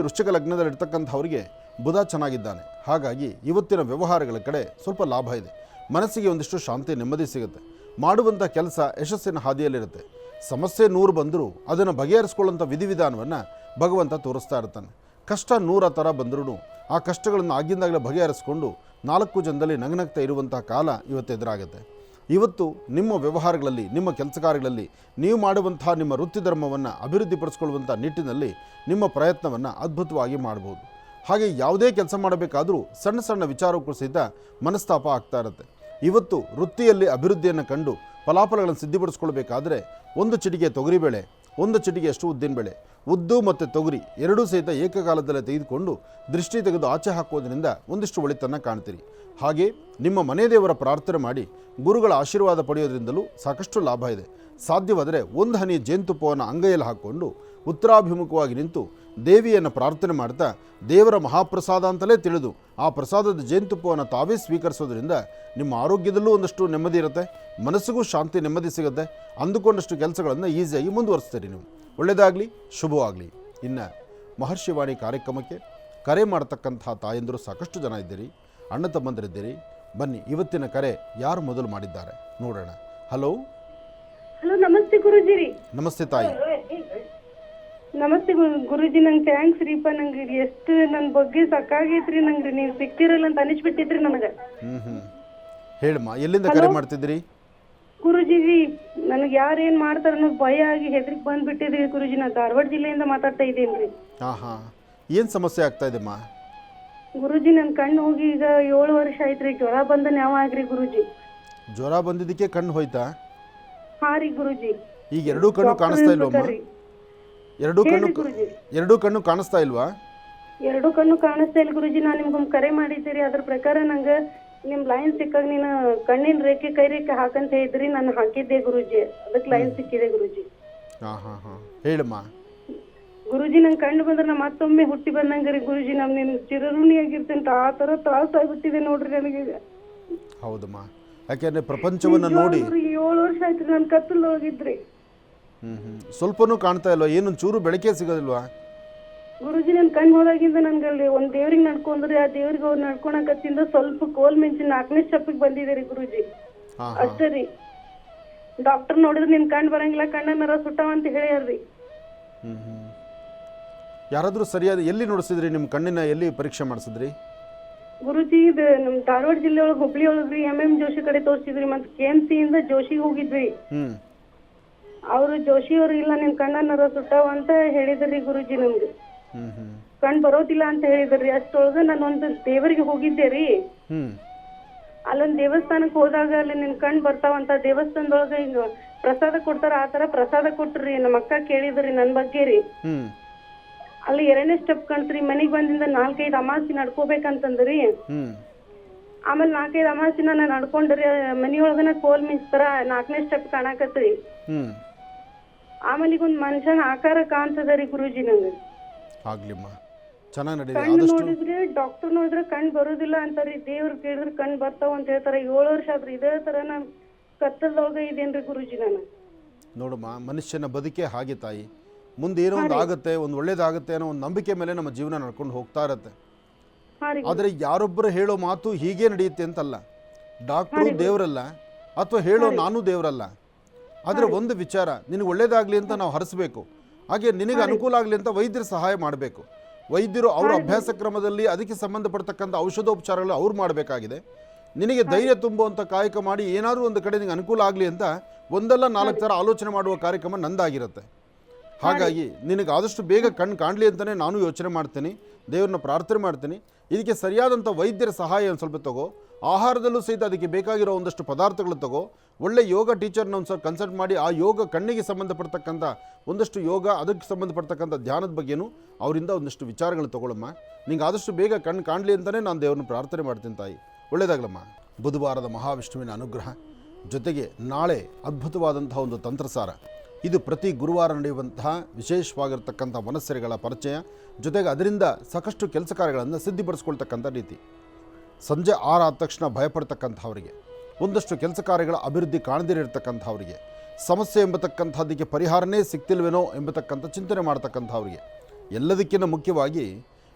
ವೃಶ್ಚಿಕ ಲಗ್ನದಲ್ಲಿರ್ತಕ್ಕಂಥವರಿಗೆ ಬುಧ ಚೆನ್ನಾಗಿದ್ದಾನೆ. ಹಾಗಾಗಿ ಇವತ್ತಿನ ವ್ಯವಹಾರಗಳ ಕಡೆ ಸ್ವಲ್ಪ ಲಾಭ ಇದೆ. ಮನಸ್ಸಿಗೆ ಒಂದಿಷ್ಟು ಶಾಂತಿ, ನೆಮ್ಮದಿ ಸಿಗುತ್ತೆ. ಮಾಡುವಂಥ ಕೆಲಸ ಯಶಸ್ಸಿನ ಹಾದಿಯಲ್ಲಿರುತ್ತೆ. ಸಮಸ್ಯೆ 100 ಬಂದರೂ ಅದನ್ನು ಬಗೆಹರಿಸ್ಕೊಳ್ಳೋಂಥ ವಿಧಿವಿಧಾನವನ್ನು ಭಗವಂತ ತೋರಿಸ್ತಾ ಇರ್ತಾನೆ. ಕಷ್ಟ 100 ಥರ ಬಂದರೂ ಆ ಕಷ್ಟಗಳನ್ನು ಆಗಿಂದಾಗಲೇ ಬಗೆಹರಿಸ್ಕೊಂಡು 4 ಜನದಲ್ಲಿ ನಗನಗ್ತಾ ಇರುವಂಥ ಕಾಲ ಇವತ್ತು ಎದುರಾಗುತ್ತೆ. ಇವತ್ತು ನಿಮ್ಮ ವ್ಯವಹಾರಗಳಲ್ಲಿ, ನಿಮ್ಮ ಕೆಲಸ ಕಾರ್ಯಗಳಲ್ಲಿ ನೀವು ಮಾಡುವಂಥ ನಿಮ್ಮ ವೃತ್ತಿ ಧರ್ಮವನ್ನು ಅಭಿವೃದ್ಧಿಪಡಿಸ್ಕೊಳ್ಳುವಂಥ ನಿಟ್ಟಿನಲ್ಲಿ ನಿಮ್ಮ ಪ್ರಯತ್ನವನ್ನು ಅದ್ಭುತವಾಗಿ ಮಾಡ್ಬೋದು. ಹಾಗೆ ಯಾವುದೇ ಕೆಲಸ ಮಾಡಬೇಕಾದರೂ ಸಣ್ಣ ಸಣ್ಣ ವಿಚಾರಕ್ಕೂ ಸಹಿತ ಮನಸ್ತಾಪ ಆಗ್ತಾ ಇರುತ್ತೆ. ಇವತ್ತು ವೃತ್ತಿಯಲ್ಲಿ ಅಭಿವೃದ್ಧಿಯನ್ನು ಕಂಡು ಫಲಾಫಲಗಳನ್ನು ಸಿದ್ಧಿಪಡಿಸ್ಕೊಳ್ಬೇಕಾದ್ರೆ ಒಂದು ಚಿಟಿಕೆ ತೊಗರಿಬೇಳೆ, ಒಂದು ಚಿಟಿಕೆಯಷ್ಟು ಉದ್ದಿನಬೇಳೆ, ಉದ್ದು ಮತ್ತು ತೊಗರಿ ಎರಡೂ ಸಹಿತ ಏಕಕಾಲದಲ್ಲೇ ತೆಗೆದುಕೊಂಡು ದೃಷ್ಟಿ ತೆಗೆದು ಆಚೆ ಹಾಕೋದ್ರಿಂದ ಒಂದಿಷ್ಟು ಒಳಿತನ್ನು ಕಾಣ್ತೀರಿ. ಹಾಗೆ ನಿಮ್ಮ ಮನೆ ದೇವರ ಪ್ರಾರ್ಥನೆ ಮಾಡಿ ಗುರುಗಳ ಆಶೀರ್ವಾದ ಪಡೆಯೋದ್ರಿಂದಲೂ ಸಾಕಷ್ಟು ಲಾಭ ಇದೆ. ಸಾಧ್ಯವಾದರೆ ಒಂದು ಹನಿ ಜೇನುತುಪ್ಪವನ್ನು ಅಂಗೈಯಲ್ಲಿ ಹಾಕ್ಕೊಂಡು ಉತ್ತರಾಭಿಮುಖವಾಗಿ ನಿಂತು ದೇವಿಯನ್ನು ಪ್ರಾರ್ಥನೆ ಮಾಡ್ತಾ ದೇವರ ಮಹಾಪ್ರಸಾದ ಅಂತಲೇ ತಿಳಿದು ಆ ಪ್ರಸಾದದ ಜೇನುತುಪ್ಪವನ್ನು ತಾವೇ ಸ್ವೀಕರಿಸೋದ್ರಿಂದ ನಿಮ್ಮ ಆರೋಗ್ಯದಲ್ಲೂ ಒಂದಷ್ಟು ನೆಮ್ಮದಿ ಇರುತ್ತೆ, ಮನಸ್ಸಿಗೂ ಶಾಂತಿ, ನೆಮ್ಮದಿ ಸಿಗುತ್ತೆ. ಅಂದುಕೊಂಡಷ್ಟು ಕೆಲಸಗಳನ್ನು ಈಸಿಯಾಗಿ ಮುಂದುವರಿಸ್ತೀರಿ ನೀವು. ಒಳ್ಳೆಯದಾಗಲಿ, ಶುಭವಾಗಲಿ. ಇನ್ನು ಮಹರ್ಷಿವಾಣಿ ಕಾರ್ಯಕ್ರಮಕ್ಕೆ ಕರೆ ಮಾಡತಕ್ಕಂಥ ತಾಯಂದಿರು ಸಾಕಷ್ಟು ಜನ ಇದ್ದೀರಿ, ಅಣ್ಣ ತಮ್ಮಂದಿರಿದ್ದೀರಿ. ಬನ್ನಿ, ಇವತ್ತಿನ ಕರೆ ಯಾರು ಮೊದಲು ಮಾಡಿದ್ದಾರೆ ನೋಡೋಣ. ಹಲೋ. ನಮಸ್ತೆ ಗುರುಜಿ ರೀ. ನಮಸ್ತೆ ತಾಯಿ. ನಮಸ್ತೆ ಗುರುಜಿ. ನಂಗೆ ಥ್ಯಾಂಕ್ಸ್ ರೀಪ. ನಂಗೆ ಎಷ್ಟು ನನ್ನ ಬಗ್ಗೆ ಸಾಕಾಗೈತ್ರಿ. ನಂಗೆ ನೀವು ಸಿಕ್ತಿರಲ್ಲ ಅಂತ ಅನಿಸ್ಬಿಟ್ಟಿದ್ರಿ ನನಗೆ. ಹೇಳಮ್ಮ, ಎಲ್ಲಿಂದ ಕರೆ ಮಾಡ್ತಿದ್ರಿ? ಗುರುಜಿ ರೀ, ನನಗೆ ಯಾರು ಏನ್ ಮಾಡ್ತಾರ ಅನ್ನೋದು ಭಯ ಆಗಿ ಹೆದರಿಕೆ ಬಂದ್ಬಿಟ್ಟಿದ್ರಿ ಗುರುಜಿ. ನಾ ಧಾರವಾಡ ಜಿಲ್ಲೆಯಿಂದ ಮಾತಾಡ್ತಾ ಇದ್ದೇನ್ರಿ. ಏನ್ ಸಮಸ್ಯೆ ಆಗ್ತಾ ಇದೆಮ್ಮ? ಗುರುಜಿ, ನನ್ನ ಕಣ್ಣು ಹೋಗಿ ಈಗ 7 ವರ್ಷ ಆಯ್ತ್ರಿ. ಜ್ವರ ಬಂದ ನ್ಯಾವ ಆಗ್ರಿ ಗುರುಜಿ. ಜ್ವರ ಬಂದಿದ್ದಕ್ಕೆ ಕಣ್ಣು ಹೋಯ್ತಾ? ಹಾ ರೀ ಗುರುಜಿ. ಈಗ ಎರಡೂ ಕಣ್ಣು ಕಾಣಿಸ್ತಾ ಇಲ್ವಮ್ಮ? ಎರಡೂ ಕಣ್ಣು ಕಾಣಿಸ್ತಾ ಇಲ್ವಾ? ಎರಡೂ ಕಣ್ಣು ಕಾಣಿಸ್ತಾ ಇಲ್ಲ ಗುರುಜಿ. ನಾನು ನಿಮ್ಗೊಂದು ಕರೆ ಮಾಡಿದ್ದೀರಿ. ಅದ್ರ ಪ್ರಕಾರ ನಂಗೆ ನಿಮ್ ಲೈನ್ ಸಿಕ್ಕಾಗ ನೀನು ಕಣ್ಣಿನ ರೇಖೆ ಕೈ ರೇಖೆ ಹಾಕಂತ ಹೇಳಿದ್ರಿ. ನಾನು ಹಾಕಿದ್ದೆ ಗುರುಜಿ, ಅದಕ್ಕೆ ಲೈನ್ ಸಿಕ್ಕಿದೆ ಗುರುಜಿ. ಹೇಳಮ್ಮ ಗುರುಜಿ. ನಂಗೆ ಕಣ್ಣು ಬಂದ್ರೆ ನಾ ಮತ್ತೊಮ್ಮೆ ಹುಟ್ಟಿ ಬಂದಂಗ್ರಿ ಗುರುಜಿ. ನಮ್ ನಿಮ್ ಚಿರಋಣಿಯಾಗಿರ್ತೇನೆ. ಆ ತರ ತ್ರಾಸ ಆಗ್ಬಿಟ್ಟಿದೆ ನೋಡ್ರಿ ನನಗೆ. ಹೌದಮ್ಮ, ಯಾಕೆಂದರೆ ಪ್ರಪಂಚವನ್ನು ನೋಡಿ 7 ವರ್ಷ ಆಯ್ತು ನಾನು ಕತ್ತಲು ಹೋಗಿದ್ರಿ. ಸ್ವಲ್ಪನೂ ಕಾಣ್ತಾ ಇಲ್ವಾ? ಏನು ಚೂರು ಬೆಳಕೆ ಸಿಗೋದಿಲ್ವಾ? ಗುರುಜಿ ನನ್ ಕಣ್ ಹೋದಾಗಿಂದ ನನ್ಗಲ್ಲಿ ಒಂದ್ ದೇವ್ರಿಗೆ ನಡ್ಕೊಂಡ್ರಿ, ಆ ದೇವ್ರಿಗೆ ಅವ್ರು ನಡ್ಕೊಳಕತ್ತಿಂದ ಸ್ವಲ್ಪ ಕೋಲ್ ಮಿಂಚಿ 4ನೇ ಸ್ಟೆಪ್ಪಿಗೆ ಬಂದಿದೆ ರೀ ಗುರುಜಿ. ಅಷ್ಟೇ ರೀ. ಡಾಕ್ಟರ್ ನೋಡಿದ್ರೆ ನಿನ್ ಕಣ್ ಬರಂಗಿಲ್ಲ, ಕಣ್ಣ ನರ ಸುಟ್ಟಾವ ಅಂತ ಹೇಳ್ಯಾರ್ರಿ. ಯಾರಾದರೂ ಸರಿಯಾದ ಎಲ್ಲಿ ನೋಡಿಸಿದ್ರಿ? ನಿಮ್ಮ ಕಣ್ಣಿನ ಎಲ್ಲಿ ಪರೀಕ್ಷೆ ಮಾಡಿಸಿದ್ರಿ? ಗುರುಜಿ ಇದು ನಮ್ ಧಾರವಾಡ ಜಿಲ್ಲೆ ಒಳಗೆ ಹುಬ್ಳಿ ಒಳಗ್ರಿ MM ಜೋಶಿ ಕಡೆ ತೋರಿಸಿದ್ರಿ. ಮತ್ತೆ KMC ಇಂದ ಜೋಶಿಗೆ ಹೋಗಿದ್ವಿ. ಅವರು ಜೋಶಿ ಅವ್ರು ಇಲ್ಲ ನಿಮ್ ಕಣ್ಣ ನರ ಸುಟ್ಟಾವ ಅಂತ ಹೇಳಿದ್ರಿ ಗುರುಜಿ. ನಮ್ಗೆ ಕಣ್ ಬರೋದಿಲ್ಲ ಅಂತ ಹೇಳಿದ್ರಿ. ಅಷ್ಟೊಳಗ ನಾನೊಂದು ದೇವರಿಗೆ ಹೋಗಿದ್ದೆ ರೀ. ಅಲ್ಲೊಂದ್ ದೇವಸ್ಥಾನಕ್ ಹೋದಾಗ ಅಲ್ಲಿ ನಿನ್ ಕಣ್ ಬರ್ತಾವಂತ ದೇವಸ್ಥಾನದೊಳಗ ಹಿಂಗ ಪ್ರಸಾದ ಕೊಡ್ತಾರ, ಆತರ ಪ್ರಸಾದ ಕೊಟ್ರಿ. ನಮ್ಮ ಅಕ್ಕ ಕೇಳಿದ್ರಿ ನನ್ ಬಗ್ಗೆ ರೀ. ಅಲ್ಲಿ 2ನೇ ಸ್ಟೆಪ್ ಕಾಣ್ತ್ರಿ. ಮನಿಗ್ ಬಂದಿಂದ 4-5 ಅಮಾಸಿ ನಡ್ಕೋಬೇಕಂತಂದ್ರಿ. ಆಮೇಲೆ 4-5 ಅಮಾಸಿನ ನಾನು ನಡ್ಕೊಂಡ್ರಿ. ಮನಿಯೊಳಗನ ಕೋಲ್ ಮಿಂಚ್ತಾರ 4ನೇ ಸ್ಟೆಪ್ ಕಾಣಕತ್ರಿ. ಆಮೇಲೆ ಈಗ ಒಂದ್ ಮನುಷ್ಯನ ಆಕಾರ ಕಾಣ್ತದ್ರಿ ಗುರುಜಿ. ನಂಗೆ ಆಗ್ಲಿಮ್ಮ ಚೆನ್ನಾಗಿ ನಡೀಲಿ. ಕಣ್ಣು ನೋಡಿದ್ರೆ ಡಾಕ್ಟರ್ ನೋಡಿದ್ರೆ ಕಣ್ ಬರುದಿಲ್ಲ ಅಂತಾರಿ. ದೇವ್ರು ಕೇಳಿದ್ರೆ ಕಣ್ ಬರ್ತಾವ ಅಂತ ಹೇಳ್ತಾರ. 7 ವರ್ಷ ಆದ್ರಿ ಇದೇ ತರ ನಾನ್ ಕತ್ತಲ್ದೊಳಗ ಇದೇನ್ರಿ ಗುರುಜಿ. ನಾನು ನೋಡಮ್ಮ, ಮನುಷ್ಯನ ಬದುಕೆ ಹಾಗೆ ತಾಯಿ. ಮುಂದೆ ಏನೋ ಒಂದು ಆಗುತ್ತೆ, ಒಂದು ಒಳ್ಳೇದಾಗುತ್ತೆ ಅನ್ನೋ ಒಂದು ನಂಬಿಕೆ ಮೇಲೆ ನಮ್ಮ ಜೀವನ ನಡ್ಕೊಂಡು ಹೋಗ್ತಾ ಇರತ್ತೆ. ಆದರೆ ಯಾರೊಬ್ಬರು ಹೇಳೋ ಮಾತು ಹೀಗೆ ನಡೆಯುತ್ತೆ ಅಂತಲ್ಲ. ಡಾಕ್ಟ್ರು ದೇವರಲ್ಲ, ಅಥವಾ ಹೇಳೋ ನಾನು ದೇವರಲ್ಲ. ಆದರೆ ಒಂದು ವಿಚಾರ, ನಿನಗೆ ಒಳ್ಳೇದಾಗಲಿ ಅಂತ ನಾವು ಹರಿಸ್ಬೇಕು. ಹಾಗೆ ನಿನಗೆ ಅನುಕೂಲ ಆಗಲಿ ಅಂತ ವೈದ್ಯರು ಸಹಾಯ ಮಾಡಬೇಕು. ವೈದ್ಯರು ಅವರ ಅಭ್ಯಾಸ ಕ್ರಮದಲ್ಲಿ ಅದಕ್ಕೆ ಸಂಬಂಧಪಡ್ತಕ್ಕಂಥ ಔಷಧೋಪಚಾರಗಳು ಅವ್ರು ಮಾಡಬೇಕಾಗಿದೆ. ನಿನಗೆ ಧೈರ್ಯ ತುಂಬುವಂಥ ಕಾಯಕ ಮಾಡಿ ಏನಾದರೂ ಒಂದು ಕಡೆ ನಿನಗೆ ಅನುಕೂಲ ಆಗಲಿ ಅಂತ ಒಂದಲ್ಲ 4 ಥರ ಆಲೋಚನೆ ಮಾಡುವ ಕಾರ್ಯಕ್ರಮ ನಂದಾಗಿರುತ್ತೆ. ಹಾಗಾಗಿ ನಿನಗೆ ಆದಷ್ಟು ಬೇಗ ಕಣ್ಣು ಕಾಣಲಿ ಅಂತಲೇ ನಾನು ಯೋಚನೆ ಮಾಡ್ತೀನಿ, ದೇವ್ರನ್ನ ಪ್ರಾರ್ಥನೆ ಮಾಡ್ತೀನಿ. ಇದಕ್ಕೆ ಸರಿಯಾದಂಥ ವೈದ್ಯರ ಸಹಾಯ ಒಂದು ಸ್ವಲ್ಪ ತಗೋ. ಆಹಾರದಲ್ಲೂ ಸಹಿತ ಅದಕ್ಕೆ ಬೇಕಾಗಿರೋ ಒಂದಷ್ಟು ಪದಾರ್ಥಗಳು ತಗೋ. ಒಳ್ಳೆ ಯೋಗ ಟೀಚರ್ನ ಒಂದು ಸ್ವಲ್ಪ ಕನ್ಸಲ್ಟ್ ಮಾಡಿ ಆ ಯೋಗ ಕಣ್ಣಿಗೆ ಸಂಬಂಧಪಡ್ತಕ್ಕಂಥ ಒಂದಷ್ಟು ಯೋಗ, ಅದಕ್ಕೆ ಸಂಬಂಧಪಡ್ತಕ್ಕಂಥ ಧ್ಯಾನದ ಬಗ್ಗೆನೂ ಅವರಿಂದ ಒಂದಷ್ಟು ವಿಚಾರಗಳು ತಗೊಳ್ಳಮ್ಮ. ನಿಂಗೆ ಆದಷ್ಟು ಬೇಗ ಕಣ್ಣು ಕಾಣಲಿ ಅಂತಲೇ ನಾನು ದೇವ್ರನ್ನ ಪ್ರಾರ್ಥನೆ ಮಾಡ್ತೀನಿ ತಾಯಿ. ಒಳ್ಳೆಯದಾಗಲಮ್ಮ. ಬುಧವಾರದ ಮಹಾವಿಷ್ಣುವಿನ ಅನುಗ್ರಹ ಜೊತೆಗೆ ನಾಳೆ ಅದ್ಭುತವಾದಂತಹ ಒಂದು ತಂತ್ರಸಾರ. ಇದು ಪ್ರತಿ ಗುರುವಾರ ನಡೆಯುವಂತಹ ವಿಶೇಷವಾಗಿರ್ತಕ್ಕಂಥ ವನಸ್ಸರಿಗಳ ಪರಿಚಯ, ಜೊತೆಗೆ ಅದರಿಂದ ಸಾಕಷ್ಟು ಕೆಲಸ ಕಾರ್ಯಗಳನ್ನು ಸಿದ್ಧಿಪಡಿಸ್ಕೊಳ್ತಕ್ಕಂಥ ರೀತಿ. ಸಂಜೆ 6 ಆದ ತಕ್ಷಣ ಭಯಪಡ್ತಕ್ಕಂಥವರಿಗೆ, ಒಂದಷ್ಟು ಕೆಲಸ ಕಾರ್ಯಗಳ ಅಭಿವೃದ್ಧಿ ಕಾಣದಿರತಕ್ಕಂಥವರಿಗೆ, ಸಮಸ್ಯೆ ಎಂಬತಕ್ಕಂಥದ್ದಕ್ಕೆ ಪರಿಹಾರನೇ ಸಿಗ್ತಿಲ್ವೇನೋ ಎಂಬತಕ್ಕಂಥ ಚಿಂತನೆ ಮಾಡ್ತಕ್ಕಂಥವ್ರಿಗೆ, ಎಲ್ಲದಕ್ಕಿಂತ ಮುಖ್ಯವಾಗಿ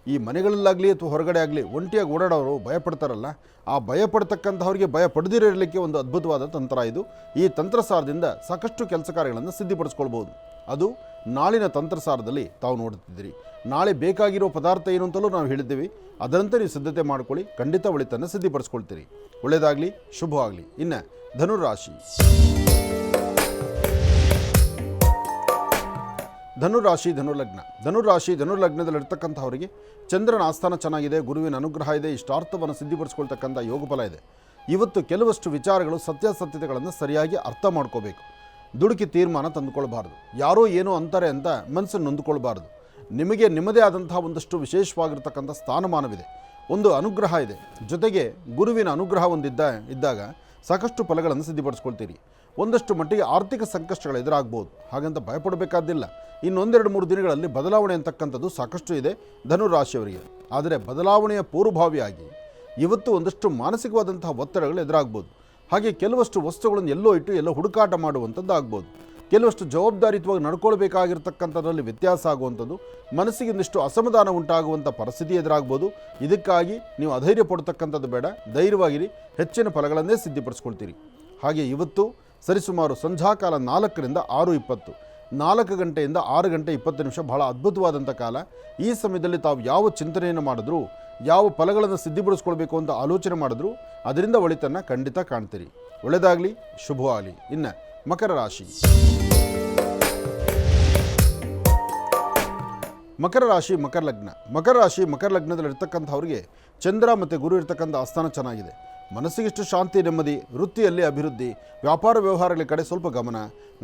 ಈ ಮನೆಗಳಲ್ಲಾಗಲಿ ಅಥವಾ ಹೊರಗಡೆ ಆಗಲಿ ಒಂಟಿಯಾಗಿ ಓಡಾಡೋರು ಭಯಪಡ್ತಾರಲ್ಲ, ಆ ಭಯಪಡ್ತಕ್ಕಂಥವ್ರಿಗೆ ಭಯ ಪಡೆದಿರಲಿಕ್ಕೆ ಒಂದು ಅದ್ಭುತವಾದ ತಂತ್ರ ಇದು. ಈ ತಂತ್ರಸಾರದಿಂದ ಸಾಕಷ್ಟು ಕೆಲಸ ಕಾರ್ಯಗಳನ್ನು ಸಿದ್ಧಿಪಡಿಸ್ಕೊಳ್ಬೋದು. ಅದು ನಾಳಿನ ತಂತ್ರಸಾರದಲ್ಲಿ ತಾವು ನೋಡ್ತಿದ್ದೀರಿ. ನಾಳೆ ಬೇಕಾಗಿರೋ ಪದಾರ್ಥ ಏನು ಅಂತಲೂ ನಾವು ಹೇಳಿದ್ದೀವಿ. ಅದರಂತೆ ನೀವು ಸಿದ್ಧತೆ ಮಾಡ್ಕೊಳ್ಳಿ, ಖಂಡಿತ ಒಳಿತನ್ನು ಸಿದ್ಧಿಪಡಿಸ್ಕೊಳ್ತೀರಿ. ಒಳ್ಳೆಯದಾಗಲಿ, ಶುಭವಾಗಲಿ. ಇನ್ನು ಧನುರಾಶಿ. ಧನುರ್ಲಗ್ನದಲ್ಲಿರ್ತಕ್ಕಂಥವರಿಗೆ ಚಂದ್ರನ ಆಸ್ಥಾನ ಚೆನ್ನಾಗಿದೆ, ಗುರುವಿನ ಅನುಗ್ರಹ ಇದೆ, ಇಷ್ಟಾರ್ಥವನ್ನು ಸಿದ್ಧಿಪಡಿಸ್ಕೊಳ್ತಕ್ಕಂಥ ಯೋಗ ಫಲ ಇದೆ. ಇವತ್ತು ಕೆಲವಷ್ಟು ವಿಚಾರಗಳು ಸತ್ಯಾಸತ್ಯತೆಗಳನ್ನು ಸರಿಯಾಗಿ ಅರ್ಥ ಮಾಡ್ಕೋಬೇಕು. ದುಡುಕಿ ತೀರ್ಮಾನ ತಂದುಕೊಳ್ಬಾರ್ದು. ಯಾರೋ ಏನೋ ಅಂತಾರೆ ಅಂತ ಮನಸ್ಸನ್ನು ನೊಂದುಕೊಳ್ಬಾರ್ದು. ನಿಮಗೆ ನಿಮ್ಮದೇ ಆದಂತಹ ಒಂದಷ್ಟು ವಿಶೇಷವಾಗಿರ್ತಕ್ಕಂಥ ಸ್ಥಾನಮಾನವಿದೆ, ಒಂದು ಅನುಗ್ರಹ ಇದೆ. ಜೊತೆಗೆ ಗುರುವಿನ ಅನುಗ್ರಹ ಇದ್ದಾಗ ಸಾಕಷ್ಟು ಫಲಗಳನ್ನು ಸಿದ್ಧಿಪಡಿಸ್ಕೊಳ್ತೀರಿ. ಒಂದಷ್ಟು ಮಟ್ಟಿಗೆ ಆರ್ಥಿಕ ಸಂಕಷ್ಟಗಳು ಎದುರಾಗ್ಬೋದು, ಹಾಗಂತ ಭಯಪಡಬೇಕಾದ್ದಿಲ್ಲ. ಇನ್ನೊಂದೆರಡು 3 ದಿನಗಳಲ್ಲಿ ಬದಲಾವಣೆ ಅಂತಕ್ಕಂಥದ್ದು ಸಾಕಷ್ಟು ಇದೆ ಧನುರಾಶಿಯವರಿಗೆ. ಆದರೆ ಬದಲಾವಣೆಯ ಪೂರ್ವಭಾವಿಯಾಗಿ ಇವತ್ತು ಒಂದಷ್ಟು ಮಾನಸಿಕವಾದಂತಹ ಒತ್ತಡಗಳು ಎದುರಾಗ್ಬೋದು. ಹಾಗೆ ಕೆಲವಷ್ಟು ವಸ್ತುಗಳನ್ನು ಎಲ್ಲೋ ಇಟ್ಟು ಎಲ್ಲೋ ಹುಡುಕಾಟ ಮಾಡುವಂಥದ್ದು ಆಗ್ಬೋದು. ಕೆಲವಷ್ಟು ಜವಾಬ್ದಾರಿಯುತವಾಗಿ ನಡ್ಕೊಳ್ಬೇಕಾಗಿರ್ತಕ್ಕಂಥದ್ರಲ್ಲಿ ವ್ಯತ್ಯಾಸ ಆಗುವಂಥದ್ದು, ಮನಸ್ಸಿಗೆ ಒಂದಿಷ್ಟು ಅಸಮಾಧಾನ ಉಂಟಾಗುವಂಥ ಪರಿಸ್ಥಿತಿ ಎದುರಾಗ್ಬೋದು. ಇದಕ್ಕಾಗಿ ನೀವು ಅಧೈರ್ಯ ಪಡ್ತಕ್ಕಂಥದ್ದು ಬೇಡ, ಧೈರ್ಯವಾಗಿರಿ, ಹೆಚ್ಚಿನ ಫಲಗಳನ್ನೇ ಸಿದ್ಧಿಪಡಿಸ್ಕೊಳ್ತೀರಿ. ಹಾಗೆ ಇವತ್ತು ಸರಿಸುಮಾರು ಸಂಧ್ಯಾಕಾಲ 4ರಿಂದ 6:20, 4 ಗಂಟೆಯಿಂದ 6 ಗಂಟೆ 20 ನಿಮಿಷ ಬಹಳ ಅದ್ಭುತವಾದಂಥ ಕಾಲ. ಈ ಸಮಯದಲ್ಲಿ ತಾವು ಯಾವ ಚಿಂತನೆಯನ್ನು ಮಾಡಿದ್ರೂ, ಯಾವ ಫಲಗಳನ್ನು ಸಿದ್ಧಿಪಡಿಸ್ಕೊಳ್ಬೇಕು ಅಂತ ಆಲೋಚನೆ ಮಾಡಿದ್ರೂ ಅದರಿಂದ ಒಳಿತನ್ನು ಖಂಡಿತ ಕಾಣ್ತೀರಿ. ಒಳ್ಳೆಯದಾಗಲಿ, ಶುಭವಾಗಲಿ. ಇನ್ನು ಮಕರ ರಾಶಿ. ಮಕರ ರಾಶಿ ಮಕರ ಲಗ್ನದಲ್ಲಿರ್ತಕ್ಕಂಥವ್ರಿಗೆ ಚಂದ್ರ ಮತ್ತು ಗುರು ಇರ್ತಕ್ಕಂಥ ಆಸ್ಥಾನ ಚೆನ್ನಾಗಿದೆ. ಮನಸ್ಸಿಗಿಷ್ಟು ಶಾಂತಿ, ನೆಮ್ಮದಿ, ವೃತ್ತಿಯಲ್ಲಿ ಅಭಿವೃದ್ಧಿ, ವ್ಯಾಪಾರ ವ್ಯವಹಾರಗಳ ಕಡೆ ಸ್ವಲ್ಪ ಗಮನ,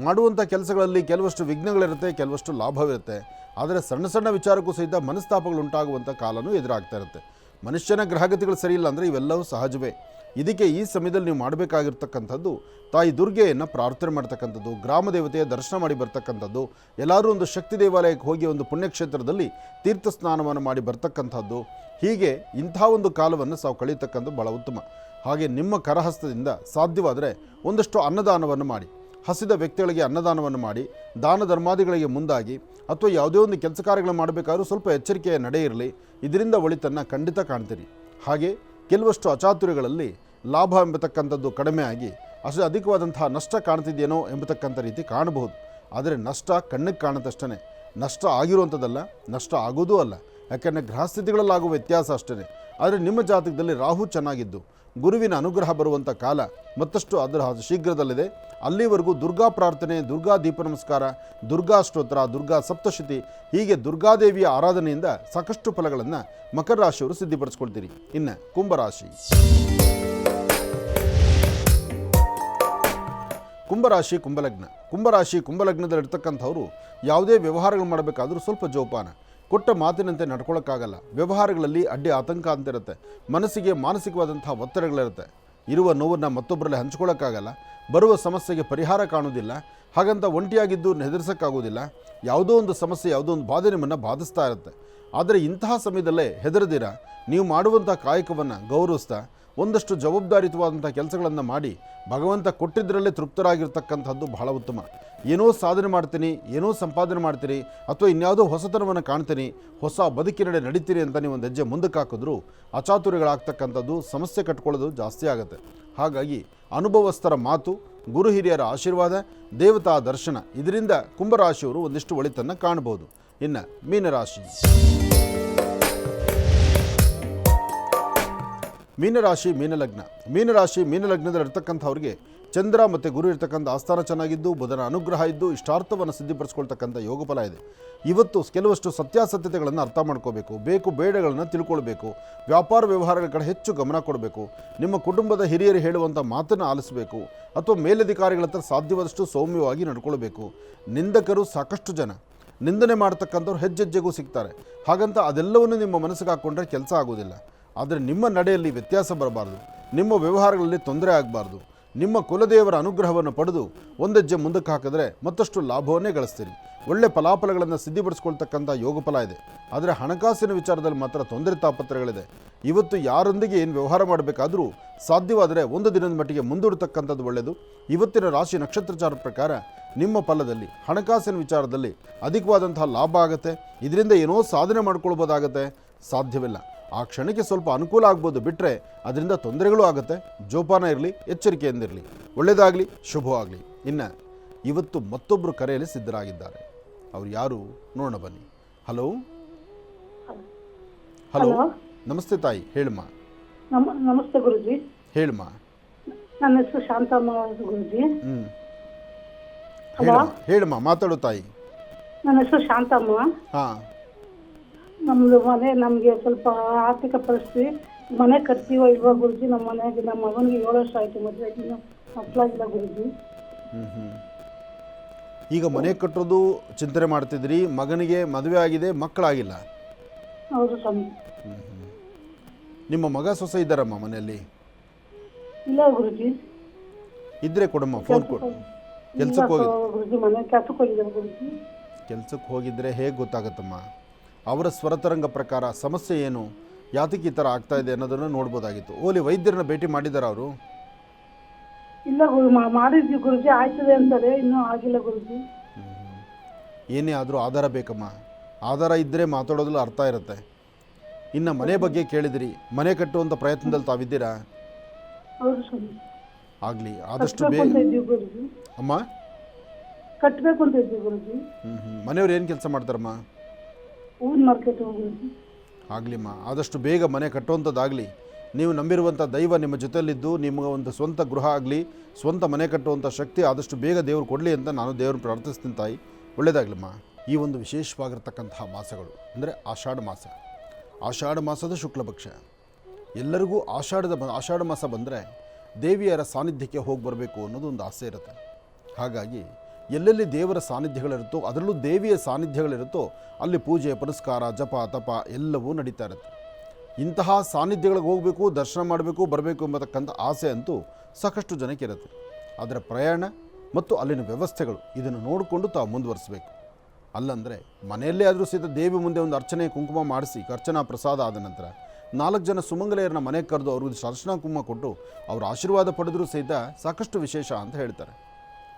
ಮಾಡುವಂಥ ಕೆಲಸಗಳಲ್ಲಿ ಕೆಲವಷ್ಟು ವಿಘ್ನಗಳಿರುತ್ತೆ, ಕೆಲವಷ್ಟು ಲಾಭವಿರುತ್ತೆ. ಆದರೆ ಸಣ್ಣ ವಿಚಾರಕ್ಕೂ ಸಹಿತ ಮನಸ್ತಾಪಗಳು ಉಂಟಾಗುವಂಥ ಕಾಲನೂ ಎದುರಾಗ್ತಾ ಇರುತ್ತೆ. ಮನುಷ್ಯನ ಗ್ರಹಗತಿಗಳು ಸರಿಯಿಲ್ಲ ಅಂದರೆ ಇವೆಲ್ಲವೂ ಸಹಜವೇ. ಇದಕ್ಕೆ ಈ ಸಮಯದಲ್ಲಿ ನೀವು ಮಾಡಬೇಕಾಗಿರ್ತಕ್ಕಂಥದ್ದು ತಾಯಿ ದುರ್ಗೆಯನ್ನು ಪ್ರಾರ್ಥನೆ ಮಾಡ್ತಕ್ಕಂಥದ್ದು, ಗ್ರಾಮ ದೇವತೆಯ ದರ್ಶನ ಮಾಡಿ ಬರ್ತಕ್ಕಂಥದ್ದು, ಎಲ್ಲರೂ ಒಂದು ಶಕ್ತಿ ದೇವಾಲಯಕ್ಕೆ ಹೋಗಿ ಒಂದು ಪುಣ್ಯಕ್ಷೇತ್ರದಲ್ಲಿ ತೀರ್ಥ ಸ್ನಾನವನ್ನು ಮಾಡಿ ಬರ್ತಕ್ಕಂಥದ್ದು. ಹೀಗೆ ಇಂಥ ಒಂದು ಕಾಲವನ್ನು ತಾವು ಕಳೀತಕ್ಕಂಥದ್ದು ಭಾಳ ಉತ್ತಮ. ಹಾಗೆ ನಿಮ್ಮ ಕರಹಸ್ತದಿಂದ ಸಾಧ್ಯವಾದರೆ ಒಂದಷ್ಟು ಅನ್ನದಾನವನ್ನು ಮಾಡಿ, ಹಸಿದ ವ್ಯಕ್ತಿಗಳಿಗೆ ಅನ್ನದಾನವನ್ನು ಮಾಡಿ, ದಾನ ಧರ್ಮಾದಿಗಳಿಗೆ ಮುಂದಾಗಿ, ಅಥವಾ ಯಾವುದೇ ಒಂದು ಕೆಲಸ ಕಾರ್ಯಗಳನ್ನು ಮಾಡಬೇಕಾದ್ರೂ ಸ್ವಲ್ಪ ಎಚ್ಚರಿಕೆಯ ನಡೆ ಇರಲಿ. ಇದರಿಂದ ಒಳಿತನ್ನು ಖಂಡಿತ ಕಾಣ್ತೀರಿ. ಹಾಗೆ ಕೆಲವಷ್ಟು ಅಚಾತುರ್ಯಗಳಲ್ಲಿ ಲಾಭ ಎಂಬತಕ್ಕಂಥದ್ದು ಕಡಿಮೆ ಆಗಿ ಅಧಿಕವಾದಂತಹ ನಷ್ಟ ಕಾಣ್ತಿದೆಯೇನೋ ಎಂಬತಕ್ಕಂಥ ರೀತಿ ಕಾಣಬಹುದು. ಆದರೆ ನಷ್ಟ ಕಣ್ಣಿಗೆ ಕಾಣುತ್ತಷ್ಟೇ, ನಷ್ಟ ಆಗಿರುವಂಥದ್ದಲ್ಲ, ನಷ್ಟ ಆಗೋದೂ ಅಲ್ಲ. ಯಾಕೆಂದರೆ ಗ್ರಹಸ್ಥಿತಿಗಳಲ್ಲಾಗುವ ವ್ಯತ್ಯಾಸ ಅಷ್ಟೇ. ಆದರೆ ನಿಮ್ಮ ಜಾತಕದಲ್ಲಿ ರಾಹು ಚೆನ್ನಾಗಿದ್ದು ಗುರುವಿನ ಅನುಗ್ರಹ ಬರುವಂಥ ಕಾಲ ಮತ್ತಷ್ಟು ಅದರ ಶೀಘ್ರದಲ್ಲಿದೆ. ಅಲ್ಲಿವರೆಗೂ ದುರ್ಗಾ ಪ್ರಾರ್ಥನೆ, ದುರ್ಗಾ ದೀಪ ನಮಸ್ಕಾರ, ದುರ್ಗಾ ಸ್ತೋತ್ರ, ದುರ್ಗಾ ಸಪ್ತಶತಿ, ಹೀಗೆ ದುರ್ಗಾದೇವಿಯ ಆರಾಧನೆಯಿಂದ ಸಾಕಷ್ಟು ಫಲಗಳನ್ನು ಮಕರ ರಾಶಿಯವರು ಸಿದ್ಧಿಪಡಿಸ್ಕೊಳ್ತೀರಿ. ಇನ್ನು ಕುಂಭರಾಶಿ. ಕುಂಭರಾಶಿ ಕುಂಭಲಗ್ನ. ಕುಂಭರಾಶಿ ಕುಂಭಲಗ್ನದಲ್ಲಿರ್ತಕ್ಕಂಥವ್ರು ಯಾವುದೇ ವ್ಯವಹಾರಗಳು ಮಾಡಬೇಕಾದ್ರೂ ಸ್ವಲ್ಪ ಜೋಪಾನ. ಕೊಟ್ಟ ಮಾತಿನಂತೆ ನಡ್ಕೊಳ್ಳೋಕ್ಕಾಗಲ್ಲ. ವ್ಯವಹಾರಗಳಲ್ಲಿ ಅಡ್ಡಿ ಆತಂಕ ಅಂತಿರುತ್ತೆ. ಮನಸ್ಸಿಗೆ ಮಾನಸಿಕವಾದಂಥ ಒತ್ತಡಗಳಿರುತ್ತೆ. ಇರುವ ನೋವನ್ನು ಮತ್ತೊಬ್ಬರಲ್ಲಿ ಹಂಚ್ಕೊಳ್ಳೋಕ್ಕಾಗಲ್ಲ. ಬರುವ ಸಮಸ್ಯೆಗೆ ಪರಿಹಾರ ಕಾಣುವುದಿಲ್ಲ. ಹಾಗಂತ ಒಂಟಿಯಾಗಿದ್ದು ಹೆದರ್ಸೋಕ್ಕಾಗೋದಿಲ್ಲ. ಯಾವುದೋ ಒಂದು ಸಮಸ್ಯೆ, ಯಾವುದೋ ಒಂದು ಬಾಧೆ ನಿಮ್ಮನ್ನು ಬಾಧಿಸ್ತಾ ಇರುತ್ತೆ. ಆದರೆ ಇಂತಹ ಸಮಯದಲ್ಲೇ ಹೆದರದಿರ ನೀವು ಮಾಡುವಂಥ ಕಾಯಕವನ್ನು ಗೌರವಿಸ್ತಾ ಒಂದಷ್ಟು ಜವಾಬ್ದಾರಿಯುತವಾದಂಥ ಕೆಲಸಗಳನ್ನು ಮಾಡಿ ಭಗವಂತ ಕೊಟ್ಟಿದ್ದರಲ್ಲೇ ತೃಪ್ತರಾಗಿರ್ತಕ್ಕಂಥದ್ದು ಬಹಳ ಉತ್ತಮ. ಏನೋ ಸಾಧನೆ ಮಾಡ್ತೀನಿ, ಏನೋ ಸಂಪಾದನೆ ಮಾಡ್ತೀರಿ, ಅಥವಾ ಇನ್ಯಾವುದೋ ಹೊಸತನವನ್ನು ಕಾಣ್ತೀನಿ, ಹೊಸ ಬದುಕಿನಡೆ ನಡೀತೀರಿ ಅಂತ ನೀವು ಒಂದು ಹೆಜ್ಜೆ ಮುಂದಕ್ಕೆ ಹಾಕಿದ್ರೂ ಅಚಾತುರ್ಯಗಳಾಗ್ತಕ್ಕಂಥದ್ದು, ಸಮಸ್ಯೆ ಕಟ್ಕೊಳ್ಳೋದು ಜಾಸ್ತಿ ಆಗುತ್ತೆ. ಹಾಗಾಗಿ ಅನುಭವಸ್ಥರ ಮಾತು, ಗುರು ಹಿರಿಯರ ಆಶೀರ್ವಾದ, ದೇವತಾ ದರ್ಶನ, ಇದರಿಂದ ಕುಂಭರಾಶಿಯವರು ಒಂದಿಷ್ಟು ಒಳಿತನ್ನು ಕಾಣಬಹುದು. ಇನ್ನು ಮೀನರಾಶಿ. ಮೀನರಾಶಿ ಮೀನಲಗ್ನ. ಮೀನರಾಶಿ ಮೀನಲಗ್ನದಲ್ಲಿರ್ತಕ್ಕಂಥವ್ರಿಗೆ ಚಂದ್ರ ಮತ್ತು ಗುರು ಇರ್ತಕ್ಕಂಥ ಆಸ್ಥಾನ ಚೆನ್ನಾಗಿದ್ದು, ಬುಧನ ಅನುಗ್ರಹ ಇದ್ದು, ಇಷ್ಟಾರ್ಥವನ್ನು ಸಿದ್ಧಿಪಡಿಸ್ಕೊಳ್ತಕ್ಕಂಥ ಯೋಗಫಲ ಇದೆ. ಇವತ್ತು ಕೆಲವಷ್ಟು ಸತ್ಯಾಸತ್ಯತೆಗಳನ್ನು ಅರ್ಥ ಮಾಡ್ಕೋಬೇಕು, ಬೇಕು ಬೇಡಗಳನ್ನು ತಿಳ್ಕೊಳ್ಬೇಕು, ವ್ಯಾಪಾರ ವ್ಯವಹಾರಗಳ ಕಡೆ ಹೆಚ್ಚು ಗಮನ ಕೊಡಬೇಕು, ನಿಮ್ಮ ಕುಟುಂಬದ ಹಿರಿಯರು ಹೇಳುವಂಥ ಮಾತನ್ನು ಆಲಿಸಬೇಕು, ಅಥವಾ ಮೇಲಧಿಕಾರಿಗಳ ಹತ್ರ ಸಾಧ್ಯವಾದಷ್ಟು ಸೌಮ್ಯವಾಗಿ ನಡ್ಕೊಳ್ಬೇಕು. ನಿಂದಕರು ಸಾಕಷ್ಟು ಜನ, ನಿಂದನೆ ಮಾಡ್ತಕ್ಕಂಥವ್ರು ಹೆಜ್ಜೆಜ್ಜೆಗೂ ಸಿಗ್ತಾರೆ. ಹಾಗಂತ ಅದೆಲ್ಲವನ್ನು ನಿಮ್ಮ ಮನಸ್ಸಿಗೆ ಹಾಕ್ಕೊಂಡ್ರೆ ಕೆಲಸ ಆಗೋದಿಲ್ಲ. ಆದರೆ ನಿಮ್ಮ ನಡೆಯಲ್ಲಿ ವ್ಯತ್ಯಾಸ ಬರಬಾರ್ದು, ನಿಮ್ಮ ವ್ಯವಹಾರಗಳಲ್ಲಿ ತೊಂದರೆ ಆಗಬಾರ್ದು. ನಿಮ್ಮ ಕುಲದೇವರ ಅನುಗ್ರಹವನ್ನು ಪಡೆದು ಒಂದೆಜ್ಜೆ ಮುಂದಕ್ಕೆ ಹಾಕಿದ್ರೆ ಮತ್ತಷ್ಟು ಲಾಭವನ್ನೇ ಗಳಿಸ್ತೀರಿ. ಒಳ್ಳೆ ಫಲಾಫಲಗಳನ್ನು ಸಿದ್ಧಿಪಡಿಸ್ಕೊಳ್ತಕ್ಕಂಥ ಯೋಗಫಲ ಇದೆ. ಆದರೆ ಹಣಕಾಸಿನ ವಿಚಾರದಲ್ಲಿ ಮಾತ್ರ ತೊಂದರೆ ತಾಪತ್ರಗಳಿದೆ. ಇವತ್ತು ಯಾರೊಂದಿಗೆ ಏನು ವ್ಯವಹಾರ ಮಾಡಬೇಕಾದರೂ ಸಾಧ್ಯವಾದರೆ ಒಂದು ದಿನದ ಮಟ್ಟಿಗೆ ಮುಂದೂಡತಕ್ಕಂಥದ್ದು ಒಳ್ಳೆಯದು. ಇವತ್ತಿನ ರಾಶಿ ನಕ್ಷತ್ರಚಾರ ಪ್ರಕಾರ ನಿಮ್ಮ ಫಲದಲ್ಲಿ ಹಣಕಾಸಿನ ವಿಚಾರದಲ್ಲಿ ಅಧಿಕವಾದಂತಹ ಲಾಭ ಆಗುತ್ತೆ. ಇದರಿಂದ ಏನೋ ಸಾಧನೆ ಮಾಡ್ಕೊಳ್ಬೋದಾಗತ್ತೆ, ಸಾಧ್ಯವಿಲ್ಲ. ಆ ಕ್ಷಣಕ್ಕೆ ಸ್ವಲ್ಪ ಅನುಕೂಲ ಆಗ್ಬೋದು, ಬಿಟ್ಟರೆ ಅದರಿಂದ ತೊಂದರೆಗಳು ಆಗುತ್ತೆ. ಜೋಪಾನ ಇರಲಿ, ಎಚ್ಚರಿಕೆಯಿಂದಿರಲಿ. ಒಳ್ಳೆಯದಾಗಲಿ, ಶುಭವಾಗಲಿ. ಇನ್ನು ಇವತ್ತು ಮತ್ತೊಬ್ಬರು ಕರೆಯಲ್ಲಿ ಸಿದ್ಧರಾಗಿದ್ದಾರೆ. ಅವ್ರು ಯಾರು ನೋಡೋಣ ಬನ್ನಿ. ಹಲೋ ಹಲೋ, ನಮಸ್ತೆ ತಾಯಿ, ಹೇಳಮ್ಮ. ನಮಸ್ತೆ ಗುರುಜಿ. ಹೇಳಮ್ಮ. ನನ್ನ ಹೆಸರು ಶಾಂತಮ್ಮ ಗುರುಜಿ. ಹೇಳಮ್ಮ, ಮಾತಾಡು ತಾಯಿ. ನನ್ನ ಹೆಸರು ಶಾಂತಮ್ಮ. ಹಾಂ. ನಮ್ದು ಮನೆ, ನಮಗೆ ಸ್ವಲ್ಪ ಆರ್ಥಿಕ ಪರಿಸ್ಥಿತಿ, ಮನೆ ಕಟ್ತೀವೋ ಇಲ್ವಾ ಗುರುಜಿ. ನಮ್ಮ ಮನೆಗೆ ನಮ್ಮ ಮಗನಿಗೆ 7 ವರ್ಷ ಆಯ್ತು ಮದುವೆ, ಇನ್ನು ಮಕ್ಕಳಾಗಿಲ್ಲ ಗುರುಜಿ. ಈಗ ಮನೆ ಕಟ್ಟೋದು ಚಿಂತನೆ ಮಾಡ್ತಿದ್ರಿ, ಮಗನಿಗೆ ಮದುವೆ ಆಗಿದೆ, ಮಕ್ಕಳಾಗಿಲ್ಲ. ಹೌದು ಸ್ವಾಮಿ. ನಿಮ್ಮ ಮಗ ಸೊಸೆ ಇದ್ದಾರಮ್ಮ ಮನೆಯಲ್ಲಿ? ಇಲ್ಲ ಗುರುಜಿ. ಇದ್ರೆ ಕೊಡಮ್ಮ, ಫೋನ್ ಕೊಡು. ಕೆಲ್ಸಕ್ಕೆ ಹೋಗಿ ಗುರುಜಿ, ಮನೆ ಕೆಲಸಕ್ಕೆ ಹೋಗಿದ್ದಾರೆ ಗುರುಜಿ. ಕೆಲ್ಸಕ್ಕೆ ಹೋಗಿದ್ರೆ ಹೇಗೆ ಗೊತ್ತಾಗತ್ತಮ್ಮ? ಅವರ ಸ್ವರತರಂಗ ಪ್ರಕಾರ ಸಮಸ್ಯೆ ಏನು, ಯಾತಕ್ಕೆ ಈ ಥರ ಆಗ್ತಾ ಇದೆ ಅನ್ನೋದನ್ನು ನೋಡ್ಬೋದಾಗಿತ್ತು. ಓಲಿ ವೈದ್ಯರನ್ನ ಭೇಟಿ ಮಾಡಿದಾರ ಅವರು? ಇಲ್ಲ ಮಾಡಿದ್ವಿ ಗುರುಜಿ, ಆಯ್ತದೆ ಅಂತಾರೆ, ಇನ್ನೂ ಆಗಿಲ್ಲ ಗುರುಜಿ. ಏನೇ ಆದರೂ ಆಧಾರ ಬೇಕಮ್ಮ. ಆಧಾರ ಇದ್ದರೆ ಮಾತಾಡೋದ್ರಲ್ಲಿ ಅರ್ಥ ಇರುತ್ತೆ. ಇನ್ನು ಮನೆ ಬಗ್ಗೆ ಕೇಳಿದಿರಿ, ಮನೆ ಕಟ್ಟುವಂಥ ಪ್ರಯತ್ನದಲ್ಲಿ ತಾವಿದ್ದೀರಾ? ಹೌದು ಸ್ವಾಮಿ. ಆಗಲಿ, ಆದಷ್ಟು ಬೇಗ ಅಮ್ಮ ಕಟ್ಟಬೇಕು ಅಂತ ಇದ್ವಿ ಗುರುಜಿ. ಮನೆಯವ್ರು ಏನು ಕೆಲಸ ಮಾಡ್ತಾರಮ್ಮ? ಹೂವಿನ ಮಾರ್ಕೆಟ್ ಗುರುಜಿ. ಆಗಲಿಮ್ಮ, ಆದಷ್ಟು ಬೇಗ ಮನೆ ಕಟ್ಟುವಂಥದ್ದಾಗಲಿ. ನೀವು ನಂಬಿರುವಂಥ ದೈವ ನಿಮ್ಮ ಜೊತೆಯಲ್ಲಿದ್ದು ನಿಮಗೆ ಒಂದು ಸ್ವಂತ ಗೃಹ ಆಗಲಿ, ಸ್ವಂತ ಮನೆ ಕಟ್ಟುವಂಥ ಶಕ್ತಿ ಆದಷ್ಟು ಬೇಗ ದೇವರು ಕೊಡಲಿ ಅಂತ ನಾನು ದೇವ್ರನ್ನ ಪ್ರಾರ್ಥಿಸ್ತೀನಿ ತಾಯಿ. ಒಳ್ಳೆಯದಾಗಲಿಮ್ಮ. ಈ ಒಂದು ವಿಶೇಷವಾಗಿರ್ತಕ್ಕಂತಹ ಮಾಸಗಳು ಅಂದರೆ ಆಷಾಢ ಮಾಸ, ಆಷಾಢ ಮಾಸದ ಶುಕ್ಲಪಕ್ಷ. ಎಲ್ಲರಿಗೂ ಆಷಾಢ ಮಾಸ ಬಂದರೆ ದೇವಿಯರ ಸಾನ್ನಿಧ್ಯಕ್ಕೆ ಹೋಗಿ ಬರಬೇಕು ಅನ್ನೋದು ಒಂದು ಆಸೆ ಇರುತ್ತೆ. ಹಾಗಾಗಿ ಎಲ್ಲೆಲ್ಲಿ ದೇವರ ಸಾನ್ನಿಧ್ಯಗಳಿರುತ್ತೋ, ಅದರಲ್ಲೂ ದೇವಿಯ ಸಾನ್ನಿಧ್ಯಗಳಿರುತ್ತೋ ಅಲ್ಲಿ ಪೂಜೆ ಪುನಸ್ಕಾರ ಜಪ ತಪ ಎಲ್ಲವೂ ನಡೀತಾ ಇರುತ್ತೆ. ಇಂತಹ ಸಾನ್ನಿಧ್ಯಗಳಿಗೆ ಹೋಗಬೇಕು, ದರ್ಶನ ಮಾಡಬೇಕು, ಬರಬೇಕು ಎಂಬತಕ್ಕಂಥ ಆಸೆ ಅಂತೂ ಸಾಕಷ್ಟು ಜನಕ್ಕೆ ಇರುತ್ತೆ. ಅದರ ಪ್ರಯಾಣ ಮತ್ತು ಅಲ್ಲಿನ ವ್ಯವಸ್ಥೆಗಳು ಇದನ್ನು ನೋಡಿಕೊಂಡು ತಾವು ಮುಂದುವರಿಸಬೇಕು. ಅಲ್ಲಂದರೆ ಮನೆಯಲ್ಲೇ ಆದರೂ ಸಹಿತ ದೇವಿ ಮುಂದೆ ಒಂದು ಅರ್ಚನೆ ಕುಂಕುಮ ಮಾಡಿಸಿ, ಅರ್ಚನಾ ಪ್ರಸಾದ ಆದ ನಂತರ 4 ಜನ ಸುಮಂಗಲೆಯರನ್ನ ಮನೆಗೆ ಕರೆದು ಅವ್ರಿಗೆ ಅರ್ಶಿನ ಕುಂಕುಮ ಕೊಟ್ಟು ಅವ್ರ ಆಶೀರ್ವಾದ ಪಡೆದರೂ ಸಹಿತ ಸಾಕಷ್ಟು ವಿಶೇಷ ಅಂತ ಹೇಳ್ತಾರೆ.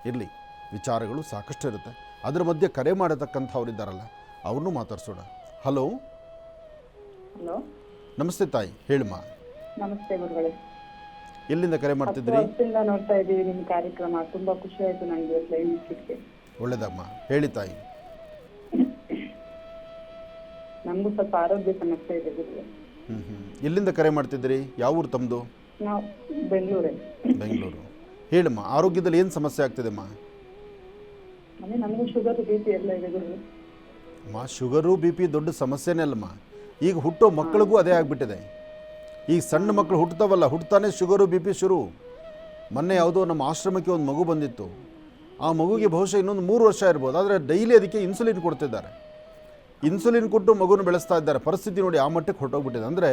ಇರಲಿ, ವಿಚಾರಗಳು ಸಾಕಷ್ಟು ಇರುತ್ತೆ. ಅದರ ಮಧ್ಯೆ ಕರೆ ಮಾಡತಕ್ಕಂಥವ್ರಿದ್ದಾರಲ್ಲ, ಅವ್ರನ್ನೂ ಮಾತಾಡ್ಸೋಣ. ಹಲೋ, ಹಲೋ, ನಮಸ್ತೆ ತಾಯಿ, ಹೇಳಮ್ಮ. ನಮಸ್ತೆ ಗುರುಗಳೇ. ಎಲ್ಲಿಂದ ಕರೆ ಮಾಡ್ತಿದ್ರಿ? ವರ್ಷದಿಂದ ನೋಡ್ತಾ ಇದ್ದೀವಿ ನಿಮ್ಮ ಕಾರ್ಯಕ್ರಮ, ತುಂಬಾ ಖುಷಿ ಆಯ್ತು ನನಗೆ ಲೈವ್ ಸಿಕ್ಕಿದೆ. ಒಳ್ಳೇದಮ್ಮ, ಹೇಳಿ ತಾಯಿ. ನಮಗೂ ಸ್ವಲ್ಪ ಆರೋಗ್ಯ ಸಮಸ್ಯೆ ಇದೆ ಗುರುಗಳೇ. ಎಲ್ಲಿಂದ ಕರೆ ಮಾಡ್ತಿದ್ದೀರಿ? ಯಾವ ಊರು ತಮ್ಮದು? ನಾವು ಬೆಂಗಳೂರೇ. ಬೆಂಗಳೂರು. ಹೇಳಮ್ಮ, ಆರೋಗ್ಯದಲ್ಲಿ ಏನು ಸಮಸ್ಯೆ ಆಗ್ತಿದೆಮ್ಮ? ನಮಗೂ ಶುಗರ್ ಬಿ ಪಿ ಎಲ್ಲ ಇದೆ ಗುರುಗಳೇ. ಅಮ್ಮ, ಶುಗರು ಬಿ ಪಿ ದೊಡ್ಡ ಸಮಸ್ಯೆನೇ ಅಲ್ಲಮ್ಮ. ಈಗ ಹುಟ್ಟೋ ಮಕ್ಕಳಿಗೂ ಅದೇ ಆಗಿಬಿಟ್ಟಿದೆ. ಈಗ ಸಣ್ಣ ಮಕ್ಕಳು ಹುಟ್ಟುತ್ತವಲ್ಲ, ಹುಟ್ಟುತ್ತಾನೆ ಶುಗರು ಬಿ ಪಿ ಶುರು. ಮೊನ್ನೆ ಯಾವುದೋ ನಮ್ಮ ಆಶ್ರಮಕ್ಕೆ ಒಂದು ಮಗು ಬಂದಿತ್ತು. ಆ ಮಗುಗೆ ಬಹುಶಃ ಇನ್ನೊಂದು 3 ವರ್ಷ ಇರ್ಬೋದು. ಆದರೆ ಡೈಲಿ ಅದಕ್ಕೆ ಇನ್ಸುಲಿನ್ ಕೊಡ್ತಿದ್ದಾರೆ. ಇನ್ಸುಲಿನ್ ಕೊಟ್ಟು ಮಗುನ ಬೆಳೆಸ್ತಾ ಇದ್ದಾರೆ. ಪರಿಸ್ಥಿತಿ ನೋಡಿ ಆ ಮಟ್ಟಕ್ಕೆ ಹೊರಟೋಗ್ಬಿಟ್ಟಿದೆ. ಅಂದರೆ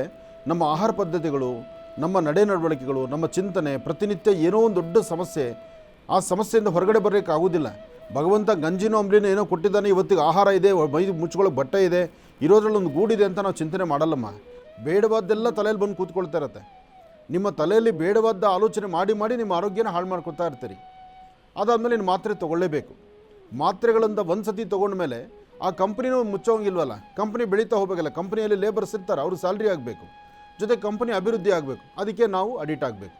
ನಮ್ಮ ಆಹಾರ ಪದ್ಧತಿಗಳು, ನಮ್ಮ ನಡೆ ನಡವಳಿಕೆಗಳು, ನಮ್ಮ ಚಿಂತನೆ ಪ್ರತಿನಿತ್ಯ ಏನೋ ಒಂದು ದೊಡ್ಡ ಸಮಸ್ಯೆ. ಆ ಸಮಸ್ಯೆಯಿಂದ ಹೊರಗಡೆ ಬರೋಕ್ಕೆ ಆಗೋದಿಲ್ಲ. ಭಗವಂತ ಗಂಜಿನೋ ಅಂಬ್ಲಿನೋ ಏನೋ ಕೊಟ್ಟಿದ್ದಾನೆ, ಇವತ್ತಿಗೆ ಆಹಾರ ಇದೆ, ಮೈ ಮುಚ್ಕೊಳ್ಳೋಕೆ ಬಟ್ಟೆ ಇದೆ, ಇರೋದ್ರಲ್ಲಿ ಒಂದು ಗೂಡಿದೆ ಅಂತ ನಾವು ಚಿಂತನೆ ಮಾಡಲ್ಲಮ್ಮ. ಬೇಡವಾದ್ದೆಲ್ಲ ತಲೆಯಲ್ಲಿ ಬಂದು ಕೂತ್ಕೊಳ್ತಾ ಇರತ್ತೆ. ನಿಮ್ಮ ತಲೆಯಲ್ಲಿ ಬೇಡವಾದ ಆಲೋಚನೆ ಮಾಡಿ ಮಾಡಿ ನಿಮ್ಮ ಆರೋಗ್ಯನ ಹಾಳು ಮಾಡ್ಕೊತಾ ಇರ್ತೀರಿ. ಅದಾದಮೇಲೆ ನೀನು ಮಾತ್ರೆ ತೊಗೊಳ್ಳೇಬೇಕು. ಮಾತ್ರೆಗಳಿಂದ ಒಂದು ಸತಿ ತೊಗೊಂಡ್ಮೇಲೆ ಆ ಕಂಪ್ನಿನೂ ಮುಚ್ಚೋಂಗಿಲ್ವಲ್ಲ. ಕಂಪ್ನಿ ಬೆಳೀತಾ ಹೋಗಬೇಕಲ್ಲ. ಕಂಪ್ನಿಯಲ್ಲಿ ಲೇಬರ್ಸ್ ಇರ್ತಾರೆ, ಅವರು ಸ್ಯಾಲ್ರಿ ಆಗಬೇಕು, ಜೊತೆ ಕಂಪ್ನಿ ಅಭಿವೃದ್ಧಿ ಆಗಬೇಕು. ಅದಕ್ಕೆ ನಾವು ಅಡಿಟ್ ಆಗಬೇಕು.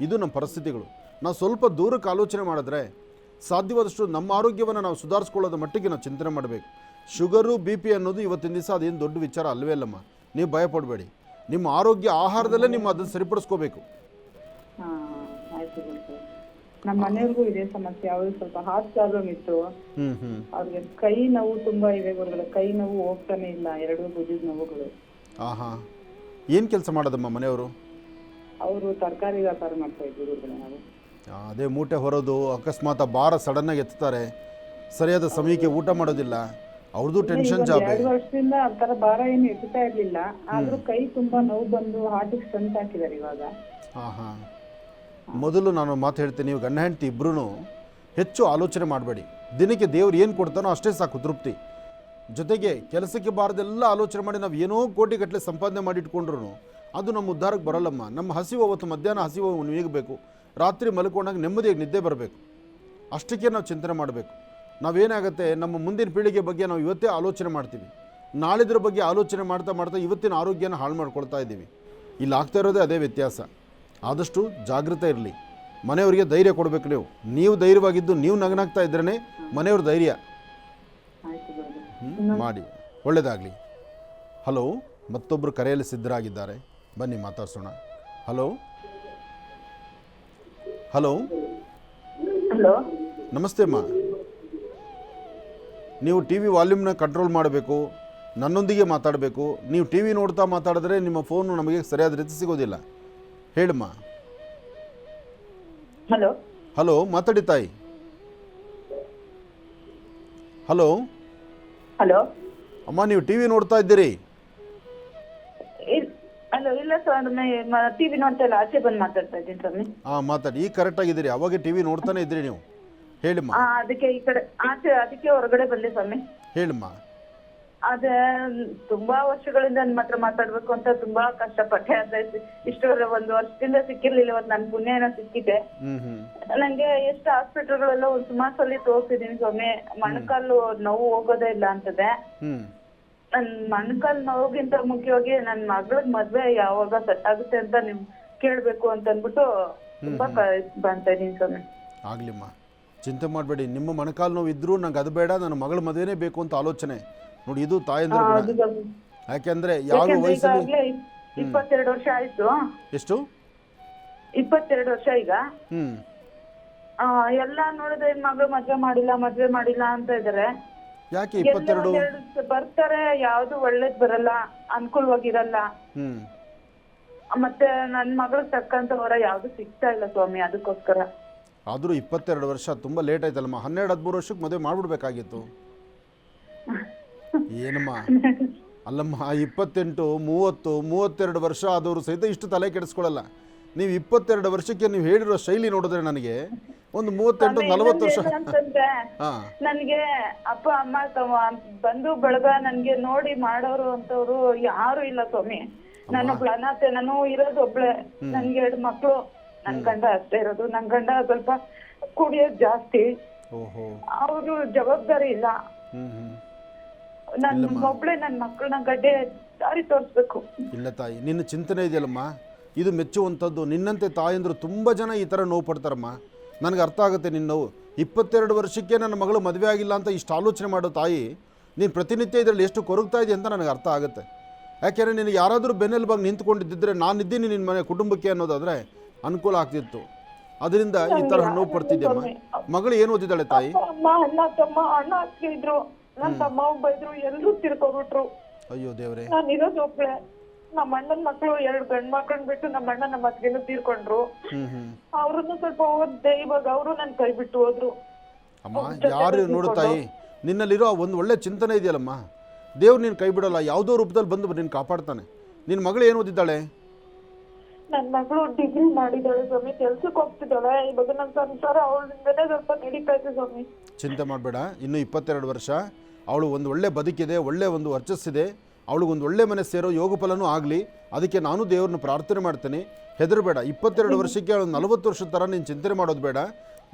ಇದು ನಮ್ಮ ಪರಿಸ್ಥಿತಿಗಳು. ನಾವು ಸ್ವಲ್ಪ ದೂರಕ್ಕೆ ಆಲೋಚನೆ ಮಾಡಿದ್ರೆ ಸಾಧ್ಯವಾದಷ್ಟು ನಮ್ಮ ಆರೋಗ್ಯವನ್ನು ನಾವು ಸುಧಾರಿಸ್ಕೊಳ್ಳೋದ ಮಟ್ಟಿಗೆ ನಾವು ಚಿಂತನೆ ಮಾಡಬೇಕು. ಶುಗರು ಬಿ ಪಿ ಅನ್ನೋದು ಇವತ್ತಿನ ದಿವಸ ಅದೇನು ದೊಡ್ಡ ವಿಚಾರ ಅಲ್ಲವೇ ಅಲ್ಲಮ್ಮ. ನೀವು ಭಯಪಡಬೇಡಿ. ನಿಮ್ಮ ಆರೋಗ್ಯ ಆಹಾರದಲ್ಲೇ ನಿಮ್ಮ ಅದನ್ನು ಸರಿಪಡಿಸ್ಕೋಬೇಕು. ಆಯ್ತು ಗುರುಗಳೇ. ನಮ್ಮ ಮನೆಯವ್ರಿಗೂ ಇದೇ ಸಮಸ್ಯೆ. ಅವ್ರಿಗೆ ಸ್ವಲ್ಪ ಹಾರ್ಟ್ ಪ್ರಾಬ್ಲಮ್ ಇತ್ತು. ಅವ್ರಿಗೆ ಕೈ ನೋವು ತುಂಬಾ ಇದೆ ಗುರುಗಳೇ. ಕೈ ನೋವು ಹೋಗ್ತಾನೆ ಇಲ್ಲ, 2 ಭುಜದ ನೋವುಗಳು. ಏನು ಕೆಲಸ ಮಾಡೋದಮ್ಮ ಮನೆಯವರು? ಅವರು ತರಕಾರಿ ವ್ಯಾಪಾರ ಮಾಡ್ತಾ ಇದ್ರು ಗುರುಗಳೇ. ನಾವು ಅದೇ ಮೂಟೆ ಹೊರೋದು, ಅಕಸ್ಮಾತ್ ಭಾರ ಸಡನ್ನಾಗಿ ಎತ್ತಾರೆ, ಸರಿಯಾದ ಸಮಯಕ್ಕೆ ಊಟ ಮಾಡೋದಿಲ್ಲ, ಅವ್ರದ್ದು ಟೆನ್ಷನ್ ಜಾಬ್. 2 ವರ್ಷದಿಂದ ಆ ತರ ಭಾರ ಏನು ಎತ್ತುತ್ತಾ ಇರ್ಲಿಲ್ಲ. ಆದ್ರೂ ಕೈ ತುಂಬಾ ನೋವು ಬಂದು ಹಾರ್ಟಿಗೆ ಸ್ಟಂಟ್ ಹಾಕಿದ್ದಾರೆ ಇವಾಗ. ಮೊದಲು ನಾನು ಮಾತು ಹೇಳ್ತೀನಿ, ನೀವು ಗಂಡ ಹೆಂಡತಿ ಇಬ್ಬರೂ ಹೆಚ್ಚು ಆಲೋಚನೆ ಮಾಡಬೇಡಿ. ದಿನಕ್ಕೆ ದೇವ್ರು ಏನು ಕೊಡ್ತಾನೋ ಅಷ್ಟೇ ಸಾಕು ತೃಪ್ತಿ. ಜೊತೆಗೆ ಕೆಲಸಕ್ಕೆ ಬಾರದೆಲ್ಲ ಆಲೋಚನೆ ಮಾಡಿ ನಾವು ಏನೋ ಕೋಟಿಗಟ್ಟಲೆ ಸಂಪಾದನೆ ಮಾಡಿಟ್ಕೊಂಡ್ರು ಅದು ನಮ್ಮ ಉದ್ಧಾರಕ್ಕೆ ಬರಲ್ಲಮ್ಮ. ನಮ್ಮ ಹಸಿವು ಅವತ್ತು ಮಧ್ಯಾಹ್ನ ಹಸಿವು ನೀಗಬೇಕು, ರಾತ್ರಿ ಮಲ್ಕೊಂಡಾಗ ನೆಮ್ಮದಿಯಾಗಿ ನಿದ್ದೆ ಬರಬೇಕು. ಅಷ್ಟಕ್ಕೆ ನಾವು ಚಿಂತನೆ ಮಾಡಬೇಕು. ನಾವೇನಾಗುತ್ತೆ, ನಮ್ಮ ಮುಂದಿನ ಪೀಳಿಗೆ ಬಗ್ಗೆ ನಾವು ಇವತ್ತೇ ಆಲೋಚನೆ ಮಾಡ್ತೀವಿ, ನಾಳಿದ್ರ ಬಗ್ಗೆ ಆಲೋಚನೆ ಮಾಡ್ತಾ ಮಾಡ್ತಾ ಇವತ್ತಿನ ಆರೋಗ್ಯನ ಹಾಳು ಮಾಡ್ಕೊಳ್ತಾ ಇದ್ದೀವಿ. ಇಲ್ಲಿ ಆಗ್ತಾ ಇರೋದೇ ಅದೇ ವ್ಯತ್ಯಾಸ. ಆದಷ್ಟು ಜಾಗೃತೆ ಇರಲಿ. ಮನೆಯವರಿಗೆ ಧೈರ್ಯ ಕೊಡಬೇಕು. ನೀವು ಧೈರ್ಯವಾಗಿದ್ದು ನೀವು ನಗನಾಗ್ತಾ ಇದ್ರೇ ಮನೆಯವ್ರ ಧೈರ್ಯ ಮಾಡಿ. ಒಳ್ಳೆಯದಾಗಲಿ. ಹಲೋ, ಮತ್ತೊಬ್ಬರು ಕರೆಯಲ್ಲಿ ಸಿದ್ಧರಾಗಿದ್ದಾರೆ, ಬನ್ನಿ ಮಾತಾಡ್ಸೋಣ. ಹಲೋ ಹಲೋ ಹಲೋ, ನಮಸ್ತೆ ಅಮ್ಮ. ನೀವು ಟಿ ವಿ ವಾಲ್ಯೂಮ್ನ ಕಂಟ್ರೋಲ್ ಮಾಡಬೇಕು, ನನ್ನೊಂದಿಗೆ ಮಾತಾಡಬೇಕು. ನೀವು ಟಿ ವಿ ನೋಡ್ತಾ ಮಾತಾಡಿದ್ರೆ ನಿಮ್ಮ ಫೋನು ನಮಗೆ ಸರಿಯಾದ ರೀತಿ ಸಿಗೋದಿಲ್ಲ. ಹೇಳಮ್ಮ. ಹಲೋ ಹಲೋ, ಮಾತಾಡಿ ತಾಯಿ. ಹಲೋ ಹಲೋ ಅಮ್ಮ, ನೀವು ಟಿ ವಿ ನೋಡ್ತಾ ಇದ್ದೀರಿ? ಹಲೋ, ಇಲ್ಲ ಸರ್, ಟಿವಿ ನೋಡ್ತಾ ಇಲ್ಲ, ಆಚೆ ಬಂದು ಮಾತಾಡ್ತಾ ಇದ್ದೀನಿ ಸ್ವಾಮಿ. ಮಾತಾಡಿ. ಈಗ ಕರೆಕ್ಟಾಗಿದ್ದೀರಿ. ಅವಾಗ ಟಿ ವಿ ನೋಡ್ತಾನೆ ಇದ್ರಿ ನೀವು. ಹೇಳಿಮ್ಮ. ಅದಕ್ಕೆ ಈ ಕಡೆ ಆಚೆ, ಅದಕ್ಕೆ ಹೊರಗಡೆ ಬಂದೆ ಸ್ವಾಮಿ. ಹೇಳಿಮ್ಮ. ಅದೇ ತುಂಬಾ ವರ್ಷಗಳಿಂದ ನನ್ನ ಹತ್ರ ಮಾತಾಡ್ಬೇಕು ಅಂತ ತುಂಬಾ ಕಷ್ಟಪಟ್ಟೆ. ಅದೇ ಇಷ್ಟು 1 ವರ್ಷದಿಂದ ಸಿಕ್ಕಿರ್ಲಿಲ್ಲ. ಇವತ್ತು ನನ್ ಪುಣ್ಯ ಏನೋ ಸಿಕ್ಕಿದೆ. ನಂಗೆ ಎಷ್ಟು ಹಾಸ್ಪಿಟಲ್ಗಳೆಲ್ಲ ಸುಮಾರು ಸಲ ತೋರಿಸಿದೀನಿ ಸ್ವಾಮಿ. ಮೊಣಕಾಲು ನೋವು ಹೋಗೋದೇ ಇಲ್ಲ ಅಂತದೆ. ನನ್ ಮೊಣಕಾಲು ನೋವಿಗಿಂತ ಮುಖ್ಯವಾಗಿ ನನ್ ಮಗಳಗ್ ಮದ್ವೆ ಯಾವಾಗ ಸೆಟ್ ಆಗುತ್ತೆ ಅಂತ ನಿಮ್ ಕೇಳ್ಬೇಕು ಅಂತ ಅನ್ಬಿಟ್ಟು ತುಂಬಾ ಬಂತಾ ಇದೀನಿ ಸ್ವಾಮಿ. ಆಗ್ಲಿಮ್ಮ, ಚಿಂತೆ ಮಾಡಬೇಡಿ. ನಿಮ್ಮ ಮೊಣಕಾಲು ನೋವು ಇದ್ರೂ ನಂಗೆ ಅದು ಬೇಡ, ನನ್ನ ಮಗಳ ಮದುವೆನೇ ಬೇಕು ಅಂತ ಆಲೋಚನೆ ನೋಡಿ. ಇದು ತಾಯಂದ್ರ ಗುಣ. ಯಾಕೆಂದ್ರೆ ಯಾವ ವಯಸ್ಸಲ್ಲಿ 22 ವರ್ಷ ಆಯ್ತು. ಎಷ್ಟು? 22 ವರ್ಷ ಈಗ. ಎಲ್ಲ ನೋಡಿದ್ರೆ ಮಗಳು ಮದ್ವೆ ಮಾಡಿಲ್ಲ ಅಂತ ಇದಾರೆ. ಯಾಕೆ 22? ಬರ್ತಾರೆ, ಯಾವ್ದು ಒಳ್ಳೇದ್ ಬರಲ್ಲ, ಅನುಕೂಲವಾಗಿರಲ್ಲ. ಮತ್ತೆ ನನ್ ಮಗಳಿಗೆ ತಕ್ಕಂತವರ ಯಾವ್ದು ಸಿಗ್ತಾ ಇಲ್ಲ ಸ್ವಾಮಿ. ಅದಕ್ಕೋಸ್ಕರ. ಆದ್ರೂ 22 ವರ್ಷ ತುಂಬಾ ಲೇಟ್ ಆಯ್ತಲ್ಲಮ್ಮ. 12-13 ವರ್ಷಕ್ಕೆ ಮದುವೆ ಮಾಡ್ಬಿಡ್ಬೇಕಾಗಿತ್ತು. ಏನಮ್ಮ ಅಲ್ಲಮ್ಮ, 28, 30, 32 ವರ್ಷ ಆದವರು ಸಹಿತ ಇಷ್ಟು ತಲೆ ಕೆಡಿಸ್ಕೊಳ್ಳಲ್ಲ. ನೀವು 22 ವರ್ಷಕ್ಕೆ ನೀವು ಹೇಳಿರೋ ಶೈಲಿ ನೋಡಿದ್ರೆ ನನಗೆ ಒಂದು 38-40 ವರ್ಷ. ನನ್ಗೆ ಅಪ್ಪ ಅಮ್ಮ ಬಂಧು ಬಳಗ ನನ್ಗೆ ನೋಡಿ ಮಾಡೋರು ಅಂತವ್ರು ಯಾರು ಇಲ್ಲ ಸ್ವಾಮಿ. ನಾನೊಬ್ಳ ಅನಾಥೆ, ನಾನು ಇರೋದು ಒಬ್ಳೆ, ನನ್ಗೆ 2 ಮಕ್ಳು, ನನ್ ಗಂಡ ಅಷ್ಟೇ ಇರೋದು. ನನ್ ಗಂಡ ಸ್ವಲ್ಪ ಕುಡಿಯೋದ್ ಜಾಸ್ತಿ, ಓಹೋ, ಅವ್ರು ಜವಾಬ್ದಾರಿ ಇಲ್ಲ. ನನ್ ಒಬ್ಳೆ ನನ್ ಮಕ್ಳನ್ನ ಗಡ್ಡೆ ದಾರಿ ತೋರಿಸ್ಬೇಕು. ಇಲ್ಲ ತಾಯಿ, ನಿನ್ನ ಚಿಂತನೆ ಇದೆಯಲ್ಲಮ್ಮ, ಇದು ಮೆಚ್ಚುವಂಥದ್ದು. ನಿನ್ನಂತೆ ತಾಯಂದ್ರು ತುಂಬ ಜನ ಈ ಥರ ನೋವು ಪಡ್ತಾರಮ್ಮ. ನನಗೆ ಅರ್ಥ ಆಗುತ್ತೆ ನಿನ್ನ ನೋವು. 22 ವರ್ಷಕ್ಕೆ ನನ್ನ ಮಗಳು ಮದುವೆ ಆಗಿಲ್ಲ ಅಂತ ಇಷ್ಟು ಆಲೋಚನೆ ಮಾಡೋ ತಾಯಿ, ನೀನು ಪ್ರತಿನಿತ್ಯ ಇದರಲ್ಲಿ ಎಷ್ಟು ಕೊರಗ್ತಾ ಇದೆಯಾ ಅಂತ ನನಗೆ ಅರ್ಥ ಆಗುತ್ತೆ. ಯಾಕೆಂದರೆ ನಿನಗೆ ಯಾರಾದರೂ ಬೆನ್ನೆಲುಬಾಗಿ ನಿಂತ್ಕೊಂಡಿದ್ದಿದ್ರೆ ನಾನಿದ್ದೀನಿ ನಿನ್ನ ಮನೆ ಕುಟುಂಬಕ್ಕೆ ಅನ್ನೋದಾದರೆ ಅನುಕೂಲ ಆಗ್ತಿತ್ತು. ಅದರಿಂದ ಈ ಥರ ನೋವು ಪಡ್ತಿದ್ಯಮ್ಮ. ಮಗಳು ಏನು ಓದಿದ್ದಾಳೆ ತಾಯಿ? ಅಮ್ಮ, ಅಣ್ಣ, ತಮ್ಮ, ಅಣ್ಣ ಹಾಕಿದ್ರು, ನನ್ ತಮ್ಮ ಒಬ್ಬ ಇದ್ರು, ಎಲ್ರು ತಿರ್ಕೊಬಿಟ್ರು. ಅಯ್ಯೋ ದೇವ್ರೆ. ನಾನು ಇರೋದು ಒಬ್ಳೆ. ನಮ್ಮ ಅಣ್ಣನ ಮಕ್ಳು 2 ಗಂಡ್ ಮಕ್ಳನ್ನ ಬಿಟ್ಟು ನಮ್ಮ ಅಣ್ಣ ನಮ್ಮ ಅತ್ತಿಗೆನೂ ತೀರ್ಕೊಂಡ್ರು. ಅವ್ರನ್ನು ಸ್ವಲ್ಪ ಓದ್ದೆ, ಇವಾಗ ಅವರು ನನ್ ಕೈ ಬಿಟ್ಟು ಹೋದ್ರು. ಅಮ್ಮ, ಯಾರು ನೋಡು ತಾಯಿ, ನಿನ್ನಲ್ಲಿರೋ ಒಂದು ಒಳ್ಳೆ ಚಿಂತನೆ ಇದೆಯಲ್ಲಮ್ಮ, ದೇವ್ರು ನೀನು ಕೈ ಬಿಡೋಲ್ಲ, ಯಾವುದೋ ರೂಪದಲ್ಲಿ ಬಂದು ನೀನು ಕಾಪಾಡ್ತಾನೆ. ನಿನ್ನ ಮಗಳು ಏನು ಓದಿದ್ದಾಳೆ? ನನ್ ಮಗಳು ಡಿಗ್ರಿ ಮಾಡಿದಾಳೆ ಸ್ವಾಮಿ, ಕೆಲ್ಸಕ್ಕೆ ಹೋಗ್ತಿದ್ದಾಳೆ. ಇವಾಗ ನನ್ನ ಸಂಸಾರ ಅವಳಿಂದನೇ ಸ್ವಲ್ಪ ನಡೀತಾ ಇದೆ ಸ್ವಾಮಿ. ಚಿಂತೆ ಮಾಡಬೇಡ, ಇನ್ನು 22 ವರ್ಷ, ಅವಳು ಒಂದು ಒಳ್ಳೆ ಬದುಕಿದೆ, ಒಳ್ಳೆ ಒಂದು ವರ್ಚಸ್ಸಿದೆ, ಅವಳಿಗೊಂದು ಒಳ್ಳೆ ಮನೆ ಸೇರೋ ಯೋಗ ಫಲನೂ ಆಗಲಿ. ಅದಕ್ಕೆ ನಾನು ದೇವ್ರನ್ನ ಪ್ರಾರ್ಥನೆ ಮಾಡ್ತೇನೆ. ಹೆದರಬೇಡ. 22 ವರ್ಷಕ್ಕೆ ಅವಳು 40 ವರ್ಷದ ಥರ ನೀನು ಚಿಂತನೆ ಮಾಡೋದು ಬೇಡ.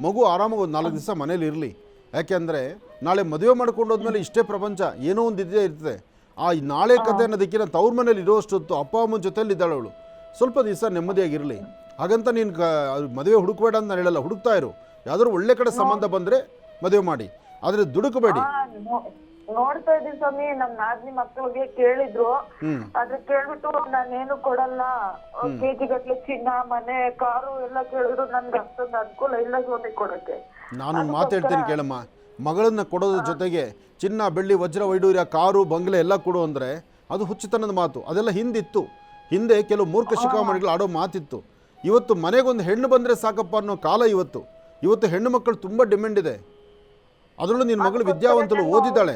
ಮಗು ಆರಾಮಾಗಿ ಒಂದು 4 ದಿವಸ ಮನೇಲಿ ಇರಲಿ. ಯಾಕೆಂದರೆ ನಾಳೆ ಮದುವೆ ಮಾಡ್ಕೊಂಡು ಹೋದ್ಮೇಲೆ ಇಷ್ಟೇ ಪ್ರಪಂಚ, ಏನೋ ಒಂದು ಇದ್ದೇ ಇರ್ತದೆ. ಆ ನಾಳೆ ಕತೆ ಅನ್ನೋದಕ್ಕೆ ನಾನು ತವ್ರ ಮನೇಲಿ ಇರೋಷ್ಟೊತ್ತು ಅಪ್ಪ ಅಮ್ಮನ ಜೊತೆಯಲ್ಲಿ ಇದ್ದಾಳೆ ಅವಳು. ಸ್ವಲ್ಪ ದಿವಸ ನೆಮ್ಮದಿಯಾಗಿರಲಿ. ಹಾಗಂತ ನೀನು ಮದುವೆ ಹುಡುಕಬೇಡ ಅಂತ ನಾನು ಹೇಳಲ್ಲ, ಹುಡುಕ್ತಾ ಇರು. ಯಾವ್ದಾದ್ರು ಒಳ್ಳೆ ಕಡೆ ಸಂಬಂಧ ಬಂದರೆ ಮದುವೆ ಮಾಡಿ, ಆದರೆ ದುಡುಕಬೇಡಿ. ನೋಡ್ತಾ ಇದೀನಿ ಸ್ವಾಮಿ, ನಮ್ ನಾದ್ನಿ ಮಕ್ಳಿಗೆ ಕೇಳಿದ್ರು, ಅದ್ರ ಕೇಳ್ಬಿಟ್ಟು ನಾನೇನು ಕೊಡಲ್ಲ, ಕೆಜಿ ಗಟ್ಲೆ ಚಿನ್ನ, ಮನೆ, ಕಾರು ಎಲ್ಲ ಕೇಳಿದ್ರು. ನನ್ಗೆ ಅಷ್ಟೊಂದು ಅನುಕೂಲ ಇಲ್ಲ ಸ್ವಾಮಿ ಕೊಡಕ್ಕೆ. ನಾನು ಮಾತಾಡ್ತೀನಿ ಕೇಳಮ್ಮ. ಮಗಳನ್ನ ಕೊಡೋದ್ರ ಜೊತೆಗೆ ಚಿನ್ನ, ಬೆಳ್ಳಿ, ವಜ್ರ, ವೈಡೂರ್ಯ, ಕಾರು, ಬಂಗ್ಲೆ ಎಲ್ಲ ಕೊಡು ಅಂದರೆ ಅದು ಹುಚ್ಚುತನದ ಮಾತು. ಅದೆಲ್ಲ ಹಿಂದಿತ್ತು. ಹಿಂದೆ ಕೆಲವು ಮೂರ್ಖ ಶಿಖಾಮಣಿಗಳು ಆಡೋ ಮಾತಿತ್ತು. ಇವತ್ತು ಮನೆಗೊಂದು ಹೆಣ್ಣು ಬಂದರೆ ಸಾಕಪ್ಪ ಅನ್ನೋ ಕಾಲ ಇವತ್ತು. ಹೆಣ್ಣು ಮಕ್ಕಳು ತುಂಬ ಡಿಮ್ಯಾಂಡ್ ಇದೆ. ಅದರಲ್ಲೂ ನಿನ್ನ ಮಗಳು ವಿದ್ಯಾವಂತಳು, ಓದಿದ್ದಾಳೆ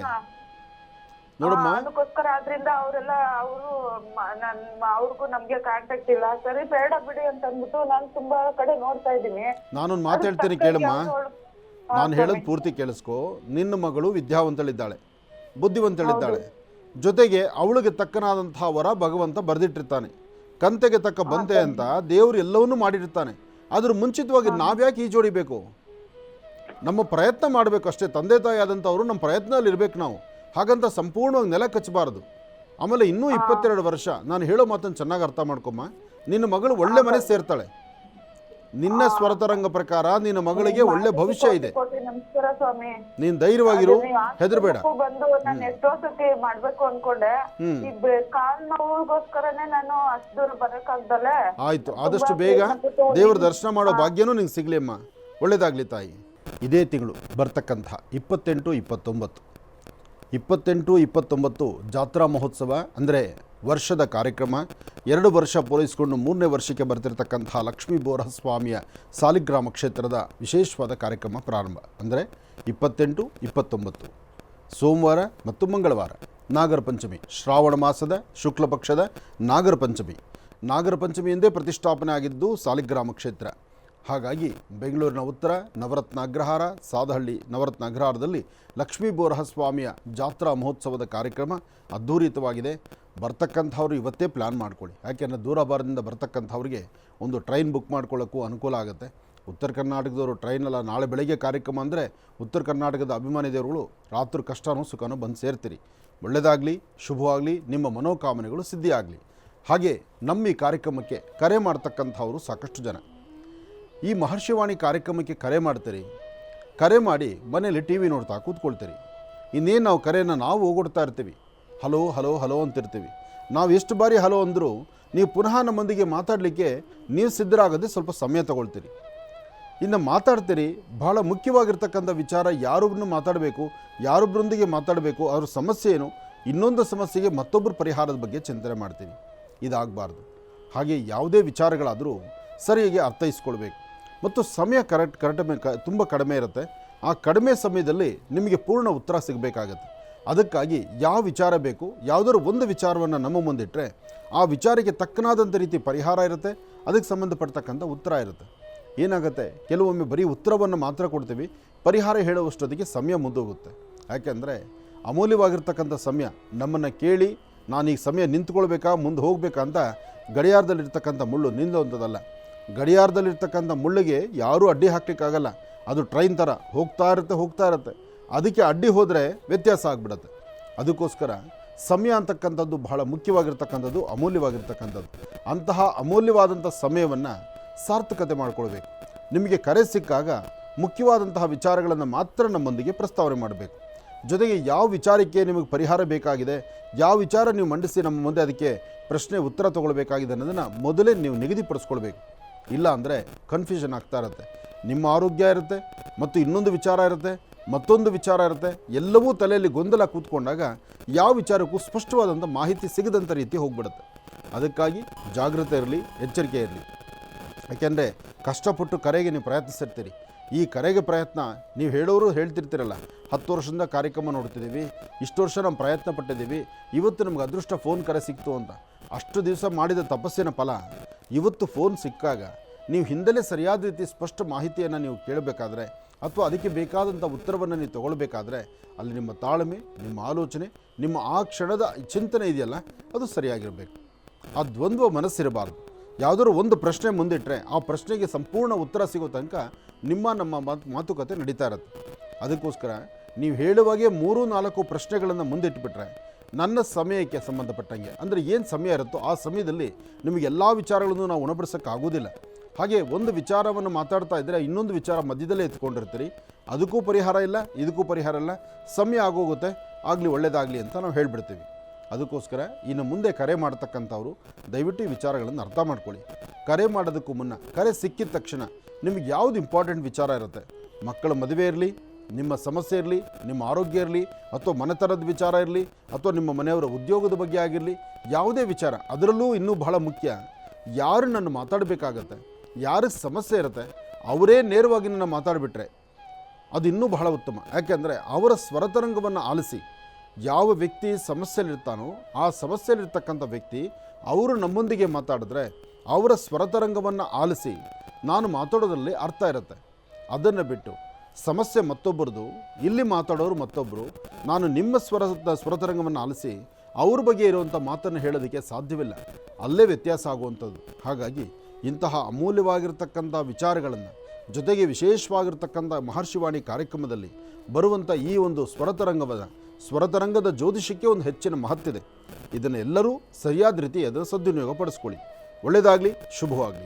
ನೋಡಮ್ಮ. ಅದಕ್ಕೋಸ್ಕರ ಆದ್ರಿಂದ ಅವರೆಲ್ಲ ಅವ್ರಿಗೂ ನಮ್ಗೆ ಕಾಂಟ್ಯಾಕ್ಟ್ ಇಲ್ಲ. ಸರಿ ಬೇಡ ಬಿಡಿ ಅಂತ ಅಂದ್ಬಿಟ್ಟು ನಾನು ತುಂಬಾ ಕಡೆ ನೋಡ್ತಾ ಇದ್ದೀನಿ. ನಾನೊಂದು ಮಾತಾಡ್ತೀನಿ ಕೇಳಮ್ಮ, ನಾನು ಹೇಳೋದು ಪೂರ್ತಿ ಕೇಳಿಸ್ಕೊ. ನಿನ್ನ ಮಗಳು ವಿದ್ಯಾವಂತಳಿದ್ದಾಳೆ, ಬುದ್ಧಿವಂತಳಿದ್ದಾಳೆ. ಜೊತೆಗೆ ಅವಳಿಗೆ ತಕ್ಕನಾದಂತಹ ವರ ಭಗವಂತ ಬರೆದಿಟ್ಟಿರ್ತಾನೆ. ಕಂತೆಗೆ ತಕ್ಕ ಬಂತೆ ಅಂತ ದೇವರು ಎಲ್ಲವನ್ನೂ ಮಾಡಿರ್ತಾನೆ. ಅದ್ರ ಮುಂಚಿತವಾಗಿ ನಾವ್ಯಾಕೆ ಈಜೋಡಿಬೇಕು? ನಮ್ಮ ಪ್ರಯತ್ನ ಮಾಡಬೇಕು ಅಷ್ಟೇ. ತಂದೆ ತಾಯಿ ಆದಂಥವ್ರು ನಮ್ಮ ಪ್ರಯತ್ನದಲ್ಲಿ ಇರಬೇಕು ನಾವು. ಹಾಗಂತ ಸಂಪೂರ್ಣವಾಗಿ ನೆಲ ಕಚ್ಚಬಾರ್ದು. ಆಮೇಲೆ ಇನ್ನೂ 22 ವರ್ಷ. ನಾನು ಹೇಳೋ ಮಾತನ್ನು ಚೆನ್ನಾಗಿ ಅರ್ಥ ಮಾಡ್ಕೊಮ್ಮ. ನಿನ್ನ ಮಗಳು ಒಳ್ಳೆ ಮನೆ ಸೇರ್ತಾಳೆ. ನಿನ್ನ ಸ್ವರತರಂಗ ಪ್ರಕಾರ ನಿನ್ನ ಮಗಳಿಗೆ ಒಳ್ಳೆ ಭವಿಷ್ಯ ಇದೆ. ನಮಸ್ಕಾರ ಸ್ವಾಮಿ. ನೀನು ಧೈರ್ಯವಾಗಿರು, ಹೆದರಬೇಡ. ಬಂದು ನಾನು ಎಷ್ಟೋ ಸತಿ ಮಾಡ್ಬೇಕು ಅನ್ಕೊಂಡೆ, ಕಾಲ್ ನೋವಿಗೋಸ್ಕರನೇ ನಾನು ಅಷ್ಟು ದೂರ ಬರಕ್ಕಾಗ್ದಲೆ. ಆಯ್ತು, ಆದಷ್ಟು ಬೇಗ ದೇವರ ದರ್ಶನ ಮಾಡೋ ಭಾಗ್ಯನೂ ನಿಂಗೆ ಸಿಗ್ಲಿ ಅಮ್ಮ. ಒಳ್ಳೇದಾಗ್ಲಿ ತಾಯಿ. ಇದೇ ತಿಂಗಳು ಬರ್ತಕ್ಕಂಥ 28, 29 ಜಾತ್ರಾ ಮಹೋತ್ಸವ ಅಂದರೆ ವರ್ಷದ ಕಾರ್ಯಕ್ರಮ. 2 ವರ್ಷ ಪೂರೈಸಿಕೊಂಡು 3ನೇ ವರ್ಷಕ್ಕೆ ಬರ್ತಿರ್ತಕ್ಕಂಥ ಲಕ್ಷ್ಮೀ ಬೋರಸ್ವಾಮಿಯ ಸಾಲಿಗ್ರಾಮ ಕ್ಷೇತ್ರದ ವಿಶೇಷವಾದ ಕಾರ್ಯಕ್ರಮ ಪ್ರಾರಂಭ. ಅಂದರೆ 28, 29 ಸೋಮವಾರ ಮತ್ತು ಮಂಗಳವಾರ ನಾಗರ ಪಂಚಮಿ, ಶ್ರಾವಣ ಮಾಸದ ಶುಕ್ಲ ಪಕ್ಷದ ನಾಗರ ಪಂಚಮಿ. ನಾಗರ ಪಂಚಮಿಯಿಂದೇ ಪ್ರತಿಷ್ಠಾಪನೆ ಆಗಿದ್ದು ಸಾಲಿಗ್ರಾಮ ಕ್ಷೇತ್ರ. ಹಾಗಾಗಿ ಬೆಂಗಳೂರಿನ ಉತ್ತರ ನವರತ್ನ ಅಗ್ರಹಾರ, ಸಾದಹಳ್ಳಿ ನವರತ್ನ ಅಗ್ರಹಾರದಲ್ಲಿ ಲಕ್ಷ್ಮೀ ಬೋರಸ್ವಾಮಿಯ ಜಾತ್ರಾ ಮಹೋತ್ಸವದ ಕಾರ್ಯಕ್ರಮ ಅದ್ಧೂರಿತವಾಗಿದೆ. ಬರ್ತಕ್ಕಂಥವ್ರು ಇವತ್ತೇ ಪ್ಲ್ಯಾನ್ ಮಾಡ್ಕೊಳ್ಳಿ. ಯಾಕೆಂದರೆ ದೂರ ಭಾರತದಿಂದ ಬರ್ತಕ್ಕಂಥವ್ರಿಗೆ ಒಂದು ಟ್ರೈನ್ ಬುಕ್ ಮಾಡ್ಕೊಳ್ಳೋಕ್ಕೂ ಅನುಕೂಲ ಆಗುತ್ತೆ. ಉತ್ತರ ಕರ್ನಾಟಕದವರು ಟ್ರೈನಲ್ಲ, ನಾಳೆ ಬೆಳಗ್ಗೆ ಕಾರ್ಯಕ್ರಮ ಅಂದರೆ ಉತ್ತರ ಕರ್ನಾಟಕದ ಅಭಿಮಾನಿ ದೇವರುಗಳು ರಾತ್ರಿ ಕಷ್ಟನೋ ಸುಖನೋ ಬಂದು ಸೇರ್ತೀರಿ. ಒಳ್ಳೆಯದಾಗಲಿ, ಶುಭವಾಗಲಿ, ನಿಮ್ಮ ಮನೋಕಾಮನೆಗಳು ಸಿದ್ಧಿಯಾಗಲಿ. ಹಾಗೆ ನಮ್ಮ ಈ ಕಾರ್ಯಕ್ರಮಕ್ಕೆ ಕರೆ ಮಾಡ್ತಕ್ಕಂಥವರು ಸಾಕಷ್ಟು ಜನ ಈ ಮಹರ್ಷಿವಾಣಿ ಕಾರ್ಯಕ್ರಮಕ್ಕೆ ಕರೆ ಮಾಡ್ತೀರಿ. ಕರೆ ಮಾಡಿ ಮನೇಲಿ ಟಿ ವಿ ನೋಡ್ತಾ ಕೂತ್ಕೊಳ್ತೀರಿ. ಇನ್ನೇನು ನಾವು ಕರೆಯನ್ನು ನಾವು ಹೋಗೊಡ್ತಾ ಇರ್ತೀವಿ. ಹಲೋ ಹಲೋ ಹಲೋ ಅಂತಿರ್ತೀವಿ. ನಾವು ಎಷ್ಟು ಬಾರಿ ಹಲೋ ಅಂದರೂ ನೀವು ಪುನಃ ನಮ್ಮೊಂದಿಗೆ ಮಾತಾಡಲಿಕ್ಕೆ ನೀವು ಸಿದ್ಧರಾಗದೆ ಸ್ವಲ್ಪ ಸಮಯ ತಗೊಳ್ತೀರಿ. ಇನ್ನು ಮಾತಾಡ್ತೀರಿ. ಭಾಳ ಮುಖ್ಯವಾಗಿರ್ತಕ್ಕಂಥ ವಿಚಾರ, ಯಾರೊಬ್ಬರನ್ನು ಮಾತಾಡಬೇಕು, ಯಾರೊಬ್ಬರೊಂದಿಗೆ ಮಾತಾಡಬೇಕು, ಅವ್ರ ಸಮಸ್ಯೆ ಏನು, ಇನ್ನೊಂದು ಸಮಸ್ಯೆಗೆ ಮತ್ತೊಬ್ಬರು ಪರಿಹಾರದ ಬಗ್ಗೆ ಚಿಂತನೆ ಮಾಡ್ತೀವಿ. ಇದಾಗಬಾರ್ದು. ಹಾಗೆ ಯಾವುದೇ ವಿಚಾರಗಳಾದರೂ ಸರಿಯಾಗಿ ಅರ್ಥೈಸ್ಕೊಳ್ಬೇಕು. ಮತ್ತು ಸಮಯ ತುಂಬ ಕಡಿಮೆ ಇರುತ್ತೆ. ಆ ಕಡಿಮೆ ಸಮಯದಲ್ಲಿ ನಿಮಗೆ ಪೂರ್ಣ ಉತ್ತರ ಸಿಗಬೇಕಾಗತ್ತೆ. ಅದಕ್ಕಾಗಿ ಯಾವ ವಿಚಾರ ಬೇಕು, ಯಾವುದಾದ್ರು ಒಂದು ವಿಚಾರವನ್ನು ನಮ್ಮ ಮುಂದಿಟ್ಟರೆ ಆ ವಿಚಾರಕ್ಕೆ ತಕ್ಕನಾದಂಥ ರೀತಿ ಪರಿಹಾರ ಇರುತ್ತೆ, ಅದಕ್ಕೆ ಸಂಬಂಧಪಡ್ತಕ್ಕಂಥ ಉತ್ತರ ಇರುತ್ತೆ. ಏನಾಗುತ್ತೆ, ಕೆಲವೊಮ್ಮೆ ಬರೀ ಉತ್ತರವನ್ನು ಮಾತ್ರ ಕೊಡ್ತೀವಿ, ಪರಿಹಾರ ಹೇಳುವಷ್ಟೊತ್ತಿಗೆ ಸಮಯ ಮುಂದೋಗುತ್ತೆ. ಯಾಕೆಂದರೆ ಅಮೂಲ್ಯವಾಗಿರ್ತಕ್ಕಂಥ ಸಮಯ ನಮ್ಮನ್ನು ಕೇಳಿ ನಾನೀಗ ಸಮಯ ನಿಂತ್ಕೊಳ್ಬೇಕಾ ಮುಂದೆ ಹೋಗಬೇಕಾ ಅಂತ ಗಡಿಯಾರದಲ್ಲಿರ್ತಕ್ಕಂಥ ಮುಳ್ಳು ನಿಲ್ಲುವಂಥದ್ದಲ್ಲ. ಗಡಿಯಾರದಲ್ಲಿರ್ತಕ್ಕಂಥ ಮುಳ್ಳಿಗೆ ಯಾರೂ ಅಡ್ಡಿ ಹಾಕಲಿಕ್ಕಾಗಲ್ಲ. ಅದು ಟ್ರೈನ್ ಥರ ಹೋಗ್ತಾ ಇರುತ್ತೆ. ಅದಕ್ಕೆ ಅಡ್ಡಿ ಹೋದರೆ ವ್ಯತ್ಯಾಸ ಆಗಿಬಿಡುತ್ತೆ. ಅದಕ್ಕೋಸ್ಕರ ಸಮಯ ಅಂತಕ್ಕಂಥದ್ದು ಬಹಳ ಮುಖ್ಯವಾಗಿರ್ತಕ್ಕಂಥದ್ದು, ಅಮೂಲ್ಯವಾಗಿರ್ತಕ್ಕಂಥದ್ದು. ಅಂತಹ ಅಮೂಲ್ಯವಾದಂಥ ಸಮಯವನ್ನು ಸಾರ್ಥಕತೆ ಮಾಡಿಕೊಳ್ಬೇಕು. ನಿಮಗೆ ಕರೆ ಸಿಕ್ಕಾಗ ಮುಖ್ಯವಾದಂತಹ ವಿಚಾರಗಳನ್ನು ಮಾತ್ರ ನಮ್ಮೊಂದಿಗೆ ಪ್ರಸ್ತಾವನೆ ಮಾಡಬೇಕು. ಜೊತೆಗೆ ಯಾವ ವಿಚಾರಕ್ಕೆ ನಿಮಗೆ ಪರಿಹಾರ ಬೇಕಾಗಿದೆ, ಯಾವ ವಿಚಾರ ನೀವು ಮಂಡಿಸಿ ನಮ್ಮ ಮುಂದೆ ಅದಕ್ಕೆ ಪ್ರಶ್ನೆ ಉತ್ತರ ತೊಗೊಳ್ಬೇಕಾಗಿದೆ ಅನ್ನೋದನ್ನು ಮೊದಲೇ ನೀವು ನಿಗದಿಪಡಿಸ್ಕೊಳ್ಬೇಕು. ಇಲ್ಲ ಅಂದರೆ ಕನ್ಫ್ಯೂಷನ್ ಆಗ್ತಾ ಇರುತ್ತೆ. ನಿಮ್ಮ ಆರೋಗ್ಯ ಇರುತ್ತೆ, ಮತ್ತು ಇನ್ನೊಂದು ವಿಚಾರ ಇರುತ್ತೆ, ಮತ್ತೊಂದು ವಿಚಾರ ಇರುತ್ತೆ. ಎಲ್ಲವೂ ತಲೆಯಲ್ಲಿ ಗೊಂದಲ ಕೂತ್ಕೊಂಡಾಗ ಯಾವ ವಿಚಾರಕ್ಕೂ ಸ್ಪಷ್ಟವಾದಂಥ ಮಾಹಿತಿ ಸಿಗದಂಥ ರೀತಿ ಹೋಗ್ಬಿಡುತ್ತೆ. ಅದಕ್ಕಾಗಿ ಜಾಗೃತೆ ಇರಲಿ, ಎಚ್ಚರಿಕೆ ಇರಲಿ. ಯಾಕೆಂದರೆ ಕಷ್ಟಪಟ್ಟು ಕರೆಗೆ ನೀವು ಪ್ರಯತ್ನಿಸಿರ್ತೀರಿ. ಈ ಕರೆಗೆ ಪ್ರಯತ್ನ ನೀವು ಹೇಳೋರು ಹೇಳ್ತಿರ್ತೀರಲ್ಲ, 10 ವರ್ಷದಿಂದ ಕಾರ್ಯಕ್ರಮ ನೋಡ್ತಿದ್ದೀವಿ, ಇಷ್ಟು ವರ್ಷ ನಾವು ಪ್ರಯತ್ನ ಪಟ್ಟಿದ್ದೀವಿ, ಇವತ್ತು ನಮ್ಗೆ ಅದೃಷ್ಟ ಫೋನ್ ಕರೆ ಸಿಕ್ತು ಅಂತ. ಅಷ್ಟು ದಿವಸ ಮಾಡಿದ ತಪಸ್ಸಿನ ಫಲ ಇವತ್ತು ಫೋನ್ ಸಿಕ್ಕಾಗ ನೀವು ಹಿಂದಲೇ ಸರಿಯಾದ ರೀತಿ ಸ್ಪಷ್ಟ ಮಾಹಿತಿಯನ್ನು ನೀವು ಕೇಳಬೇಕಾದ್ರೆ, ಅಥವಾ ಅದಕ್ಕೆ ಬೇಕಾದಂಥ ಉತ್ತರವನ್ನು ನೀವು ತೊಗೊಳ್ಬೇಕಾದ್ರೆ, ಅಲ್ಲಿ ನಿಮ್ಮ ತಾಳ್ಮೆ, ನಿಮ್ಮ ಆಲೋಚನೆ, ನಿಮ್ಮ ಆ ಕ್ಷಣದ ಚಿಂತನೆ ಇದೆಯಲ್ಲ, ಅದು ಸರಿಯಾಗಿರಬೇಕು. ಆ ದ್ವಂದ್ವ ಮನಸ್ಸಿರಬಾರ್ದು. ಯಾವುದಾದ್ರು ಒಂದು ಪ್ರಶ್ನೆ ಮುಂದಿಟ್ಟರೆ ಆ ಪ್ರಶ್ನೆಗೆ ಸಂಪೂರ್ಣ ಉತ್ತರ ಸಿಗೋ ತನಕ ನಮ್ಮ ಮಾತುಕತೆ ನಡೀತಾ ಇರುತ್ತೆ. ಅದಕ್ಕೋಸ್ಕರ ನೀವು ಹೇಳುವಾಗೆ 3-4 ಪ್ರಶ್ನೆಗಳನ್ನು ಮುಂದಿಟ್ಟುಬಿಟ್ರೆ, ನನ್ನ ಸಮಯಕ್ಕೆ ಸಂಬಂಧಪಟ್ಟಂಗೆ, ಅಂದರೆ ಏನು ಸಮಯ ಇರುತ್ತೋ ಆ ಸಮಯದಲ್ಲಿ ನಿಮಗೆ ಎಲ್ಲ ವಿಚಾರಗಳನ್ನು ನಾವು ಉಣಬಡಿಸೋಕ್ಕಾಗೋದಿಲ್ಲ. ಹಾಗೆ ಒಂದು ವಿಚಾರವನ್ನು ಮಾತಾಡ್ತಾ ಇದ್ದರೆ ಇನ್ನೊಂದು ವಿಚಾರ ಮಧ್ಯದಲ್ಲೇ ಎತ್ಕೊಂಡಿರ್ತೀರಿ. ಅದಕ್ಕೂ ಪರಿಹಾರ ಇಲ್ಲ, ಇದಕ್ಕೂ ಪರಿಹಾರ ಇಲ್ಲ, ಸಮಯ ಆಗೋಗುತ್ತೆ, ಆಗಲಿ ಒಳ್ಳೆಯದಾಗಲಿ ಅಂತ ನಾವು ಹೇಳಿಬಿಡ್ತೀವಿ. ಅದಕ್ಕೋಸ್ಕರ ಇನ್ನು ಮುಂದೆ ಕರೆ ಮಾಡ್ತಕ್ಕಂಥವ್ರು ದಯವಿಟ್ಟು ಈ ವಿಚಾರಗಳನ್ನು ಅರ್ಥ ಮಾಡ್ಕೊಳ್ಳಿ. ಕರೆ ಮಾಡೋದಕ್ಕೂ ಮುನ್ನ, ಕರೆ ಸಿಕ್ಕಿದ ತಕ್ಷಣ ನಿಮಗೆ ಯಾವುದು ಇಂಪಾರ್ಟೆಂಟ್ ವಿಚಾರ ಇರುತ್ತೆ, ಮಕ್ಕಳ ಮದುವೆ ಇರಲಿ, ನಿಮ್ಮ ಸಮಸ್ಯೆ ಇರಲಿ, ನಿಮ್ಮ ಆರೋಗ್ಯ ಇರಲಿ, ಅಥವಾ ಮನೆತನದ ವಿಚಾರ ಇರಲಿ, ಅಥವಾ ನಿಮ್ಮ ಮನೆಯವರ ಉದ್ಯೋಗದ ಬಗ್ಗೆ ಆಗಿರಲಿ, ಯಾವುದೇ ವಿಚಾರ, ಅದರಲ್ಲೂ ಇನ್ನೂ ಬಹಳ ಮುಖ್ಯ, ಯಾರು ನನ್ನ ಮಾತಾಡಬೇಕಾಗತ್ತೆ, ಯಾರಿಗೆ ಸಮಸ್ಯೆ ಇರುತ್ತೆ ಅವರೇ ನೇರವಾಗಿ ನನ್ನ ಮಾತಾಡಿಬಿಟ್ರೆ ಅದು ಇನ್ನೂ ಬಹಳ ಉತ್ತಮ. ಯಾಕೆಂದರೆ ಅವರ ಸ್ವರತರಂಗವನ್ನು ಆಲಿಸಿ, ಯಾವ ವ್ಯಕ್ತಿ ಸಮಸ್ಯೆಯಲ್ಲಿರ್ತಾನೋ ಆ ಸಮಸ್ಯೆಯಲ್ಲಿರ್ತಕ್ಕಂಥ ವ್ಯಕ್ತಿ ಅವರು ನಮ್ಮೊಂದಿಗೆ ಮಾತಾಡಿದ್ರೆ ಅವರ ಸ್ವರತರಂಗವನ್ನು ಆಲಿಸಿ ನಾನು ಮಾತಾಡೋದ್ರಲ್ಲಿ ಅರ್ಥ ಇರುತ್ತೆ. ಅದನ್ನು ಬಿಟ್ಟು ಸಮಸ್ಯೆ ಮತ್ತೊಬ್ಬರದು, ಇಲ್ಲಿ ಮಾತಾಡೋರು ಮತ್ತೊಬ್ಬರು, ನಾನು ನಿಮ್ಮ ಸ್ವರತರಂಗವನ್ನು ಆಲಿಸಿ ಅವ್ರ ಬಗ್ಗೆ ಇರುವಂಥ ಮಾತನ್ನು ಹೇಳೋದಕ್ಕೆ ಸಾಧ್ಯವಿಲ್ಲ. ಅಲ್ಲೇ ವ್ಯತ್ಯಾಸ ಆಗುವಂಥದ್ದು. ಹಾಗಾಗಿ ಇಂತಹ ಅಮೂಲ್ಯವಾಗಿರ್ತಕ್ಕಂಥ ವಿಚಾರಗಳನ್ನು, ಜೊತೆಗೆ ವಿಶೇಷವಾಗಿರ್ತಕ್ಕಂಥ ಮಹರ್ಷಿವಾಣಿ ಕಾರ್ಯಕ್ರಮದಲ್ಲಿ ಬರುವಂಥ ಈ ಒಂದು ಸ್ವರತರಂಗದ ಜ್ಯೋತಿಷಕ್ಕೆ ಒಂದು ಹೆಚ್ಚಿನ ಮಹತ್ವವಿದೆ. ಇದನ್ನು ಎಲ್ಲರೂ ಸರಿಯಾದ ರೀತಿ ಅದನ್ನು ಸದ್ವಿನಿಯೋಗ ಪಡಿಸ್ಕೊಳ್ಳಿ. ಒಳ್ಳೆಯದಾಗಲಿ, ಶುಭವಾಗಲಿ.